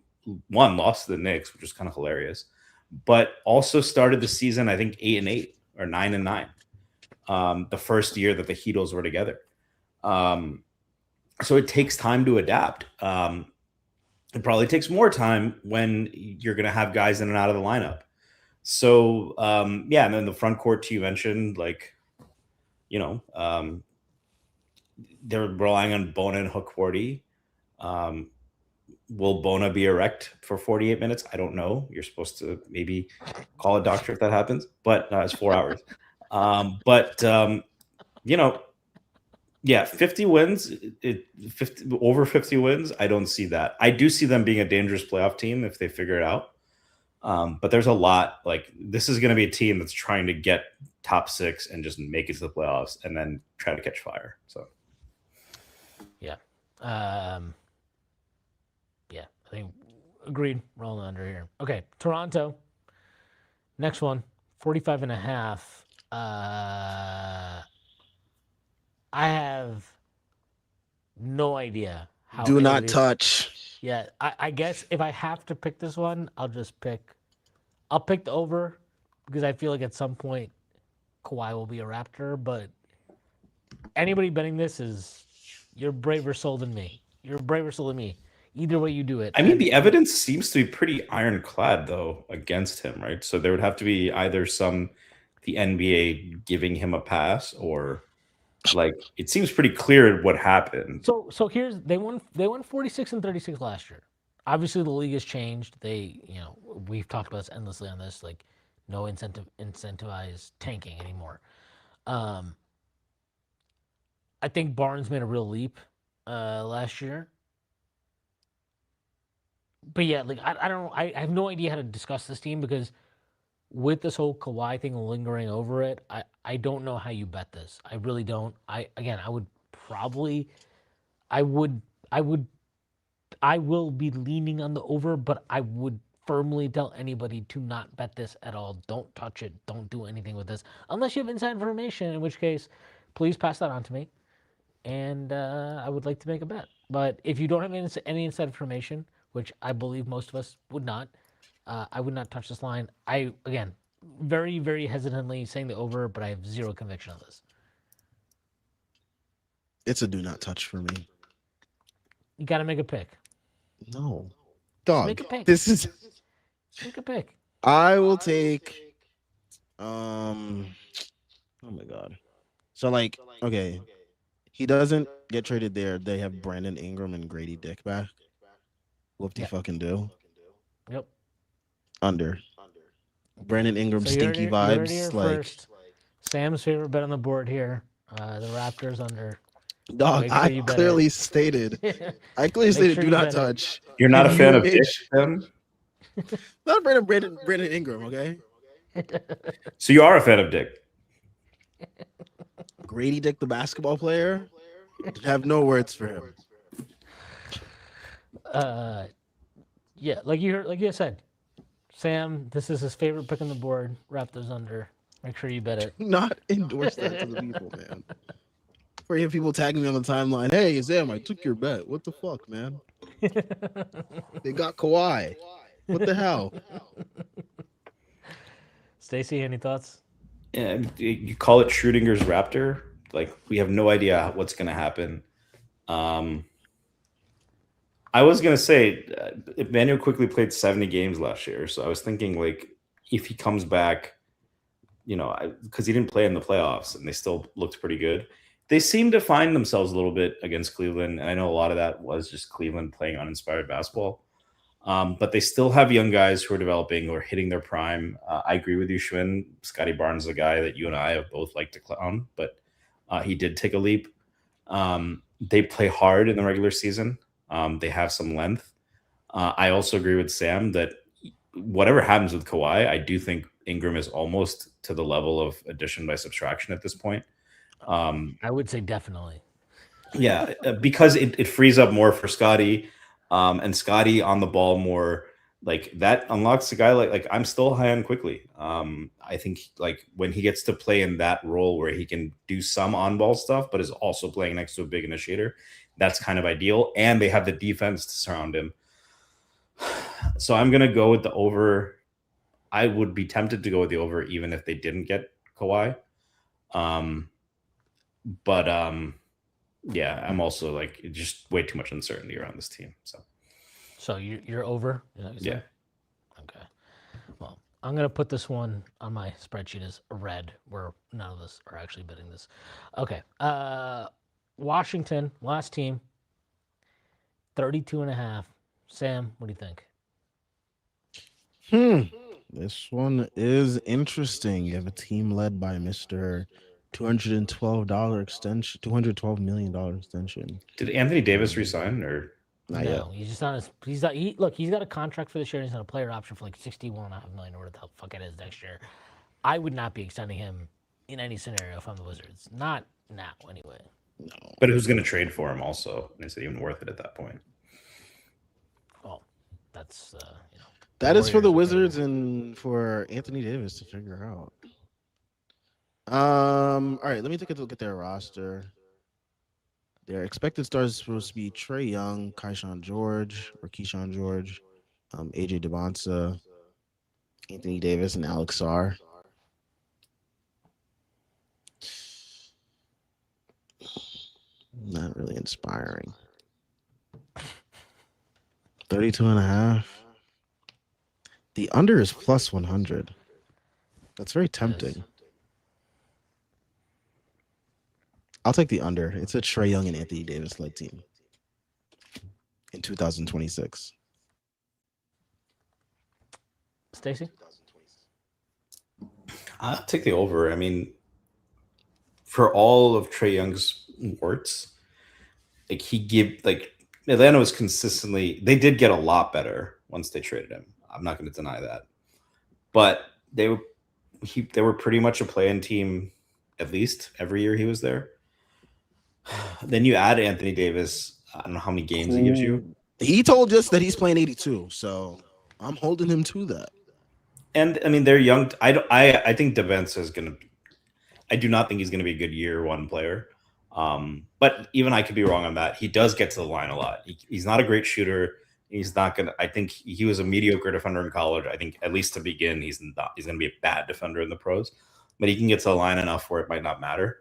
lost to the Knicks, which was kind of hilarious, but also started the season I think 8-8 or 9-9. The first year that the Heatles were together. Um, so it takes time to adapt. It probably takes more time when you're going to have guys in and out of the lineup. So yeah, and then the front court you mentioned, like you know, they're relying on Bona and Hakordi. Um, will Bona be erect for 48 minutes? I don't know. You're supposed to maybe call a doctor if that happens, but it's 4 hours. But you know, yeah, 50 wins, 50 over 50 wins. I don't see that. I do see them being a dangerous playoff team if they figure it out. But there's a lot like this is going to be a team that's trying to get top 6 and just make it to the playoffs and then try to catch fire. So yeah, yeah. I think agreed. Rolling under here. Okay, Toronto. Next one, 45 and a half. I have no idea how Do any of not these. touch. Yeah, I guess if I have to pick this one, I'll pick the over because I feel like at some point Kawhi will be a Raptor. But anybody betting this is you're braver soul than me. You're a braver soul than me. Either way you do it. I mean, the evidence seems to be pretty ironclad though against him, right? So there would have to be either the NBA giving him a pass or like it seems pretty clear what happened. So here's they won 46 and 36 last year. Obviously the league has changed. We've talked about this endlessly on this, like no incentivize tanking anymore. I think Barnes made a real leap last year. But yeah, like I don't know. I have no idea how to discuss this team because with this whole Kawhi thing lingering over it, I don't know how you bet this. I really don't. I would probably I would I would I will be leaning on the over, but I would firmly tell anybody to not bet this at all. Don't touch it. Don't do anything with this unless you have inside information, in which case, please pass that on to me. And I would like to make a bet. But if you don't have any inside information, which I believe most of us would not, I would not touch this line. Again, very, very hesitantly saying the over, but I have zero conviction on this. It's a do not touch for me. You got to make a pick. No, dog. Make a pick. This is. Make a pick. I will take. Oh my god. So like, okay, he doesn't get traded there. They have Brandon Ingram and Grady Dick back. Whoop de fucking do. Yep. Under. Brandon Ingram So stinky vibes. Like first. Sam's favorite bet on the board here. The Raptors under. dog, Make sure I you bet clearly it. stated. I clearly Make stated sure do you not bet it. touch. You're not a If fan you of Dick, itch- then? Not Brandon Ingram, okay? So you are a fan of Dick. Grady Dick, the basketball player, have no words for him. Yeah, like you said, Sam, this is his favorite pick on the board. Raptors under. Make sure you bet it. Not endorse that to the people, man. For you people tagging me on the timeline, hey Sam, I took your bet. What the fuck, man? They got Kawhi. What the hell? Stacy, any thoughts? Yeah, you call it Schrodinger's Raptor. Like we have no idea what's going to happen. I was going to say Emmanuel quickly played 70 games last year, so I was thinking like if he comes back, because he didn't play in the playoffs and they still looked pretty good. They seem to find themselves a little bit against Cleveland, and I know a lot of that was just Cleveland playing uninspired basketball. But they still have young guys who are developing or hitting their prime. I agree with you, Schwinn. Scotty Barnes is a guy that you and I have both liked to clown, but he did take a leap. They play hard in the regular season. They have some length. I also agree with Sam that whatever happens with Kawhi, I do think Ingram is almost to the level of addition by subtraction at this point. Um, I would say definitely. yeah, because it frees up more for Scotty, and Scotty on the ball more. Like that unlocks a guy like I'm still high on quickly. I think like when he gets to play in that role where he can do some on ball stuff, but is also playing next to a big initiator, that's kind of ideal. And they have the defense to surround him. So I'm gonna go with the over. I would be tempted to go with the over even if they didn't get Kawhi. Um, but yeah, I'm also like just way too much uncertainty around this team. So you're over. Is that what you Yeah. said? Okay. Well, I'm gonna put this one on my spreadsheet as red, where none of us are actually bidding this. Okay. Washington, last team, 32.5. Sam, what do you think? This one is interesting. You have a team led by Mr. $212 extension, $212 million extension. Did Anthony Davis resign or? Not yet. No, he's just on his. He's not. Look, he's got a contract for this year. He's on a player option for like 61.5 million or whatever the fuck it is next year. I would not be extending him in any scenario if I'm the Wizards. Not now, anyway. No. But who's going to trade for him? Also, is it even worth it at that point? Well, that's you know. That is for the Warriors are Wizards and for Anthony Davis to figure out. All right, let me take a look at their roster. Their expected stars is supposed to be Trey Young, Keyshawn George, AJ Devonsa, Anthony Davis, and Alex Sarr. Not really inspiring. 32.5. The under is plus 100. That's very tempting. I'll take the under. It's a Trey Young and Anthony Davis led team in 2026. Stacey? I'll take the over. I mean, for all of Trey Young's warts, like Atlanta was consistently. They did get a lot better once they traded him. I'm not going to deny that, but they were pretty much a play-in team at least every year he was there. Then you add Anthony Davis. I don't know how many games he gives you. He told us that he's playing 82, so I'm holding him to that. And I mean, they're young. I think Devens is going to. I do not think he's going to be a good year one player. But even I could be wrong on that. He does get to the line a lot. He's not a great shooter. He's not going to. I think he was a mediocre defender in college. I think at least to begin, he's going to be a bad defender in the pros. But he can get to the line enough where it might not matter.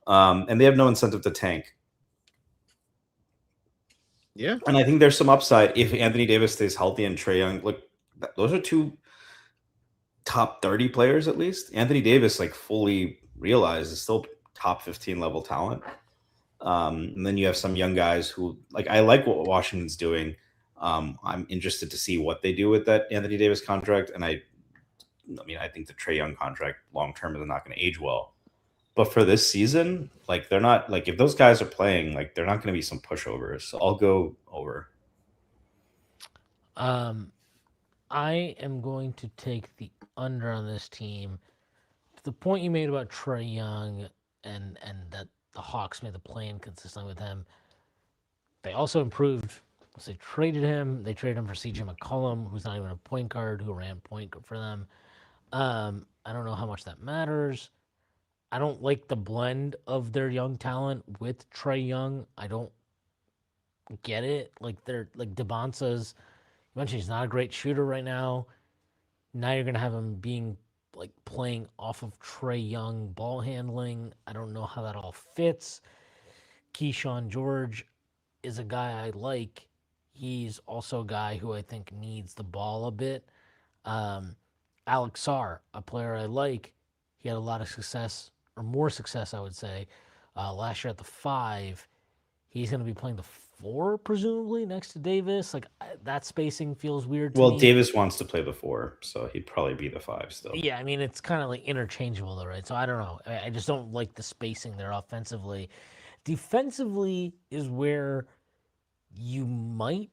And they have no incentive to tank. Yeah. And I think there's some upside if Anthony Davis stays healthy and Trey Young. Look, those are two top 30 players at least. Anthony Davis, like fully realized, is still top 15 level talent. And then you have some young guys who I like what Washington's doing. I'm interested to see what they do with that Anthony Davis contract. And I think the Trey Young contract long term is not going to age well. But for this season, they're not if those guys are playing, they're not going to be some pushovers. So I'll go over. I am going to take the under on this team. The point you made about Trey Young and that the Hawks made the play-in consistent with him. They also improved. They traded him. They traded him for CJ McCollum, who's not even a point guard, who ran point for them. I don't know how much that matters. I don't like the blend of their young talent with Trey Young. I don't get it. They're Devonsa's. You mentioned he's not a great shooter right now. Now you're gonna have him being playing off of Trey Young ball handling. I don't know how that all fits. Keyshawn George is a guy I like. He's also a guy who I think needs the ball a bit. Alex Sarr, a player I like. He had a lot of success, or more success, I would say, last year at the 5. He's going to be playing the 4, presumably, next to Davis. That spacing feels weird to me. Well, Davis wants to play the 4, so he'd probably be the 5 still. Yeah, I mean, it's kind of interchangeable, though, right? So I don't know. I just don't like the spacing there offensively. Defensively is where you might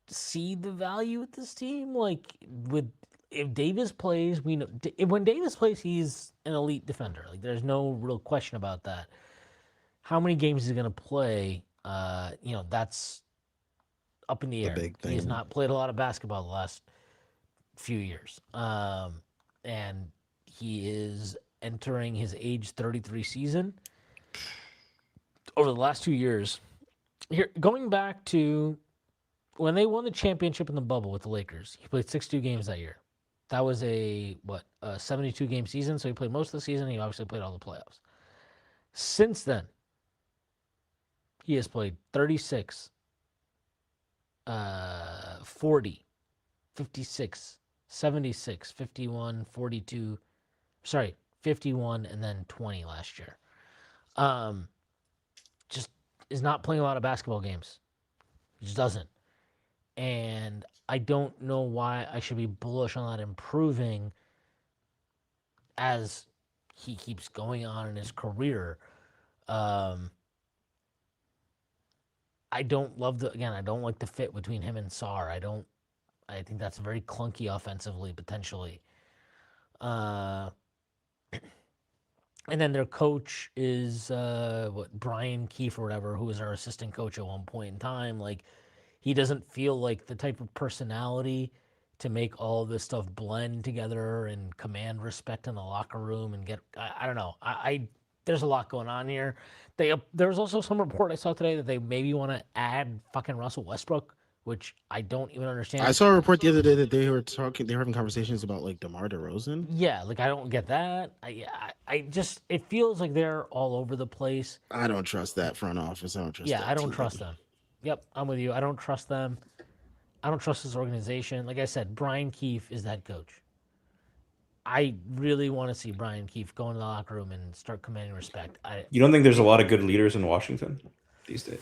see the value with this team. Like with if Davis plays, we know when Davis plays, he's an elite defender. Like there's no real question about that. How many games is he going to play? That's up in the The air. big He has thing. not played a lot of basketball the last few years, and he is entering his age 33 season. Over the last 2 years, here going back to when they won the championship in the bubble with the Lakers, he played 62 games that year. That was a 72 game season, so he played most of the season. He obviously played all the playoffs. Since then, he has played 36, 40, 56, 76, 51, 42. Sorry, 51 and then 20 last year. Um, just is not playing a lot of basketball games. He just doesn't. And I don't know why I should be bullish on that improving as he keeps going on in his career. Um, I don't love I don't like the fit between him and Sar. I think that's very clunky offensively, potentially. Uh, and then their coach is Brian Keefe or whatever, who was our assistant coach at one point in time. Like, he doesn't feel like the type of personality to make all this stuff blend together and command respect in the locker room and get. I don't know. I there's a lot going on here. There was also some report I saw today that they maybe want to add fucking Russell Westbrook, which I don't even I understand. saw a report the other day that they were having conversations about like DeMar DeRozan. Yeah, like I don't get that. I just it feels like they're all over the place. I don't trust that front office. I don't trust Yeah, I that don't team. trust them. Yep, I'm with you. I don't trust them. I don't trust this organization. Like I said, Brian Keefe is that coach. I really want to see Brian Keefe go into the locker room and start commanding respect. You don't think there's a lot of good leaders in Washington these days?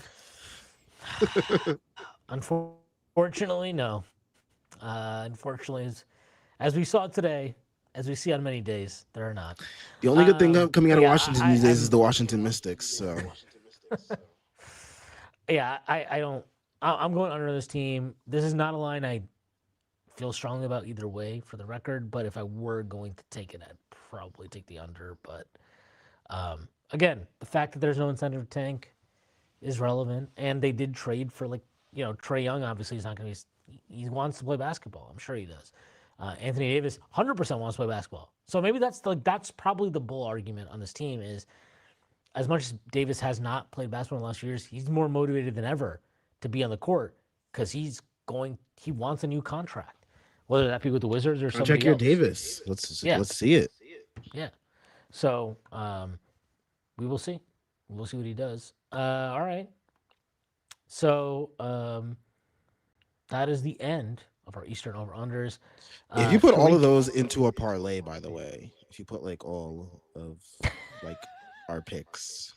Unfortunately, no. Unfortunately, as we saw today, as we see on many days, there are not. The only good thing coming But out of yeah, Washington these days is the Washington Mystics. So I don't. I'm going under this team. This is not a line I feel strongly about either way, for the record. But if I were going to take it, I'd probably take the under. But again, the fact that there's no incentive to tank is relevant, and they did trade for Trey Young. Obviously, he's not going to be. He wants to play basketball. I'm sure he does. Anthony Davis, 100% wants to play basketball. So maybe that's probably the bull argument on this team is as much as Davis has not played basketball in the last few years, he's more motivated than ever to be on the court because he wants a new contract, whether that be with the Wizards or I'll check somebody your else. Davis. Let's Yeah, let's see it. yeah. So we will see. We'll see what he does. All right. So that is the end of our Eastern over unders. If you put To all of recap, those into a parlay, by the way, if you put like all of like our picks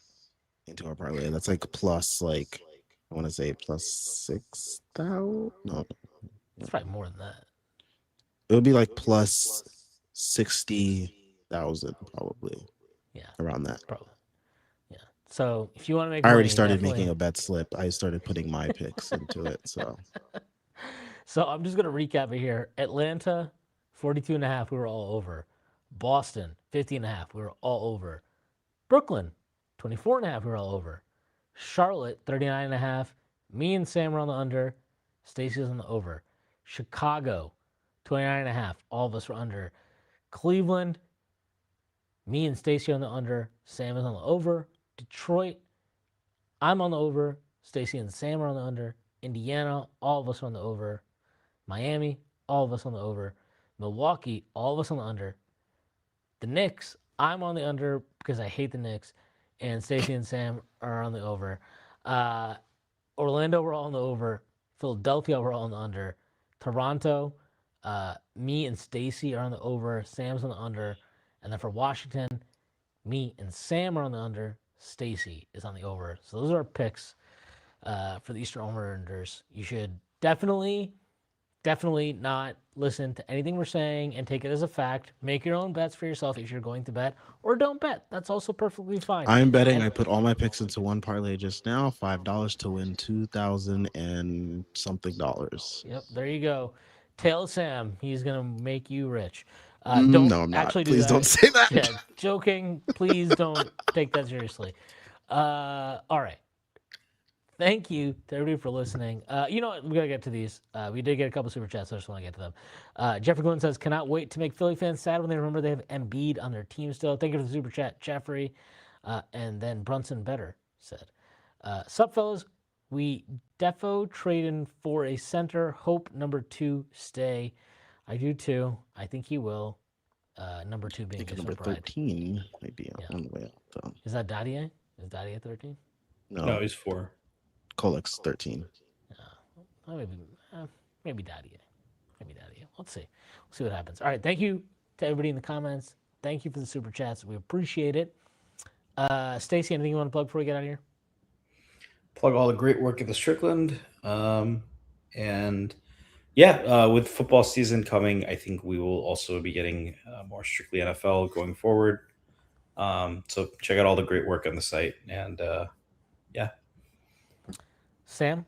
into our parlay, that's like plus like I want to say plus 6,000. No, it's probably more than that. it would be like plus 60,000 probably Yeah, around that. probably. Yeah. So if you want to make I already money, started definitely. making a bet slip. I started putting my picks into it. So I'm just going to recap it here. Atlanta, 42.5, we were all over. Boston, 50.5, we were all over. Brooklyn, 24.5, we were all over. Charlotte, 39.5. Me and Sam were on the under. Stacey was on the over. Chicago, 29.5. All of us were under. Cleveland, me and Stacey on the under. Sam is on the over. Detroit, I'm on the over. Stacey and Sam are on the under. Indiana, all of us are on the over. Miami, all of us on the over. Milwaukee, all of us on the under. The Knicks, I'm on the under because I hate the Knicks. And Stacey and Sam are on the over. Orlando, we're all on the over. Philadelphia, we're all on the under. Toronto, me and Stacey are on the over. Sam's on the under. And then for Washington, me and Sam are on the under. Stacey is on the over. So those are our picks for the Eastern over-unders. You should definitely definitely not listen to anything we're saying and take it as a fact. Make your own bets for yourself if you're going to bet, or don't bet. That's also perfectly fine. I'm betting. And I put all my picks into one parlay just now. $5 to win 2,000 and something dollars. yep, there you go. Tell Sam he's gonna make you rich. Don't No, I'm not. actually do Please that. don't say that. Yeah, joking. Please don't take that seriously. All right. Thank you to everybody for listening. You know what? We gotta get to these. We did get a couple super chats, so I just want to get to them. Jeffrey Glynn says, "Cannot wait to make Philly fans sad when they remember they have Embiid on their team still." Thank you for the super chat, Jeffrey. And then Brunson Better said, "Sup fellas, we defo trading for a center. Hope number 2 stay. I do too. I think he will. Number 2 I being think Gibson number Pride. 13 might be Yeah. on the way out, though. Is that Dadier? Is Dadier 13? No, he's 4. Kolek's 13. Maybe Dadier. Maybe Dadier. Let's see. We'll see what happens. All right. Thank you to everybody in the comments. Thank you for the super chats. We appreciate it. Stacy, anything you want to plug before we get out of here? Plug all the great work at the Strickland. And yeah, with football season coming, I think we will also be getting more strictly NFL going forward. So check out all the great work on the site. And yeah. Sam?